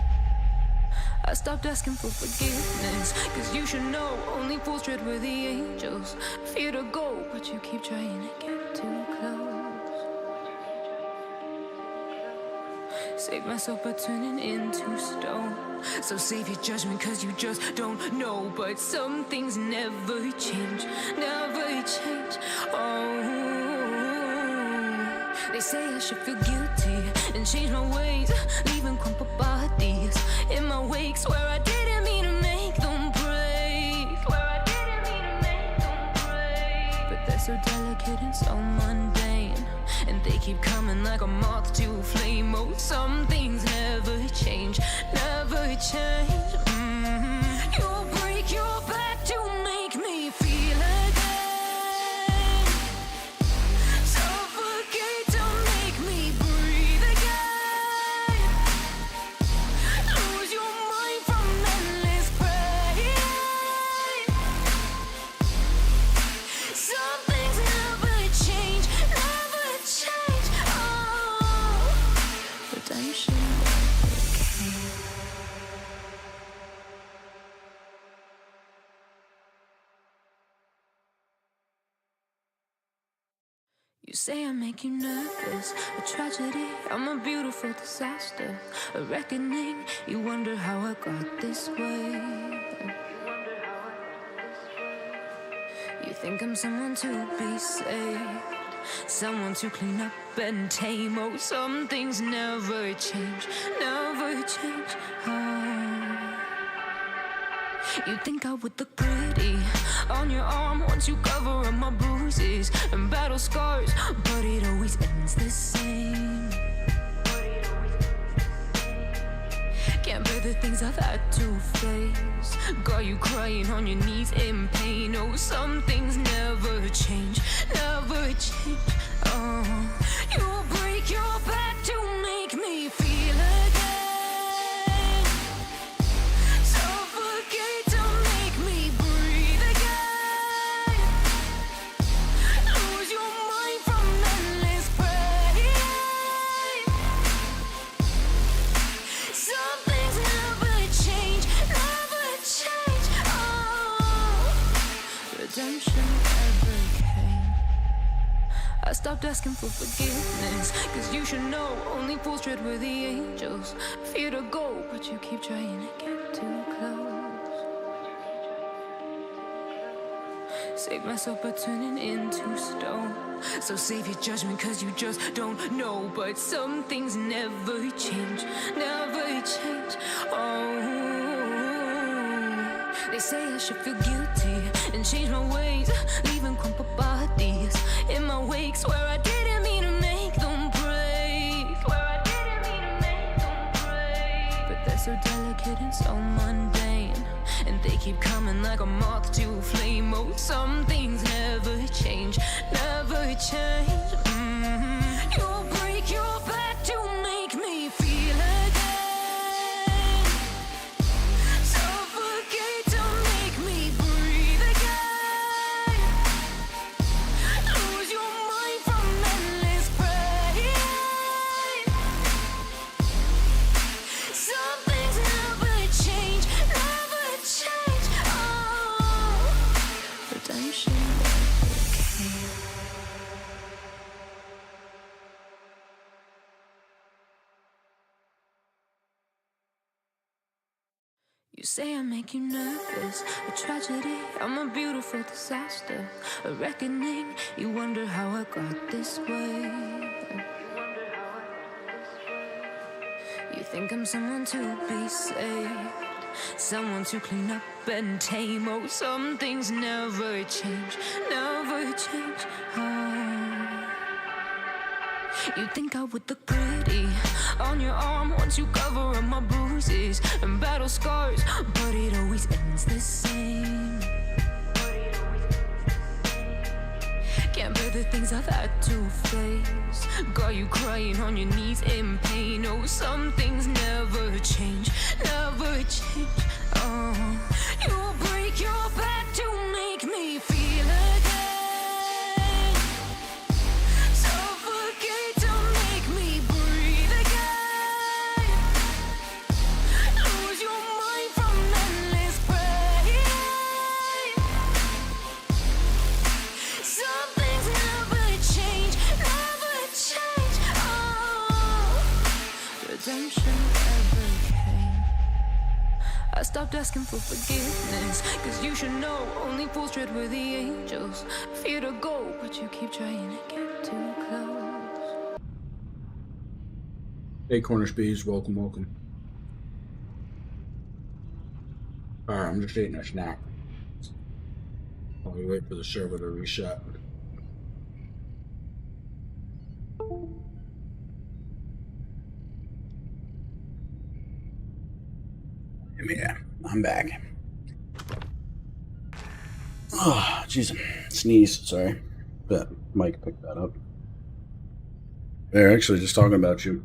I stopped asking for forgiveness, cause you should know only fools tread where the angels fear to go, but you keep trying to get too close. Save myself by turning into stone. So save your judgment cause you just don't know. But some things never change, never change. Oh, they say I should feel guilty and change my ways, leaving crumpled bodies in my wake. Swear I didn't mean to make them break. Swear I didn't mean to make them break. But they're so delicate and so mundane, and they keep coming like a moth to a flame. Oh, some things never change, never change. You'll break your back to make me feel again. Suffocate to make me breathe again. Lose your mind from endless pain. Some things never change, never change. Oh, redemption never came. You say I make you nervous, a tragedy, I'm a beautiful disaster, a reckoning. You wonder how I got this way. You think I'm someone to be saved, someone to clean up and tame. Oh, some things never change, never change. Oh, you think I would look pretty on your arm once you cover up my bruises and battle scars, but it always ends the same. Can't bear the things I've had to face, got you crying on your knees in pain. Oh, some things never change, never change. Oh, you'll break your back to make me feel again. Suffocate to make me breathe again. redemption ever came. I stopped asking for forgiveness, cause you should know only fools tread where the angels fear to go, but you keep trying to get too close. Save myself by turning into stone. So save your judgment cause you just don't know. But some things never change, never change. Oh, they say I should feel guilty and change my ways, leaving crumpled bodies in my wake. Swear I didn't mean to make them break. Swear I didn't mean to make them break. But they're so delicate and so mundane, and they keep coming like a moth to a flame. Oh, some things never change, never change. You'll break your back to make me feel again. Suffocate to make me breathe again. Lose your mind from endless pain. Some things never change, never change. Oh, redemption never came. You say I make you nervous, a tragedy, I'm a beautiful disaster, a reckoning. You wonder how I got this way. You think I'm someone to be saved, someone to clean up and tame. Oh, some things never change, never change. Oh, you think I would look pretty on your arm once you cover up my bruises and battle scars, but it always ends the same. Can't bear the things I've had to face, got you crying on your knees in pain. Oh, some things never change, never change. Oh, you'll break your back to make me feel again. Suffocate to make me breathe again. Lose your mind from endless pain. Some things never change, never change. Oh, redemption ever came. I stopped asking for forgiveness, cause you should know only fools tread where the angels fear to go, but you keep trying to get too close. Hey, Cornish Bees, welcome, welcome. Alright, I'm just eating a snack while we wait for the server to reset. Yeah, I'm back. Oh, jeez, sneeze, sorry. But Mike picked that up. They're actually just talking about you.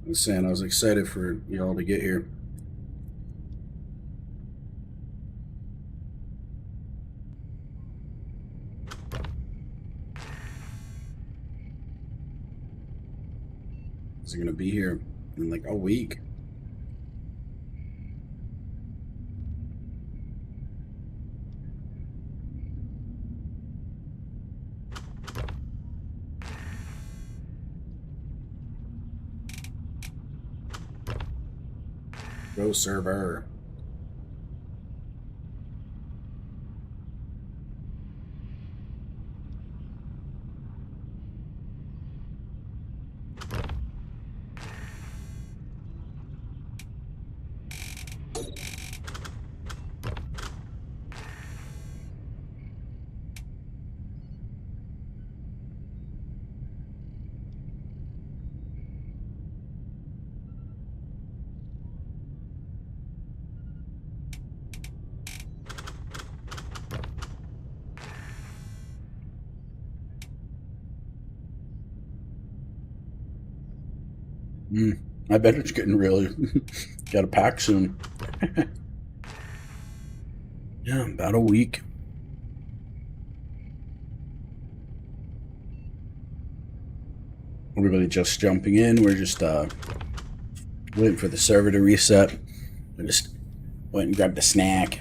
I was saying I was excited for y'all to get here. Is it gonna be here in like a week? Go server. I bet it's getting really got a pack soon. Yeah, about a week. Everybody just jumping in. We're just waiting for the server to reset. I just went and grabbed a snack.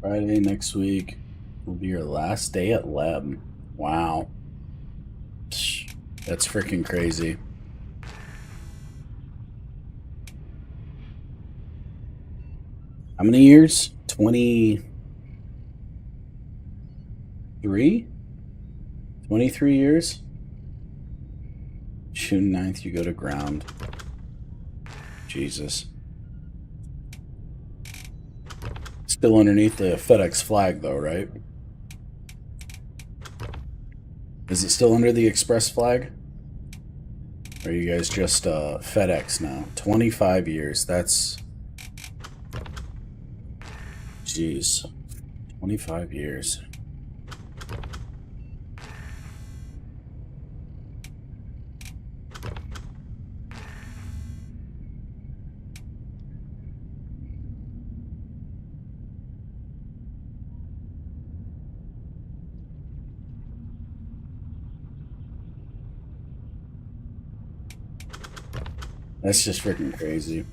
Friday next week will be your last day at Lab. Wow. Psh, that's freaking crazy. How many years? 23? 23 years? June 9th, you go to ground. Jesus. Still underneath the FedEx flag, though, right? Is it still under the Express flag? Or are you guys just FedEx now? 25 years. That's... Jeez. 25 years. That's just freaking crazy.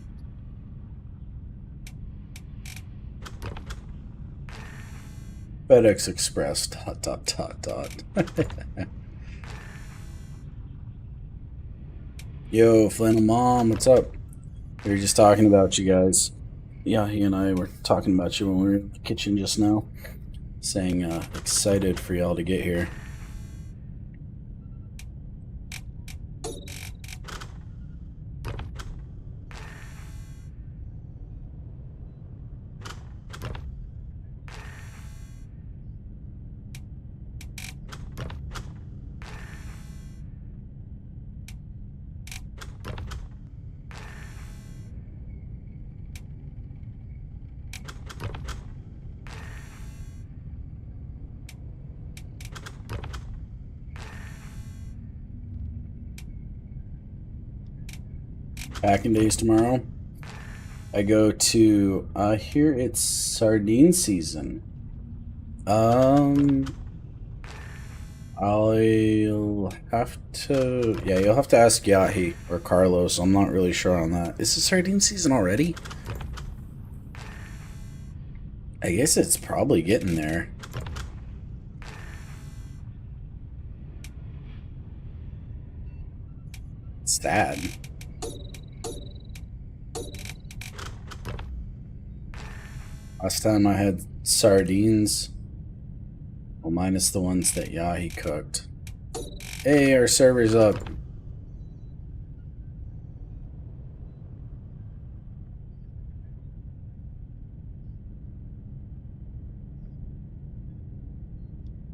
FedEx Express, ... Yo, Flannel Mom, what's up? We were just talking about you guys. Yeah, he and I were talking about you when we were in the kitchen just now. Saying excited for y'all to get here. Packing days tomorrow. I go to here it's sardine season. I'll have to you'll have to ask Yahi or Carlos. I'm not really sure on that. Is it sardine season already? I guess it's probably getting there. It's sad. Last time I had sardines, well, minus the ones that Yahi cooked. Hey, our server's up.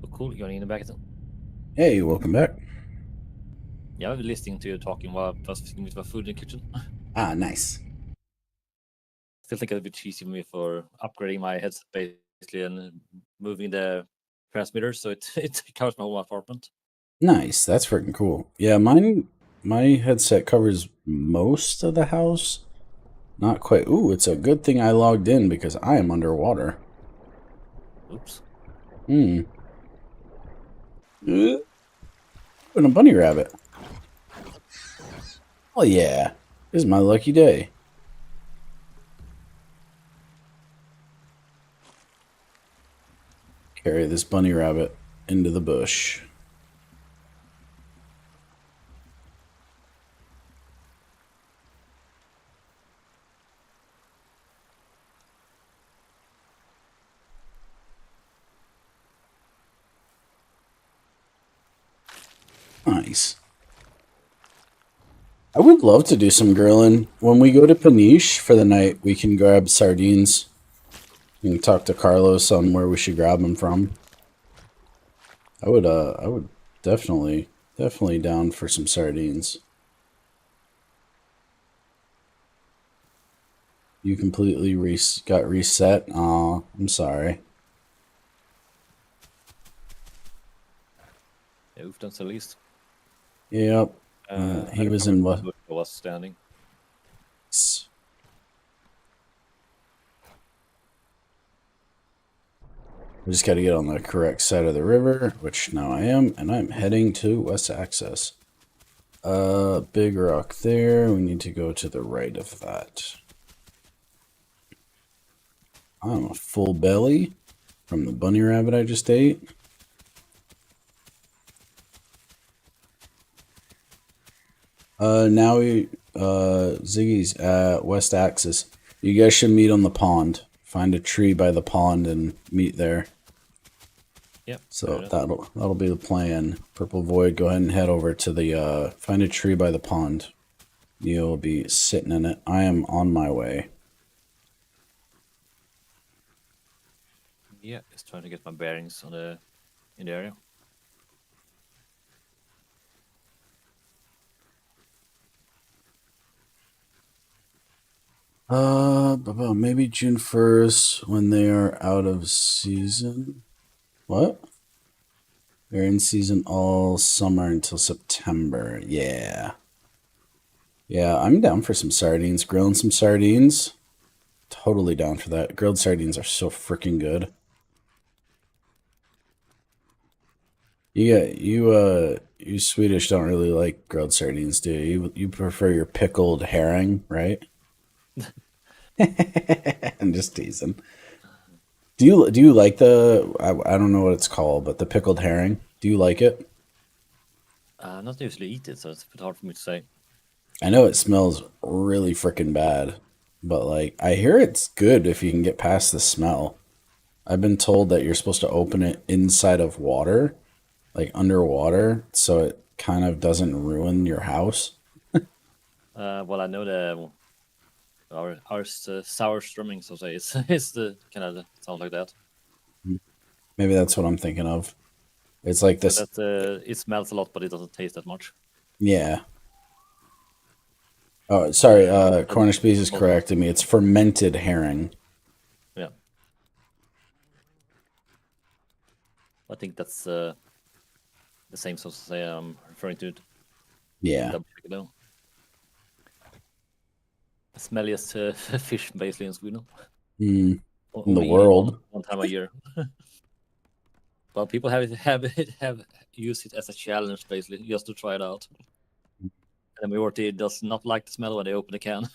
Oh, cool, you're in the back. Hey, welcome back. Yeah, I was listening to you talking while I was thinking about food in the kitchen. Ah, nice. Still think it'd be cheesy for me for upgrading my headset basically and moving the transmitter so it covers my whole apartment. Nice. That's freaking cool. Yeah, my headset covers most of the house. Not quite. Ooh, it's a good thing I logged in because I am underwater. Oops. And a bunny rabbit. Oh yeah. This is my lucky day. Carry this bunny rabbit into the bush. Nice. I would love to do some grilling. When we go to Paniche for the night, we can grab sardines. We can talk to Carlos on where we should grab them from. I would definitely down for some sardines. You completely got reset? Aw, I'm sorry. Yeah, Ufton's at least. Yep. He was in what? Was standing. I just got to get on the correct side of the river, which now I am, and I'm heading to West Access. Big rock there. We need to go to the right of that. I'm a full belly. from the bunny rabbit I just ate. Now Ziggy's at West Axis. You guys should meet on the pond. Find a tree by the pond and meet there. Yep. So that'll be the plan. Purple Void, go ahead and head over to the find a tree by the pond. You'll be sitting in it. I am on my way. Yeah, just trying to get my bearings in the area. Maybe June 1st when they are out of season. What? They're in season all summer until September. Yeah. Yeah, I'm down for some sardines. Grilling some sardines. Totally down for that. Grilled sardines are so freaking good. You Swedish don't really like grilled sardines, do you? You prefer your pickled herring, right? I'm just teasing. Do you like the I don't know what it's called, but the pickled herring? Do you like it? Not usually eat it, so it's a bit hard for me to say. I know it smells really freaking bad, but like I hear it's good if you can get past the smell. I've been told that you're supposed to open it inside of water, like underwater, so it kind of doesn't ruin your house. Well, I know our sour strumming, so to say, it's the kind of sound like that. Maybe that's what I'm thinking of. It's like this. That it smells a lot, but it doesn't taste that much. Yeah. Oh, sorry. And Cornish Bees is correcting me. It's fermented herring. yeah, I think that's the same, so to say. I'm referring to it. Yeah. Double check it out. The smelliest fish, basically, in Sweden. In the Only eat it world. one time a year. But people have used it as a challenge, basically, just to try it out. And the majority does not like the smell when they open the can.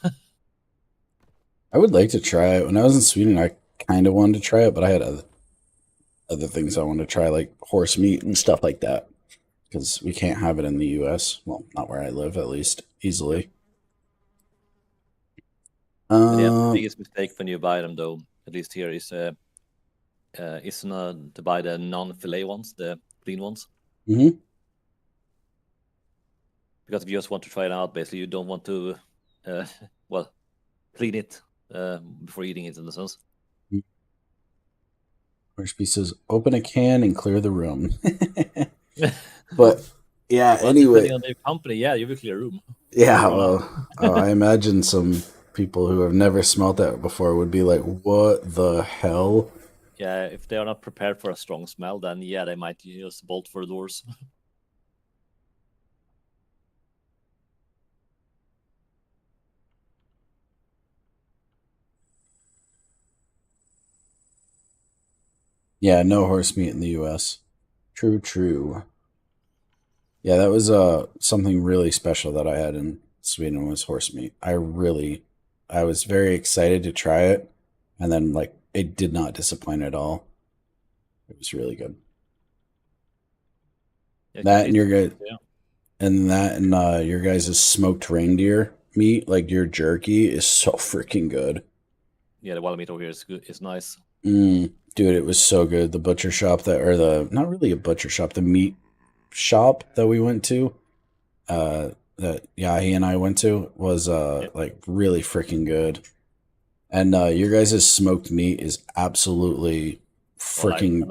I would like to try it. When I was in Sweden, I kind of wanted to try it, but I had other things I wanted to try, like horse meat and stuff like that, because we can't have it in the U.S. Well, not where I live, at least, easily. But yeah, the biggest mistake when you buy them, though, at least here, is to buy the non-fillet ones, the clean ones. Mm-hmm. Because if you just want to try it out, basically, you don't want to, well, clean it before eating it, in the sense. Cornish Bee says, open a can and clear the room. But yeah, Well, anyway. depending on the company, yeah, you will clear a room. Yeah, well, I imagine some people who have never smelt that before would be like, what the hell? Yeah, if they are not prepared for a strong smell, then yeah, they might just bolt for the doors. Yeah, no horse meat in the U.S. True, true. Yeah, that was something really special that I had in Sweden was horse meat. I was very excited to try it, and then like it did not disappoint at all. It was really good. Yeah, That and your yeah. your guys' smoked reindeer meat, like your jerky, is so freaking good. Yeah, the wild meat over here is good. It's nice. Dude, it was so good. The butcher shop not really a butcher shop, the meat shop that we went to, that Yahi and I went to was like really freaking good. And your guys' smoked meat is absolutely freaking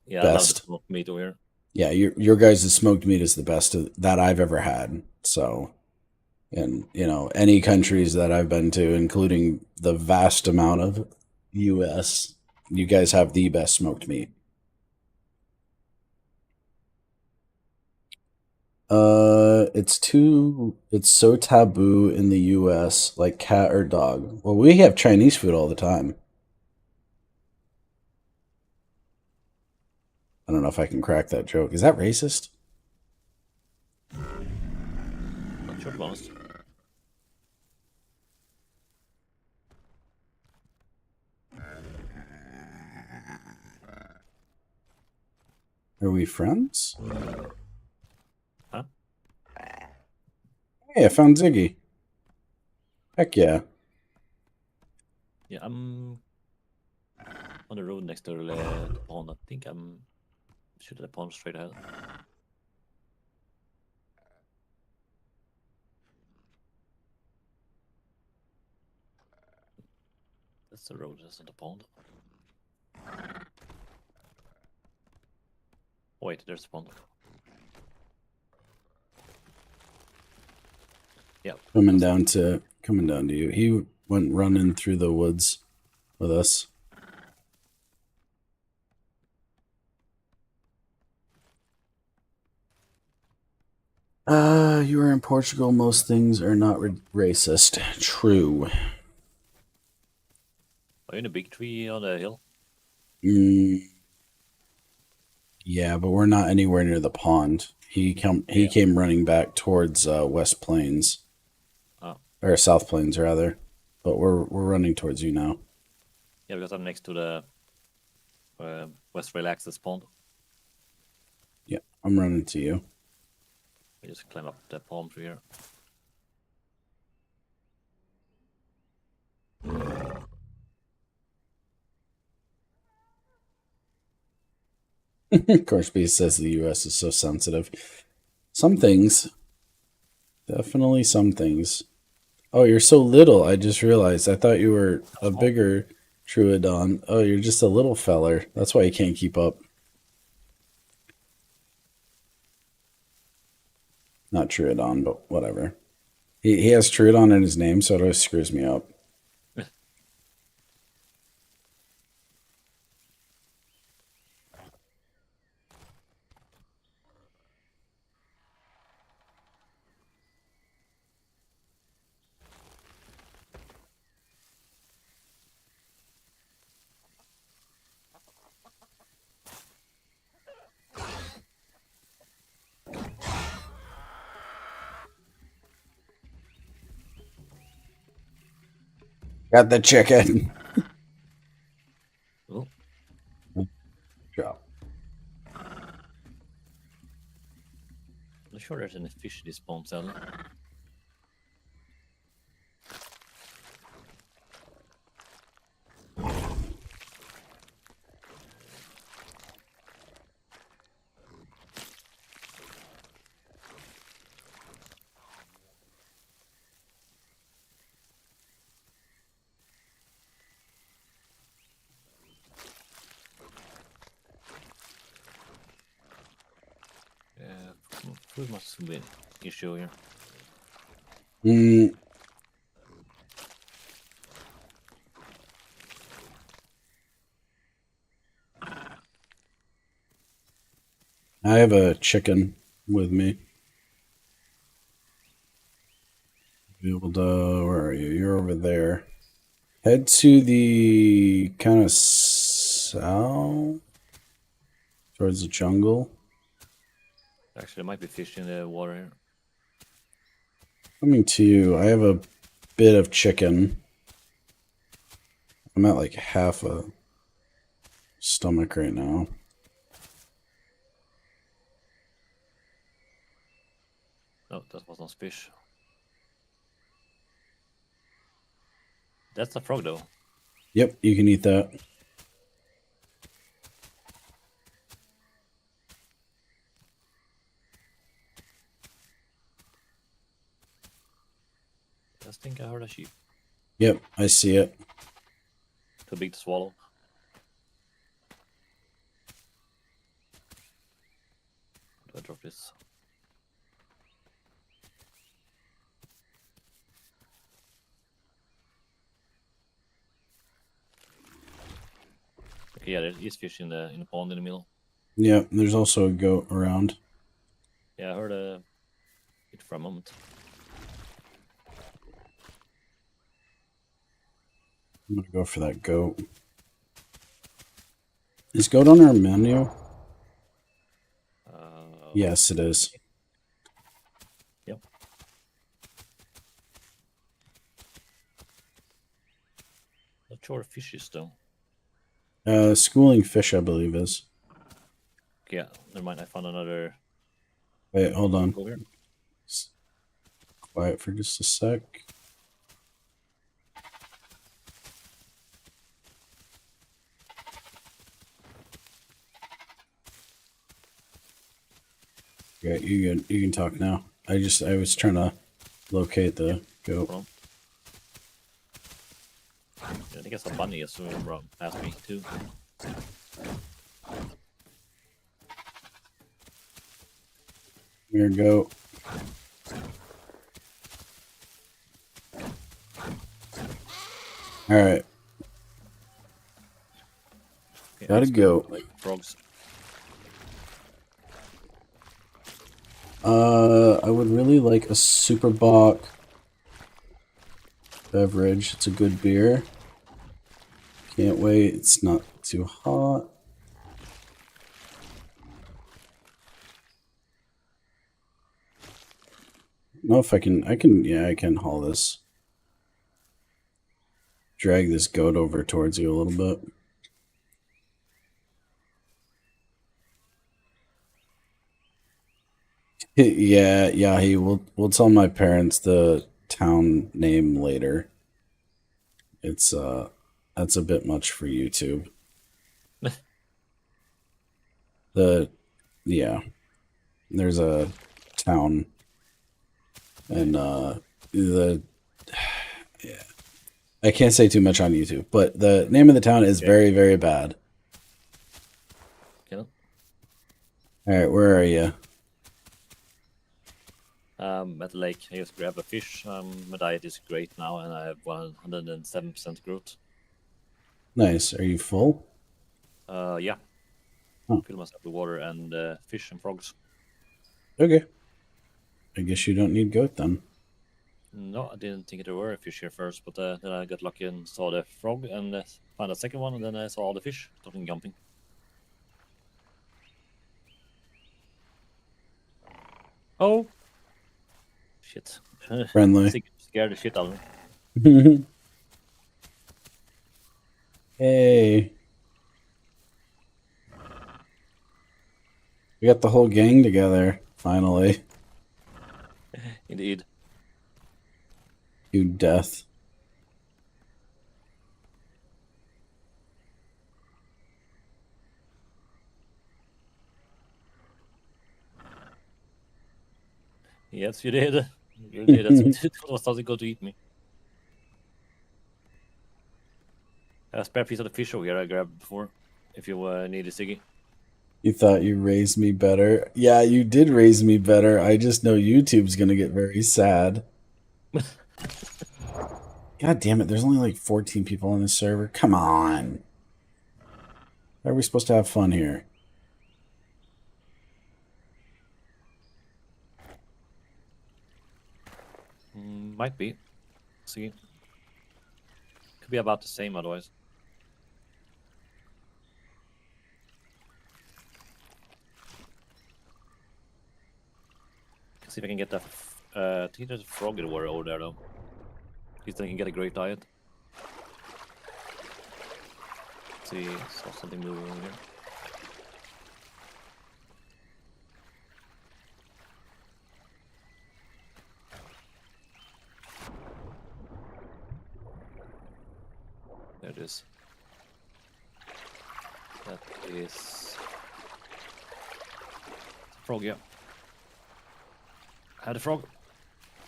yeah, best. I love the smoked meat over here. Yeah, your guys' smoked meat is the best that I've ever had. So, and any countries that I've been to, including the vast amount of U.S., you guys have the best smoked meat. It's so taboo in the U.S. like cat or dog. Well, we have Chinese food all the time. I don't know if I can crack that joke. Is that racist? Not sure, to be honest. Are we friends? Huh? Hey, I found Ziggy. Heck yeah. Yeah, I'm on the road next to the pond. I think I'm shooting the pond straight ahead. That's the road, that's not the pond. Wait, there's the pond. Yeah. Coming down to you. He went running through the woods with us. You are in Portugal. Most things are not racist. True. Are you in a big tree on the hill? Yeah, but we're not anywhere near the pond. He came running back towards West Plains. Oh. Or South Plains rather. But we're running towards you now. Yeah, because I'm next to the West Rail Access pond. Yeah, I'm running to you. I just climb up the palm tree here. Of course, B says the U.S. is so sensitive. Some things. Definitely some things. Oh, you're so little. I just realized. I thought you were a bigger Truodon. Oh, you're just a little feller. That's why you can't keep up. Not Truodon, but whatever. He has Truodon in his name, so it always screws me up. Got the chicken. Oh. Drop. I'm not sure there's any fish in this pond, sadly. Food must be an issue here. I have a chicken with me. Be able to. Where are you? You're over there. Head to the kind of south towards the jungle. Actually, there might be fish in the water here. Coming to you. I have a bit of chicken. I'm at like half a stomach right now. No, that was not fish. That's a frog, though. Yep, you can eat that. I think I heard a sheep. Yep, I see it. Too big to swallow. Do I drop this? Okay, yeah, there is fish in the pond in the middle. Yeah, there's also a goat around. Yeah, I heard it for a moment. I'm gonna go for that goat. Is goat on our menu? Yes, it is. Yep. Not sure fish is though. Schooling fish, I believe, is. Okay, yeah, never mind. I found another. Wait, hold on. Go here. Quiet for just a sec. Yeah, you can talk now. I was trying to locate the goat. Hold on. I think it's a bunny is swimming past me too. Here, goat. All right, Okay, gotta let's go. like frogs. I would really like a Super Bock beverage. It's a good beer. Can't wait. It's not too hot. No, if I can, yeah, I can haul this. Drag this goat over towards you a little bit. Yeah, we'll tell my parents the town name later. It's that's a bit much for YouTube. Yeah, there's a town and the yeah, I can't say too much on YouTube, but the name of the town is very, very bad. Okay. All right, where are you? At the lake, I just grab a fish. My diet is great now, and I have 107% growth. Nice. Are you full? Yeah. Huh. Fill myself with water and fish and frogs. Okay. I guess you don't need goat then. No, I didn't think there were a fish here first, but then I got lucky and saw the frog and found a second one, and then I saw all the fish starting jumping. Oh! Shit. Friendly. Scared the shit out of me. Hey. We got the whole gang together, finally. Indeed. You death. Yes, you did. You did. That's what was starting to go to eat me. A spare piece of the fish over here I grabbed before, if you need a Siggy. You thought you raised me better. Yeah, you did raise me better. I just know YouTube's gonna get very sad. God damn it, there's only like 14 people on this server. Come on. How are we supposed to have fun here? Might be. See. Could be about the same otherwise. See if I can get that. I think there's a frog in the water over there though. At least I can get a great diet. Let's see, saw something moving over here. There it is. That is a frog, yeah. I had a frog.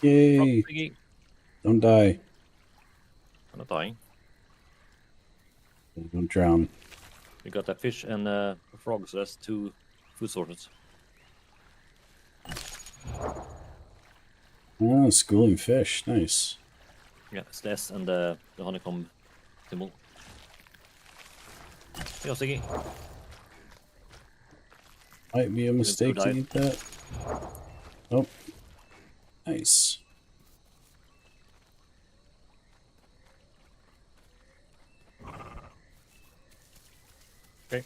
Yay. Frog piggy. Don't die. I'm not dying. Don't drown. We got that fish and a frog, so that's 2 food sources. Oh, schooling fish. Nice. Yeah, it's the S and the honeycomb symbol. Yo, Siggy. Might be a mistake to died. eat that. Oh. Nice. Okay.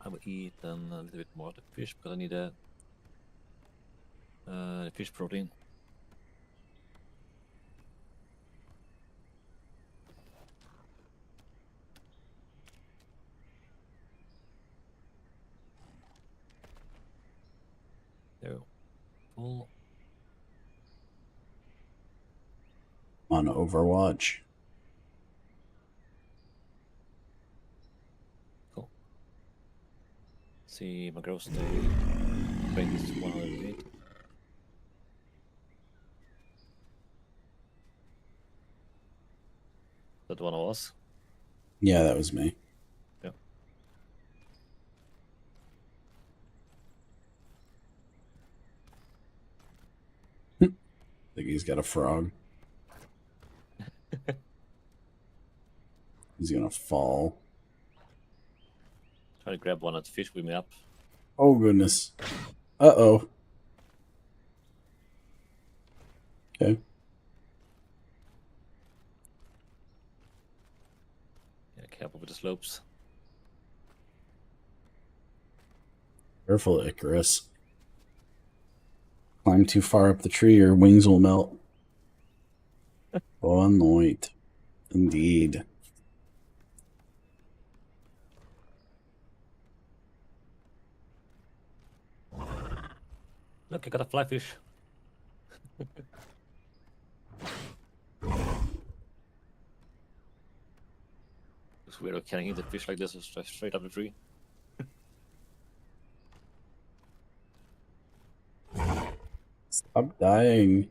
I will eat a little bit more of the fish because I need a fish protein. Cool. On Overwatch. Cool. See my gross day. Break is 108. That one was. Yeah, that was me. Yeah. I think he's got a frog. He's gonna fall. Try to grab one at the fish with me up. Oh goodness. Uh-oh. Okay. Yeah, careful with the slopes. Careful, Icarus. Climb too far up the tree, your wings will melt. Oh, annoyed. Indeed. Look, I got a fly fish. It's weird carrying the fish like this straight up the tree. Stop dying.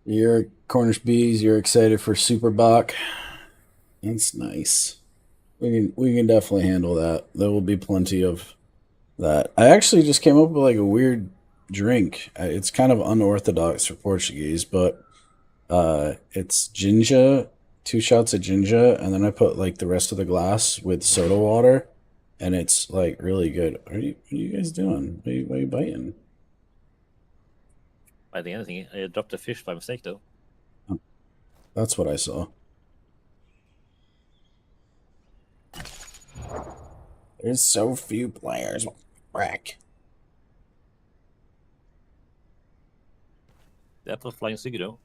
You're Cornish bees, you're excited for Super Bach. That's nice. We can definitely handle that. There will be plenty of that. I actually just came up with like a weird drink. It's kind of unorthodox for Portuguese, but it's ginger, 2 shots of ginger, and then I put like the rest of the glass with soda water, and it's like really good. What are you guys doing? Why are you biting? I think anything. I dropped a fish by mistake though. That's what I saw. There's so few players. Wreck. That was flying ciggy though.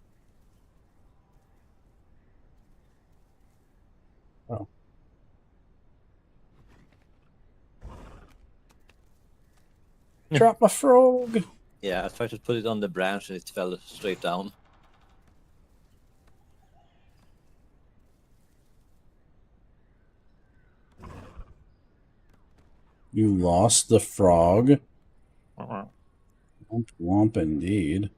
Oh. Drop my frog. Yeah, I tried to put it on the branch and it fell straight down. You lost the frog? Uh-uh. Womp womp indeed.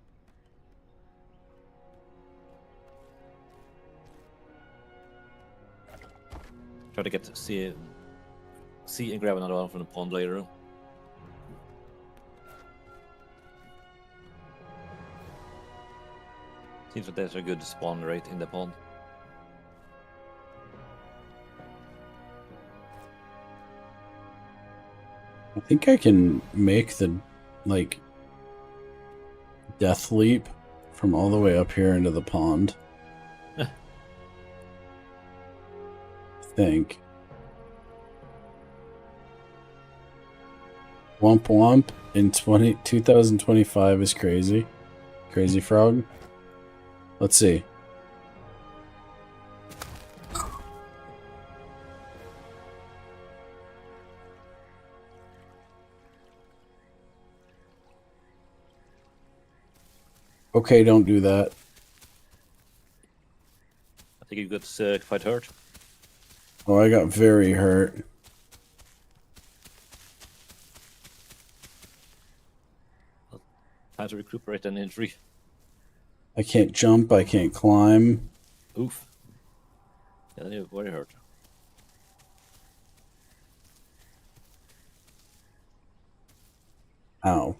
Try to get to see and grab another one from the pond later. Seems that there's a good spawn rate in the pond. I think I can make the, like, death leap from all the way up here into the pond. I think. Womp womp in 2025 is crazy. Crazy frog. Let's see. Okay, don't do that. I think you got quite hurt. Oh, I got very hurt. Time to recuperate an injury. I can't jump, I can't climb. Oof. Yeah, then you're very hurt. Ow.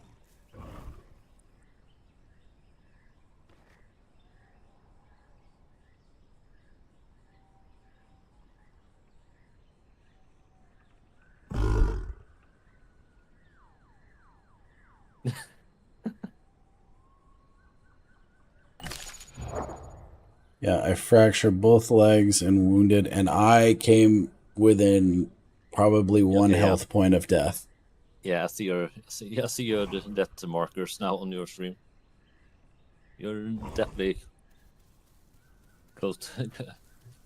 Yeah, I fractured both legs and wounded, and I came within probably one Okay, yeah. health point of death. Yeah, I see your death markers now on your stream. You're definitely close to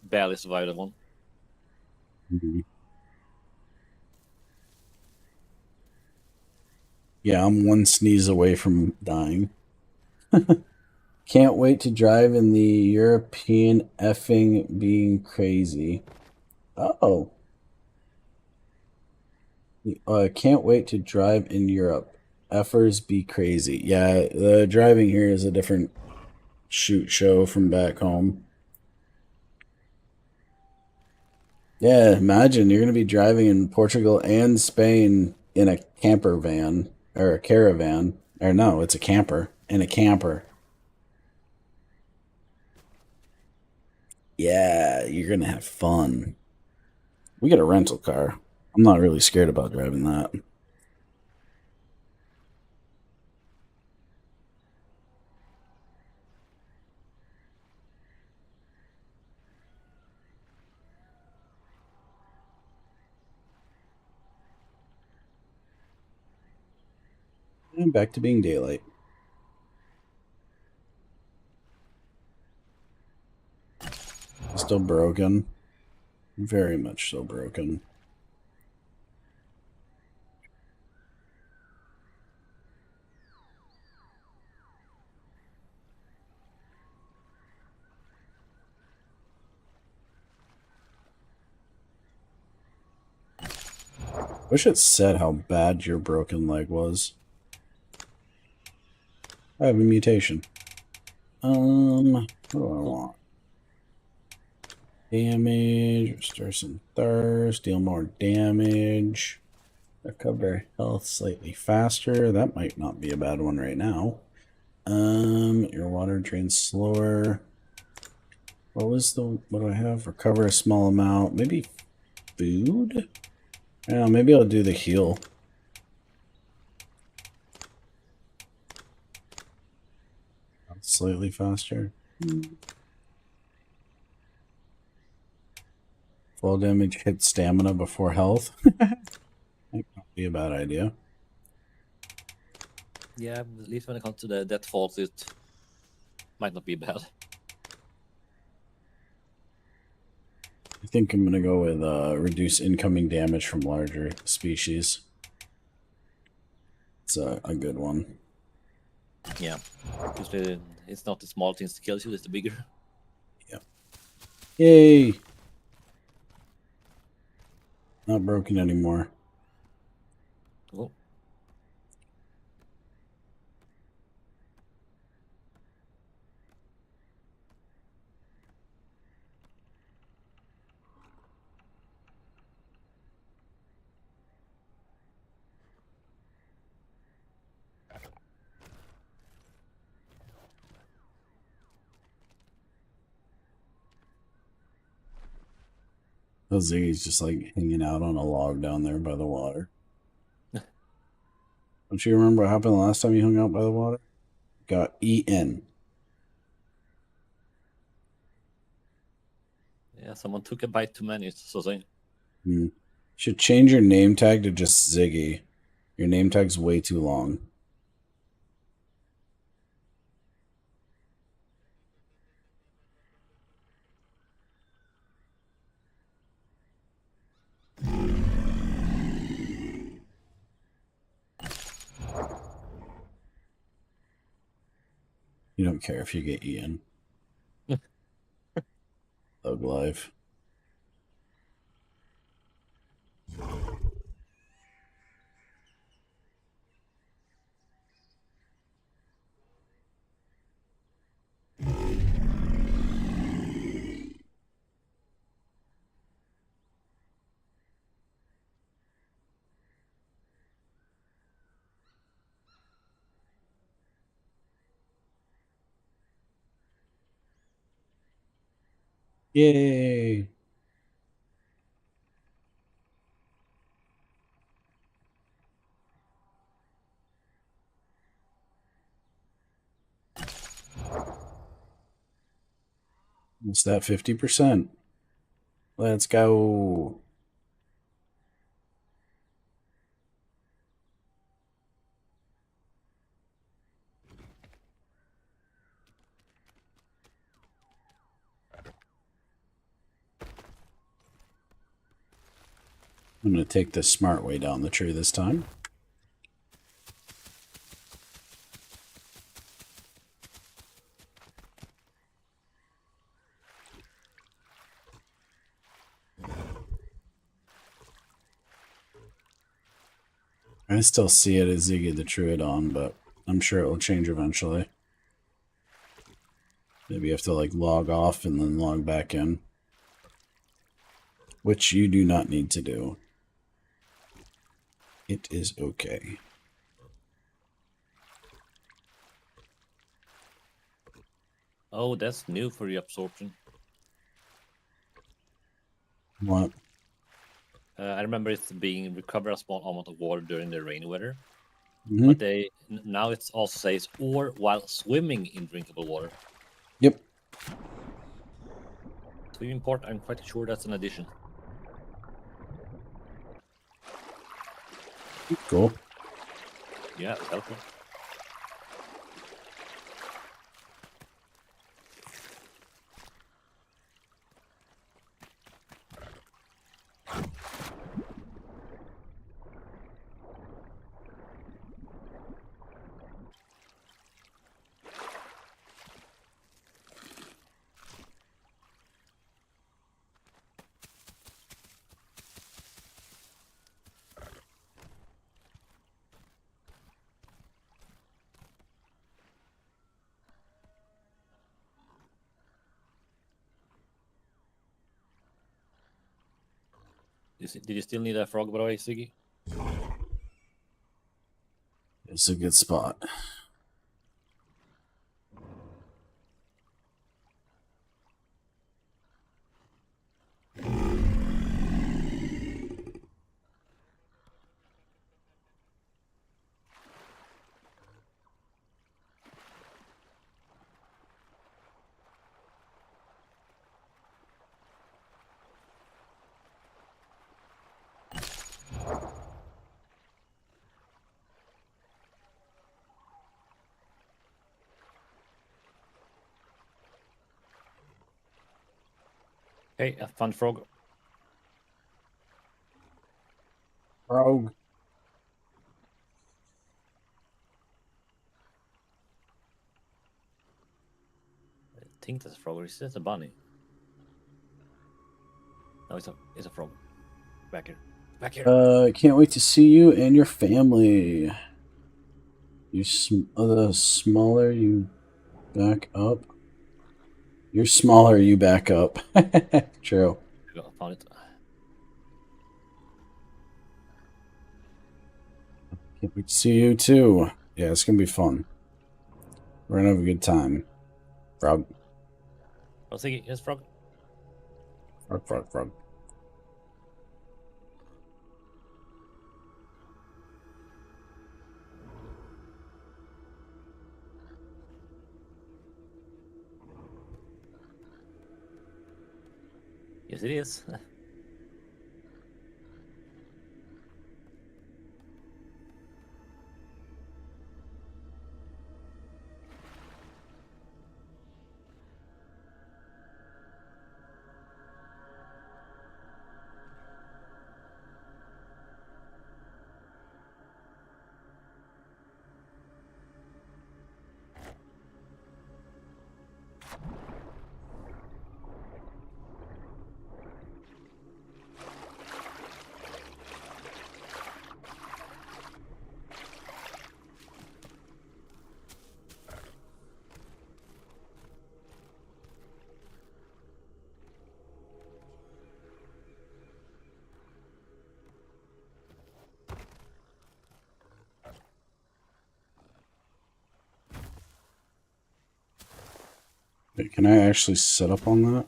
barely survived that one. Mhm. Yeah, I'm one sneeze away from dying. Can't wait to drive in the European effing being crazy. Oh, can't wait to drive in Europe. Effers be crazy. Yeah, the driving here is a different shoot show from back home. Yeah, imagine you're going to be driving in Portugal and Spain in a camper van or a caravan. Or no, it's a camper in a camper. Yeah, you're going to have fun. We get a rental car. I'm not really scared about driving that. And back to being daylight. Still broken. Very much so broken. Wish it said how bad your broken leg was. I have a mutation. What do I want? Damage, restore some thirst, deal more damage, recover health slightly faster. That might not be a bad one right now. Your water drains slower. What do I have? Recover a small amount. Maybe food? Yeah, maybe I'll do the heal. Slightly faster. Fall damage hit stamina before health. Might not be a bad idea. Yeah, at least when it comes to the death falls, it might not be bad. I think I'm gonna go with reduce incoming damage from larger species. It's a good one. Yeah, usually it's not the small things that kills you; it's the bigger. Yeah. Yay! Not broken anymore. Oh, Those Ziggy's just like hanging out on a log down there by the water. Don't you remember what happened the last time you hung out by the water? Got eaten. yeah, someone took a bite too many, so saying. Should change your name tag to just Ziggy. Your name tag's way too long. You don't care if you get eaten. Thug life. Yay! It's that 50%. Let's go. I'm going to take the smart way down the tree this time. I still see it as Ziggy the Troodon, but I'm sure it will change eventually. Maybe you have to like log off and then log back in, which you do not need to do. It is okay. Oh, that's new for reabsorption. What? I remember it's being recover a small amount of water during the rainy weather, Mm-hmm. but now it also says or while swimming in drinkable water. Yep. Swimming part, I'm quite sure that's an addition. Cool. Yeah, it's helpful. Did you still need a frog, by the way, Siggy? It's a good spot. Hey, a fun frog. Rogue. I think that's a frog, or is that a bunny? No, it's a frog. Back here. Back here. Can't wait to see you and your family. You the smaller you back up. You're smaller, you back up. True. I found it. Can't wait to see you too. Yeah, it's gonna be fun. We're gonna have a good time. Frog. Oh, Siggy, yes, frog. Frog, frog, frog. Yes, it is. Wait, can I actually set up on that?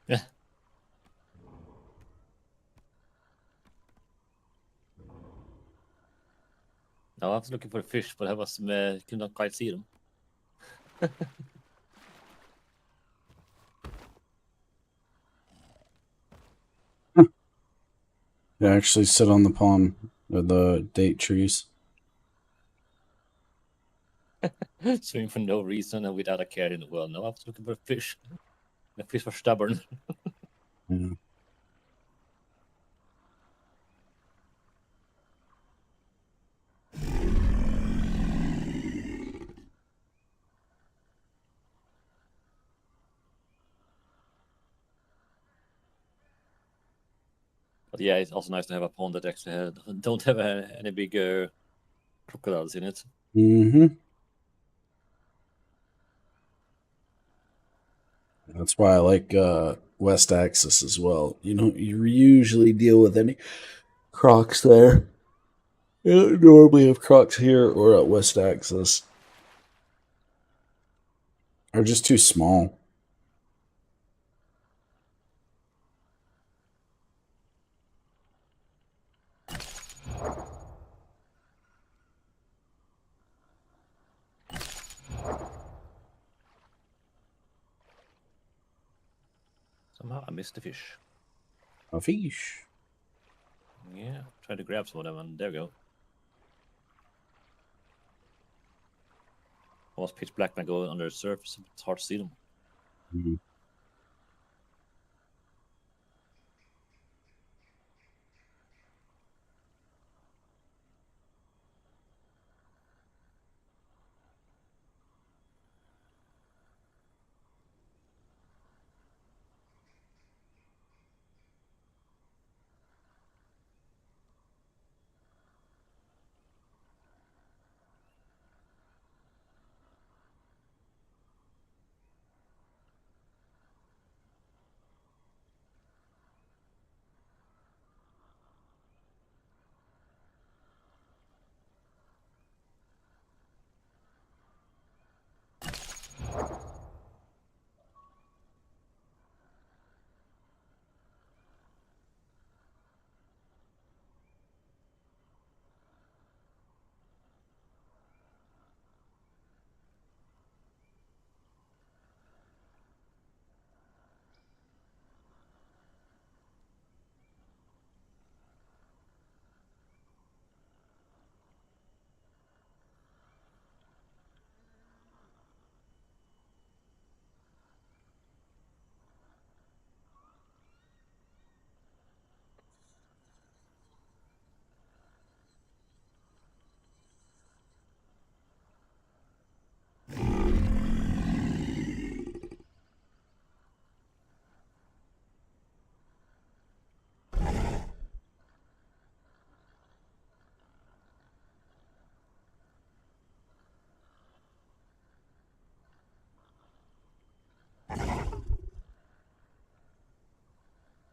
Yeah. No, I was looking for fish, but I was could not quite see them. They actually sit on the pond or the date trees. Swimming for no reason and without a care in the world. No, I was looking for a fish. The fish was stubborn. Yeah. But yeah, it's also nice to have a pond that actually don't have any big crocodiles in it. Mm-hmm. That's why I like West Axis as well. You don't usually deal with any crocs there. You don't normally have crocs here or at West Axis. Are just too small. Somehow I missed the fish. A fish. Yeah, try to grab some of them, and there we go. Almost pitch black when I go under the surface. It's hard to see them. Mm-hmm.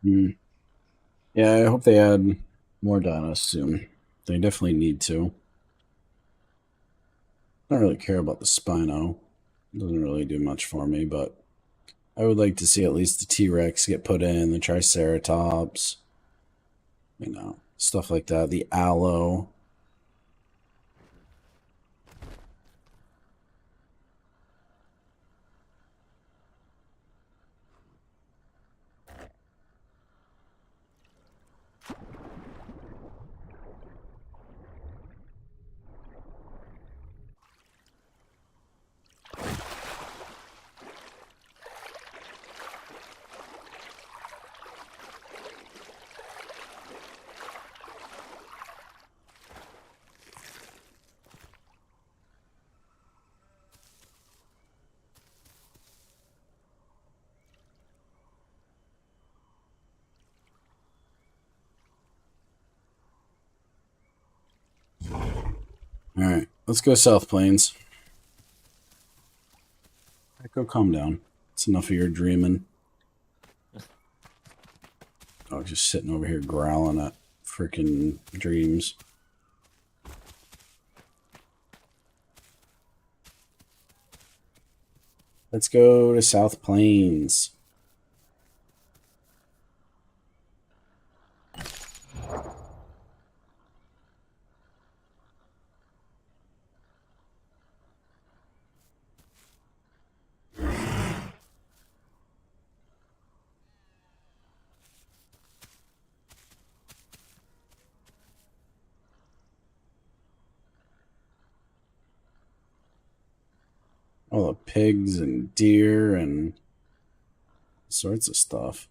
Mm. Yeah, I hope they add more dinos soon. They definitely need to. I don't really care about the Spino. It doesn't really do much for me, but I would like to see at least the T-Rex get put in, the Triceratops, stuff like that. The Aloe. All right, let's go South Plains. Go calm down. It's enough of your dreaming. Dog's just sitting over here growling at freaking dreams. Let's go to South Plains. all the pigs and deer and sorts of stuff.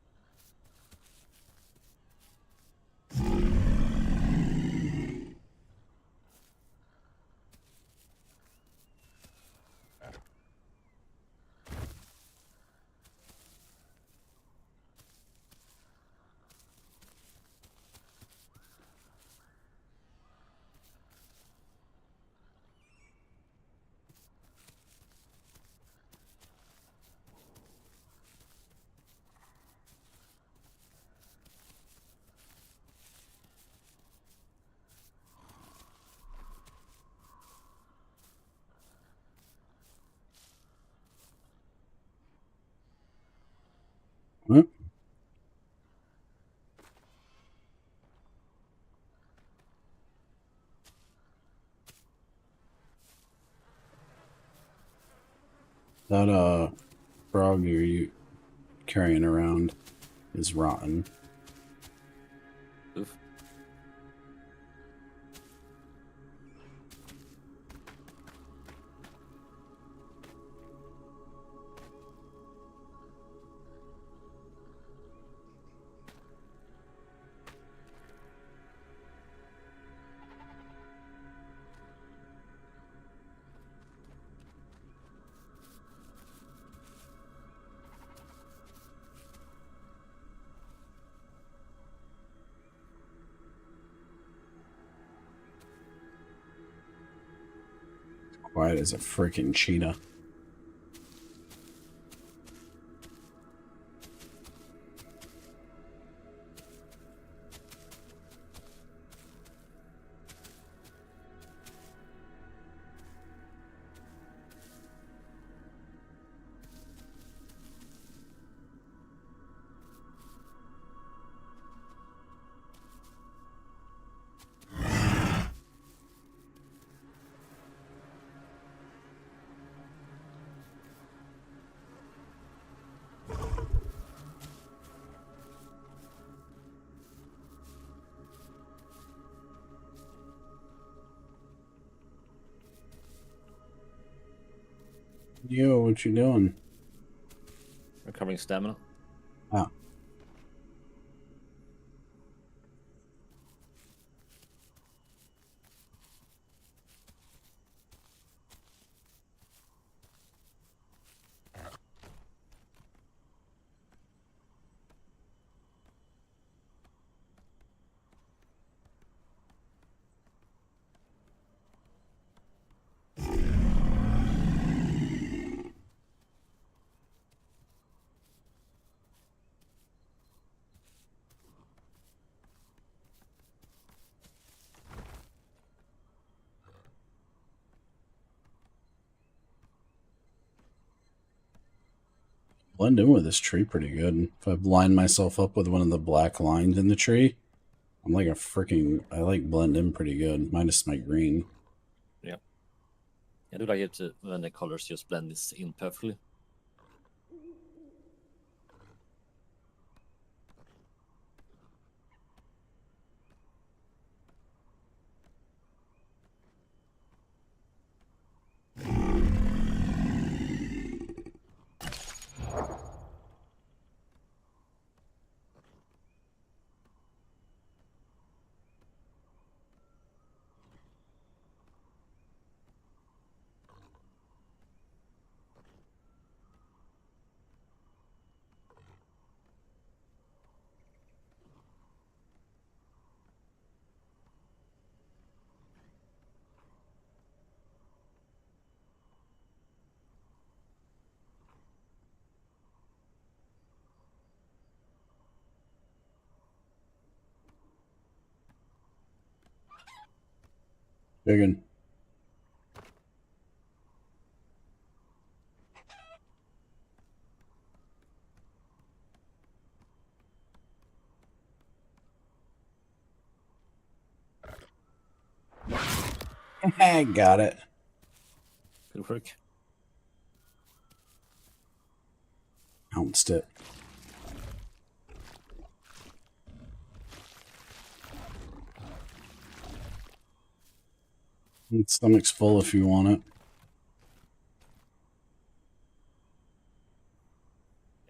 Huh? That frog you're carrying around is rotten. Oof. Quiet as a freaking cheetah. Yo, what you doing? Recovering stamina. Ah. Blend in with this tree pretty good. If I line myself up with one of the black lines in the tree, I'm like a freaking. I like blend in pretty good, minus my green. Yeah. I do like it when the colors just blend this in perfectly. Biggin. Got it. Good work. Pounced it. Stomach's full if you want it.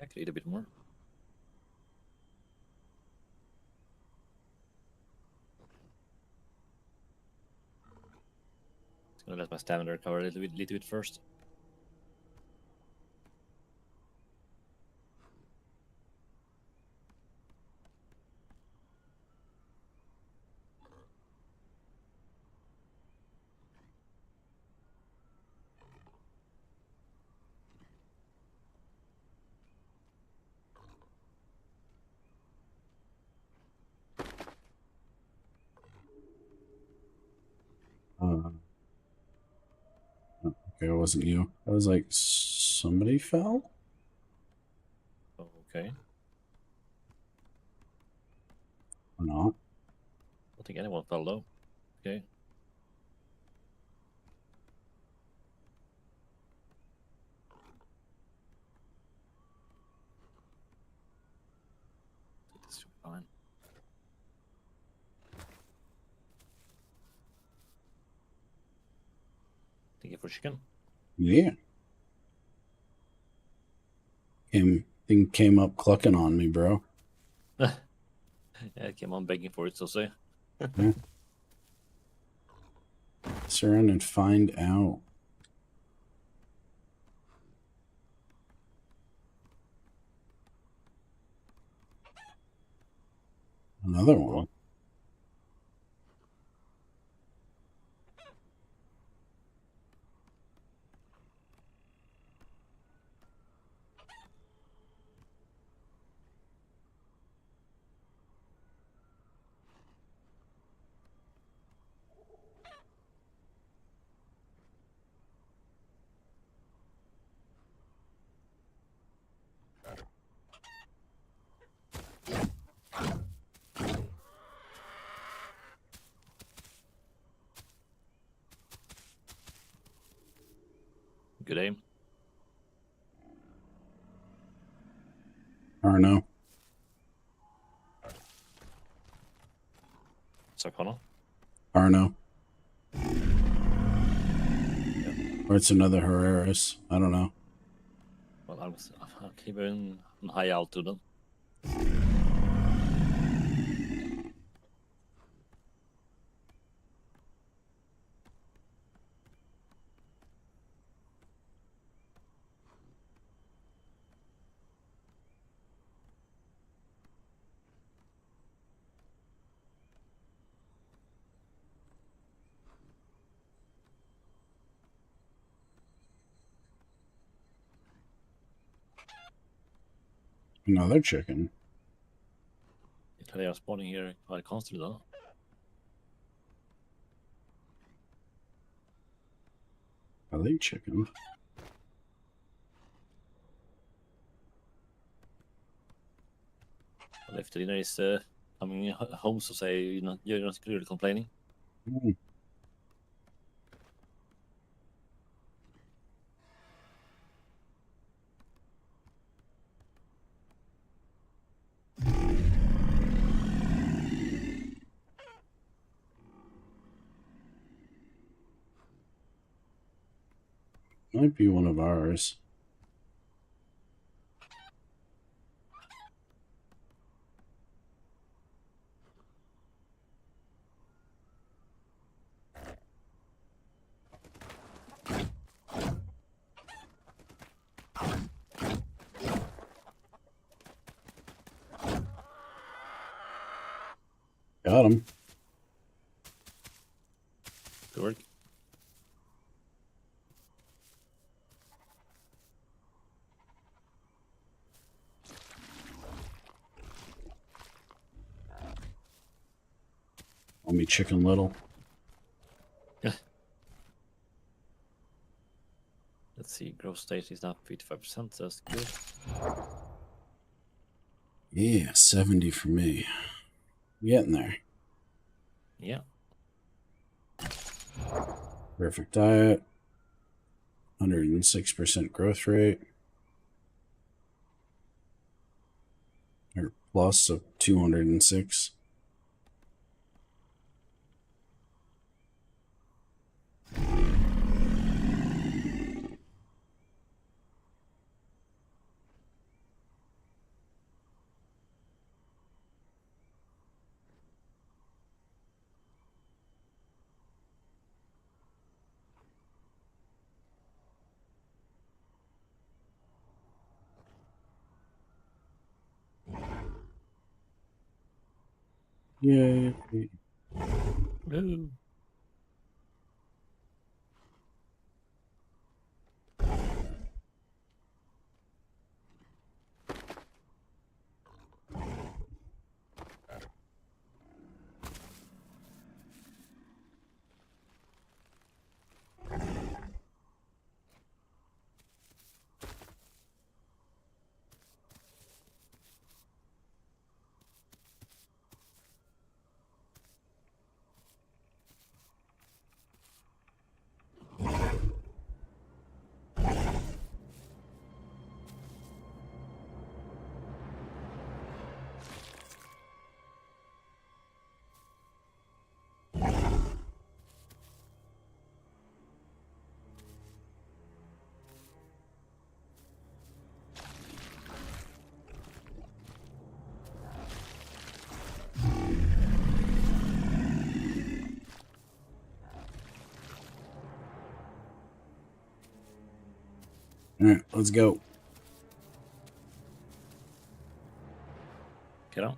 I could eat a bit more. Just gonna let my stamina recover a little bit first. Okay, it wasn't you. I was like, somebody fell? Okay. Or not? I don't think anyone fell though. Okay. This should be fine. Thank you for chicken. Yeah. Thing came up clucking on me, bro. Yeah, I came on begging for it, so say. Yeah. Let's run and find out. Another one. Good aim. Arno. Sarkana. Arno. Or it's another Herreras. I don't know. Well, I'm keeping on high altitude then. Another chicken. They are spawning here quite constantly though. I like chicken. Well, if the dinner is coming home, so say you're not really complaining. Mm. Might be one of ours. Got him. Good work. Call me Chicken Little. Let's see, growth state is now 55%, so that's good. Yeah, 70 for me. Getting there. Yeah. Perfect diet. 106% growth rate. Or plus of 206. Yay. Woo. All right, let's go. Get on.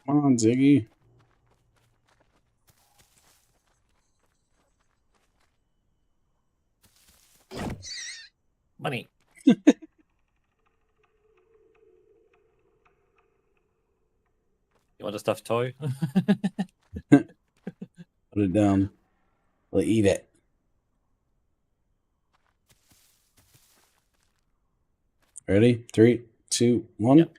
Come on, Ziggy. Money. You want a stuffed toy? Put it down. We'll eat it. Ready? 3, 2, 1. Yep.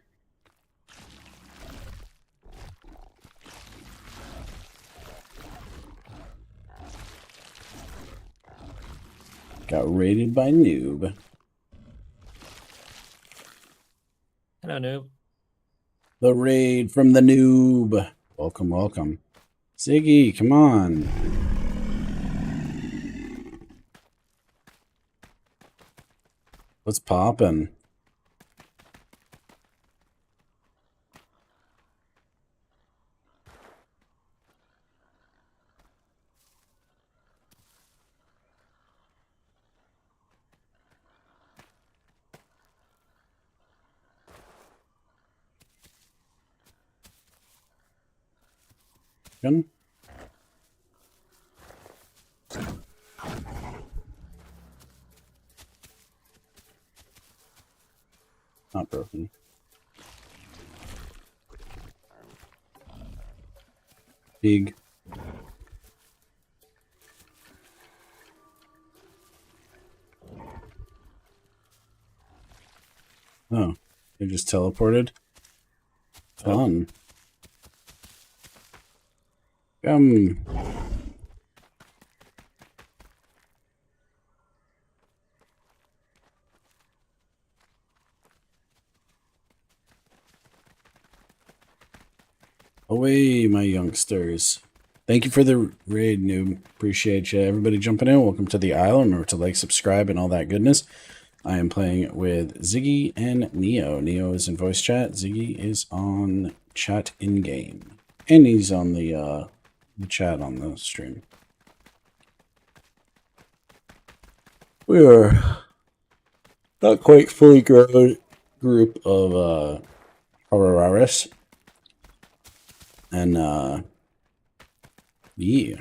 Got raided by Noob. Hello, noob. The raid from the Noob. Welcome, welcome. Ziggy, come on. What's poppin'? Gun? Not broken. Big. Oh, they just teleported? Fun. Come. Away, my youngsters. Thank you for the raid, Noob. Appreciate you. Everybody jumping in. Welcome to the island. Remember to like, subscribe, and all that goodness. I am playing with Ziggy and Neo. Neo is in voice chat. Ziggy is on chat in-game. And he's on the chat on the stream. We are not quite fully grown group of Horararis. And yeah.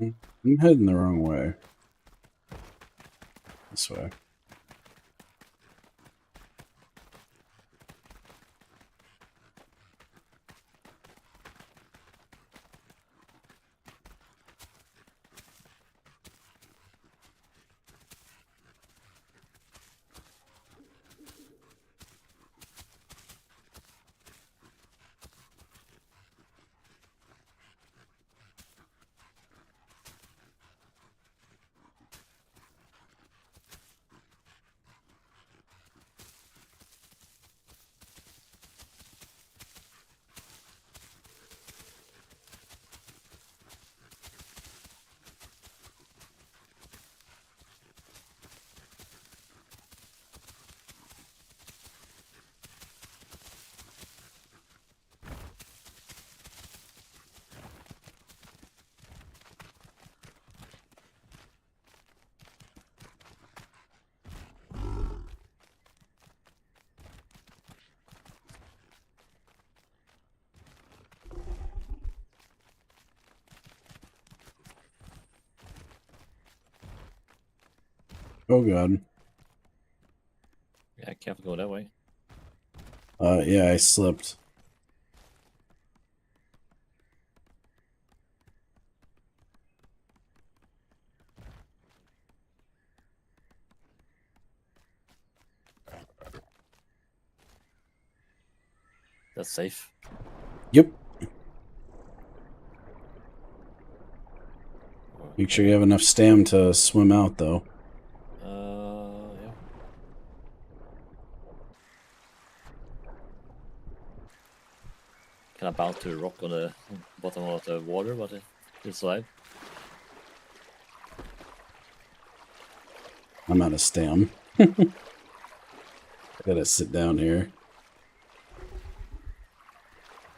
I'm heading the wrong way. This way. Oh god. Yeah, careful, go that way. Yeah, I slipped. That's safe. Yep. Make sure you have enough stam to swim out, though. Yeah. Kind of bounce to a rock on the bottom of the water, but it's alive. I'm out of stam. I gotta sit down here.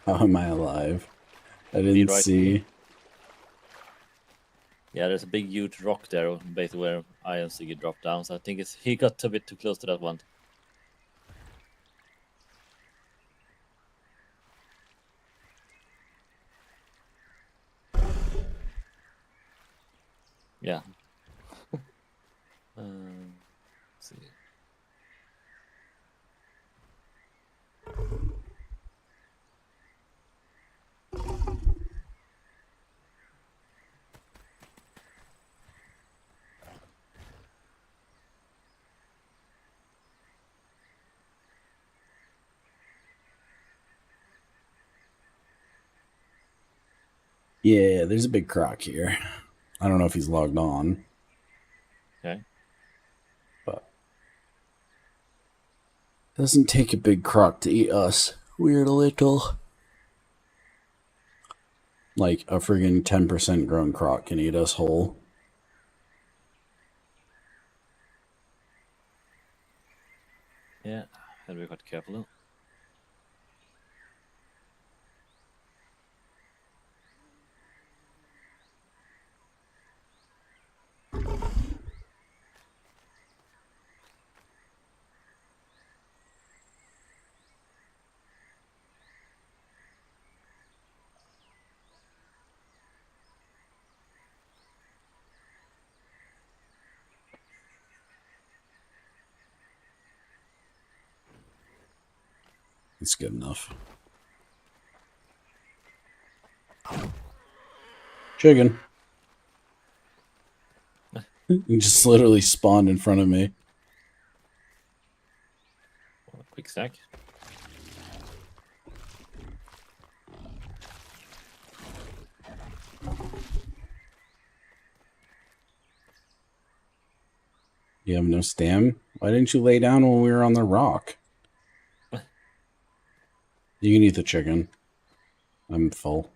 How am I alive? I didn't right see. here. Yeah, there's a big, huge rock there, basically where I and Siggy dropped down. So I think he got a bit too close to that one. Yeah. Let's see. Yeah, there's a big croc here. I don't know if he's logged on. Okay. But doesn't take a big croc to eat us. We're little. Like a friggin' 10% grown croc can eat us whole. Yeah, had to be quite careful though. It's good enough. Chicken. He just literally spawned in front of me. Quick stack. You have no stam? Why didn't you lay down when we were on the rock? You can eat the chicken. I'm full.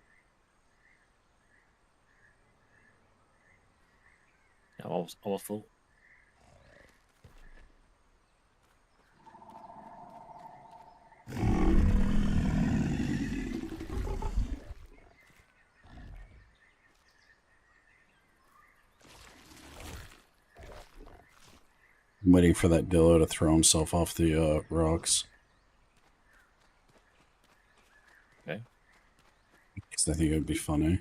Yeah, I was full. I'm waiting for that dillo to throw himself off the rocks. Okay. Because I think it would be funny.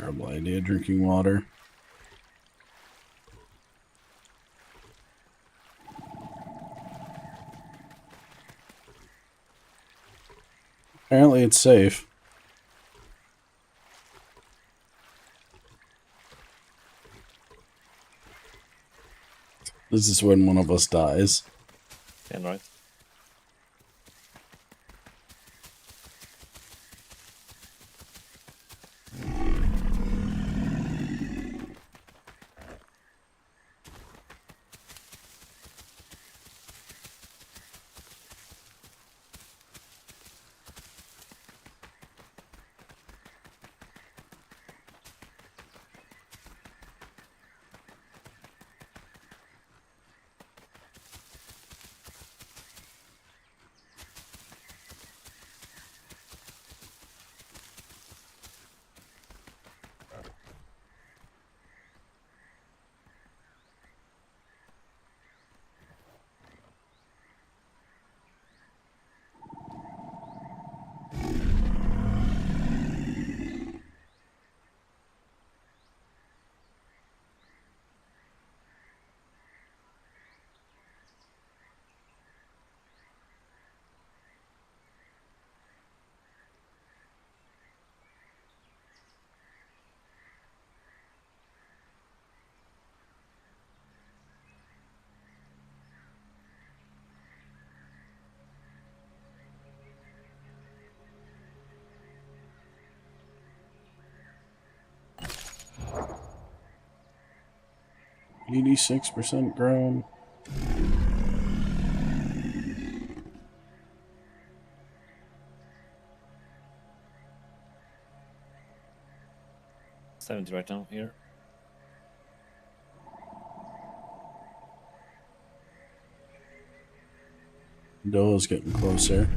terrible idea drinking water. Apparently it's safe. This is when one of us dies. Yeah, right. %86 grown. $70 right now here. Doe's getting closer.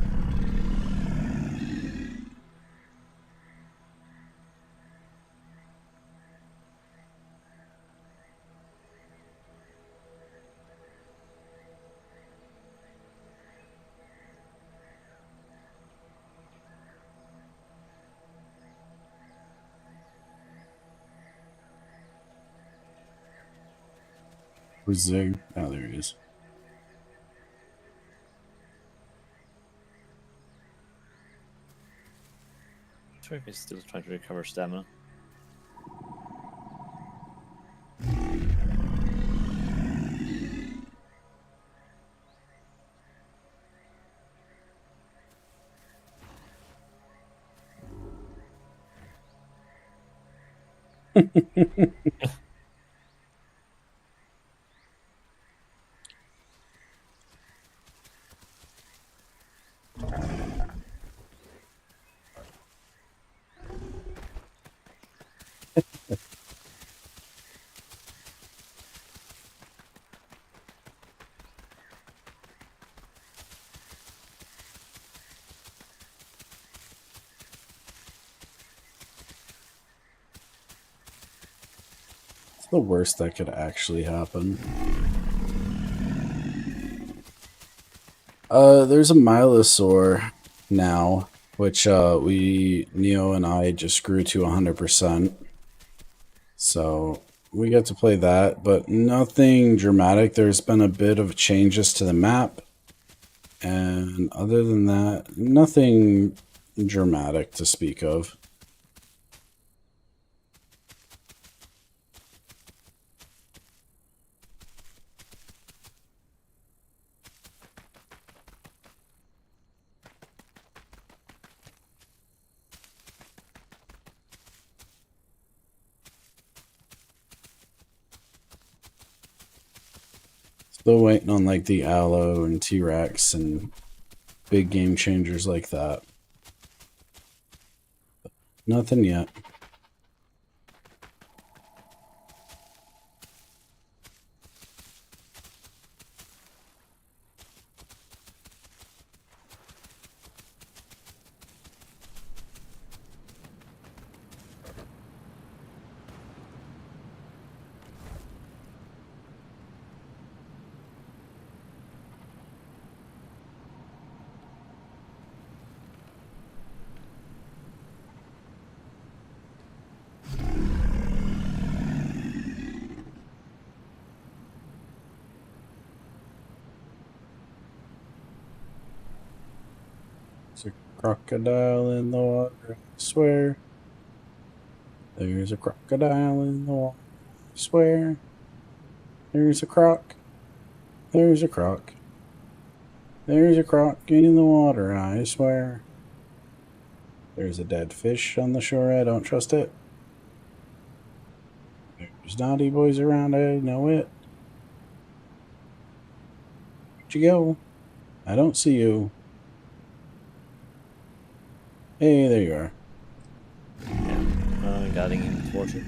Who's Zig? Oh, there he is. Sure, if he's still trying to recover stamina. It's the worst that could actually happen. There's a Milosaur now, which Neo and I just grew to 100%. So we get to play that, but nothing dramatic. There's been a bit of changes to the map, and other than that, nothing dramatic to speak of. Still waiting on like the Aloe and T-Rex and big game changers like that. Nothing yet. crocodile in the water, I swear. There's a crocodile in the water, I swear. There's a croc. There's a croc. There's a croc in the water, I swear. There's a dead fish on the shore, I don't trust it. There's naughty boys around, I know it. Where'd you go? I don't see you. Hey, there you are. Yeah, guiding him towards it.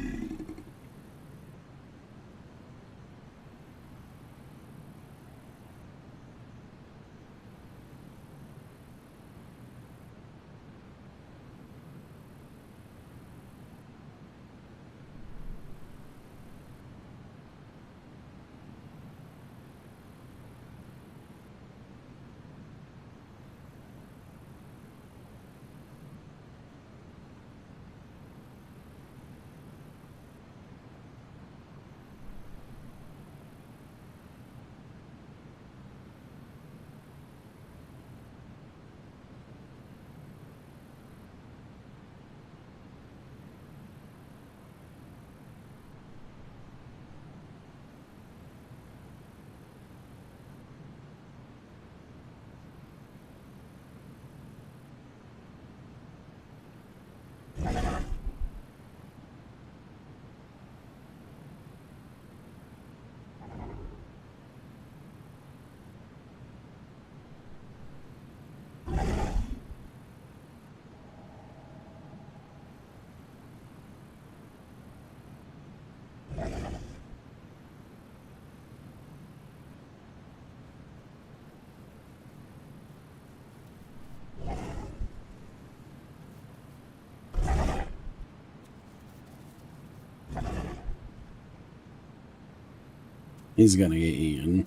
He's gonna get eaten.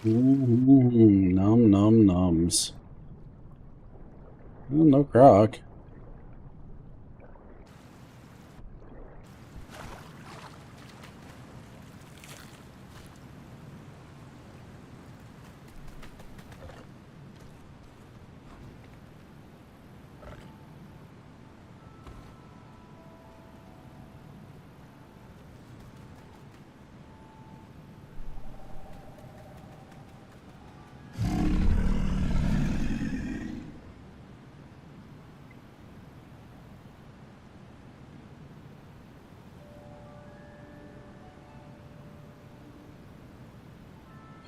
Nom nom noms. Oh, no croc.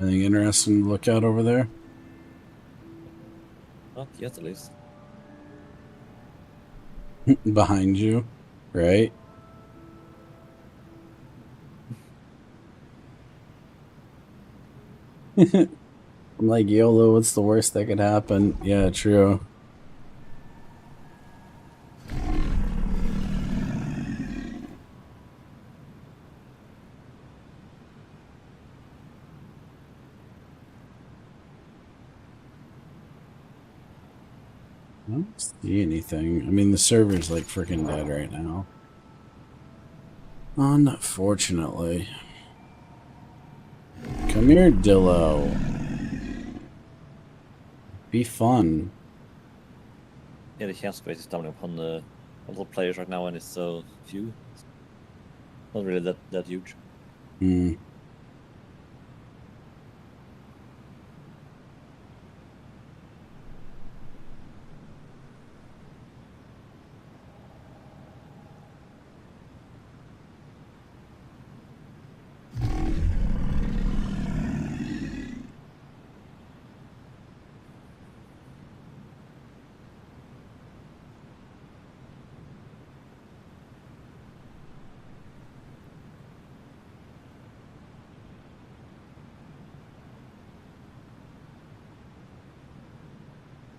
Anything interesting to look at over there? Not yet, at least. Behind you, right? I'm like, YOLO, what's the worst that could happen? Yeah, true. I don't see anything. I mean, the server's like freaking dead right now. Unfortunately. Come here, Dillo. Be fun. Yeah, the chance space is doubling upon a lot of players right now, and it's so few. It's not really that huge. Hmm.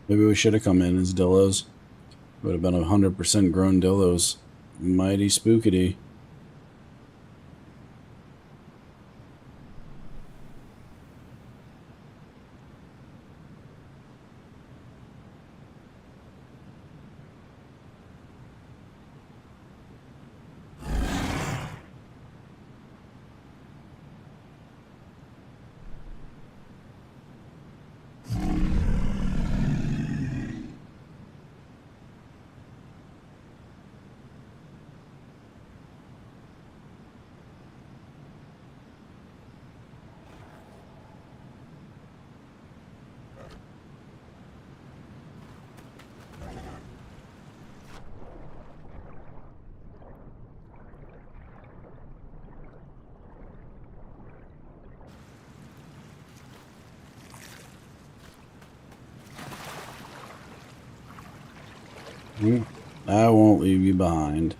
Maybe we should have come in as Dillos. Would have been 100% grown Dillos. Mighty spookity. I won't leave you behind.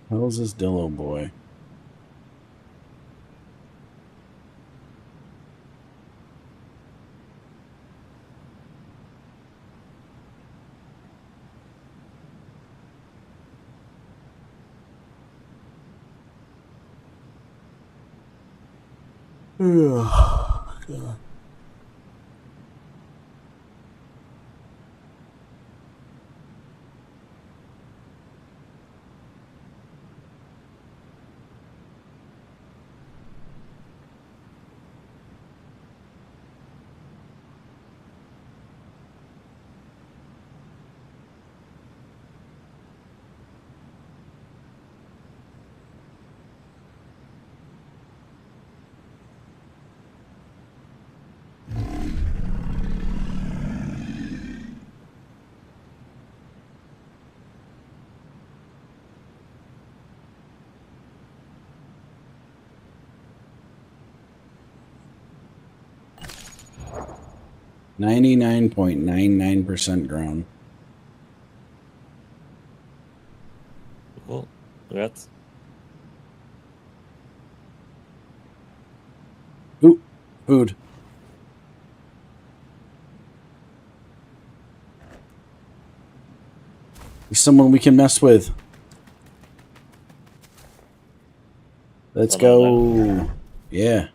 How's this Dillo boy? God. 99.99% grown. Cool. Congrats. Ooh, food. He's someone we can mess with. Let's go. Yeah.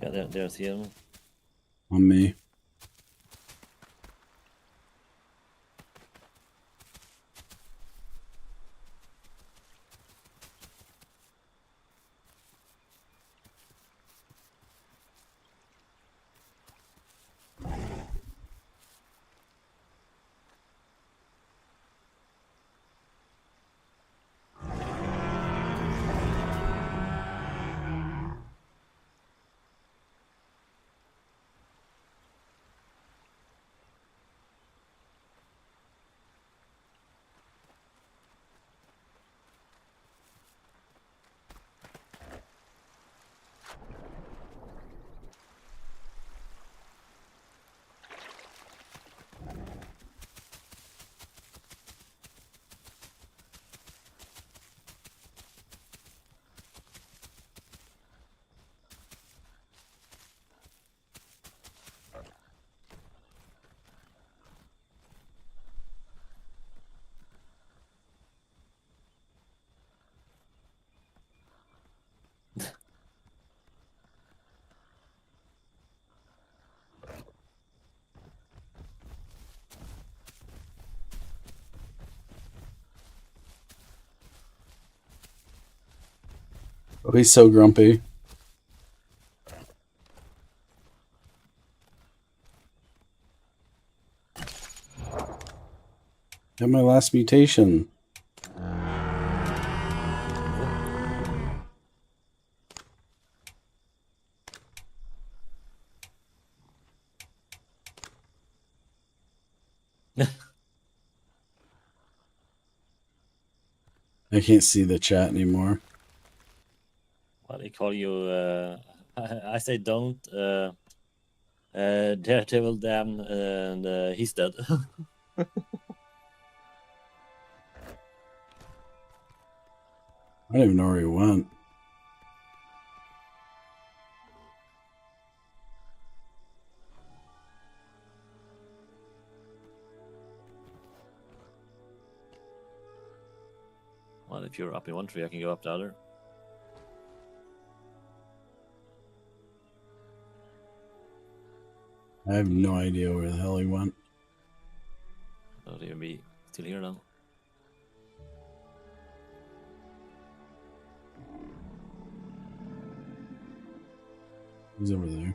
Yeah, there's him. on me. Oh, he's so grumpy. Got my last mutation. I can't see the chat anymore. Well, they call you. I say don't. Daredevil, damn, and he's dead. I don't even know where he went. Well, if you're up in one tree, I can go up the other. I have no idea where the hell he went. Don't even be still here now. He's over there.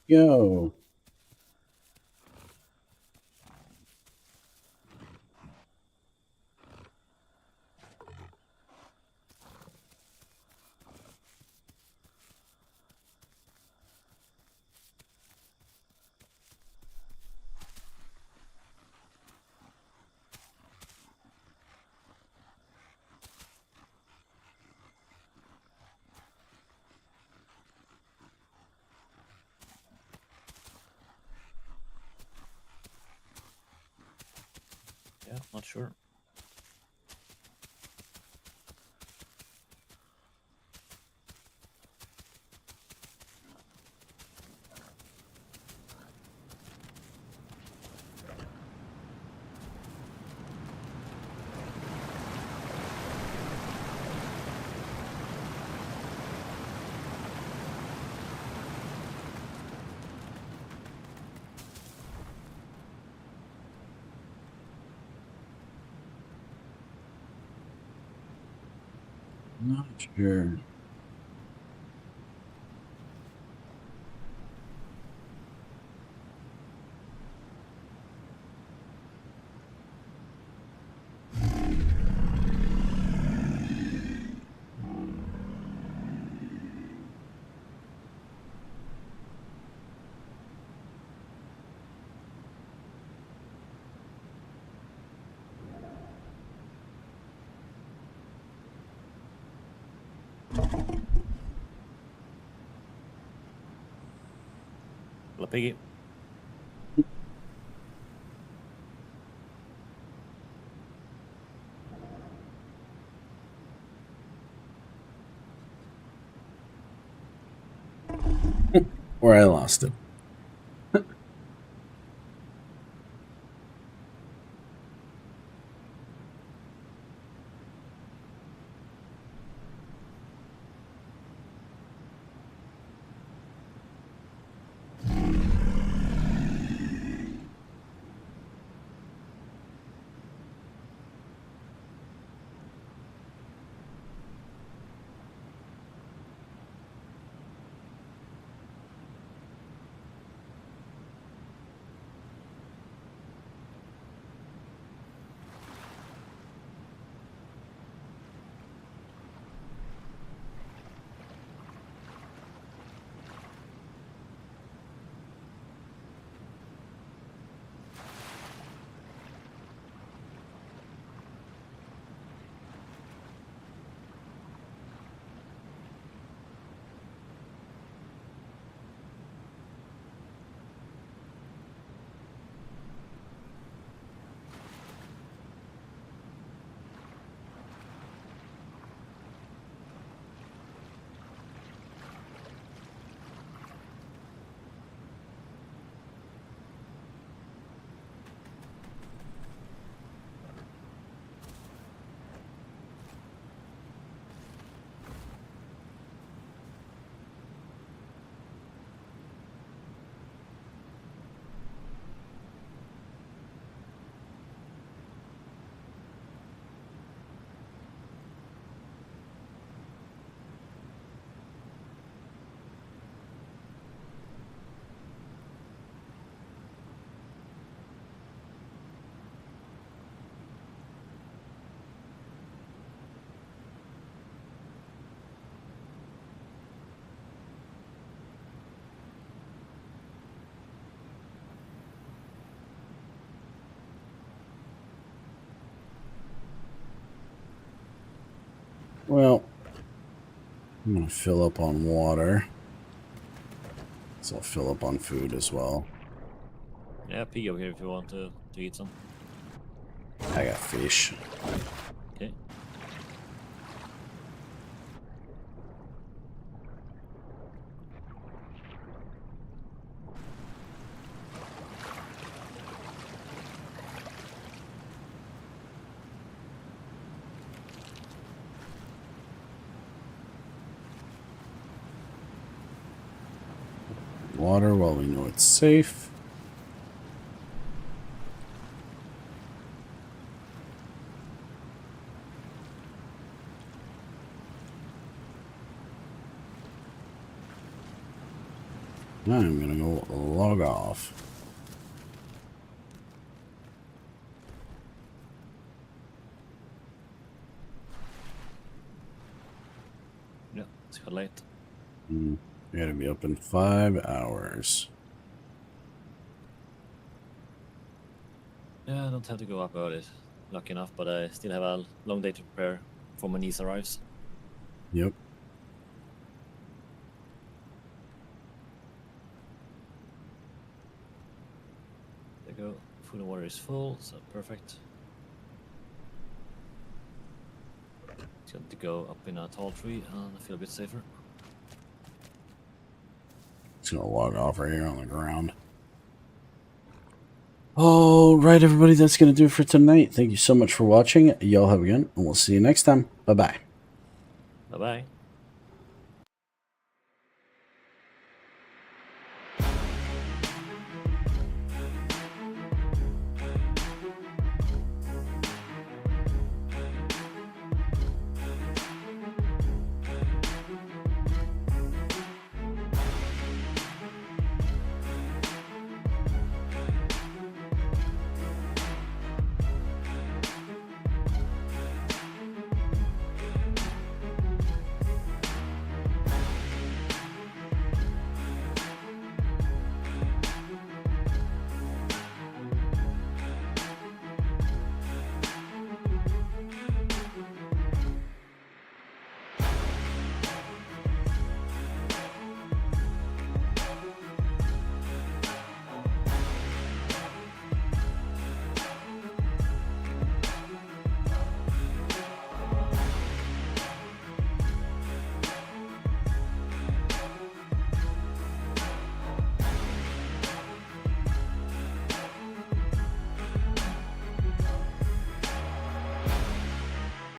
Go. Yeah, not sure. Not sure. Hello, Piggy. Or I lost it. Well, I'm going to fill up on water. So I'll fill up on food as well. Yeah, Piggy over here if you want to eat some. I got fish. Okay. Water while we know it's safe. I'm gonna go log off. Yeah, it's quite late. We gotta be up in 5 hours. Yeah, I don't have to go up early. Lucky enough, but I still have a long day to prepare before my niece arrives. Yep. There you go. Food and water is full, so perfect. It's got to go up in a tall tree and I feel a bit safer. Just gonna log off right here on the ground. All right, everybody, that's gonna do it for tonight. Thank you so much for watching. Y'all have a good one, and we'll see you next time. Bye-bye. Bye-bye.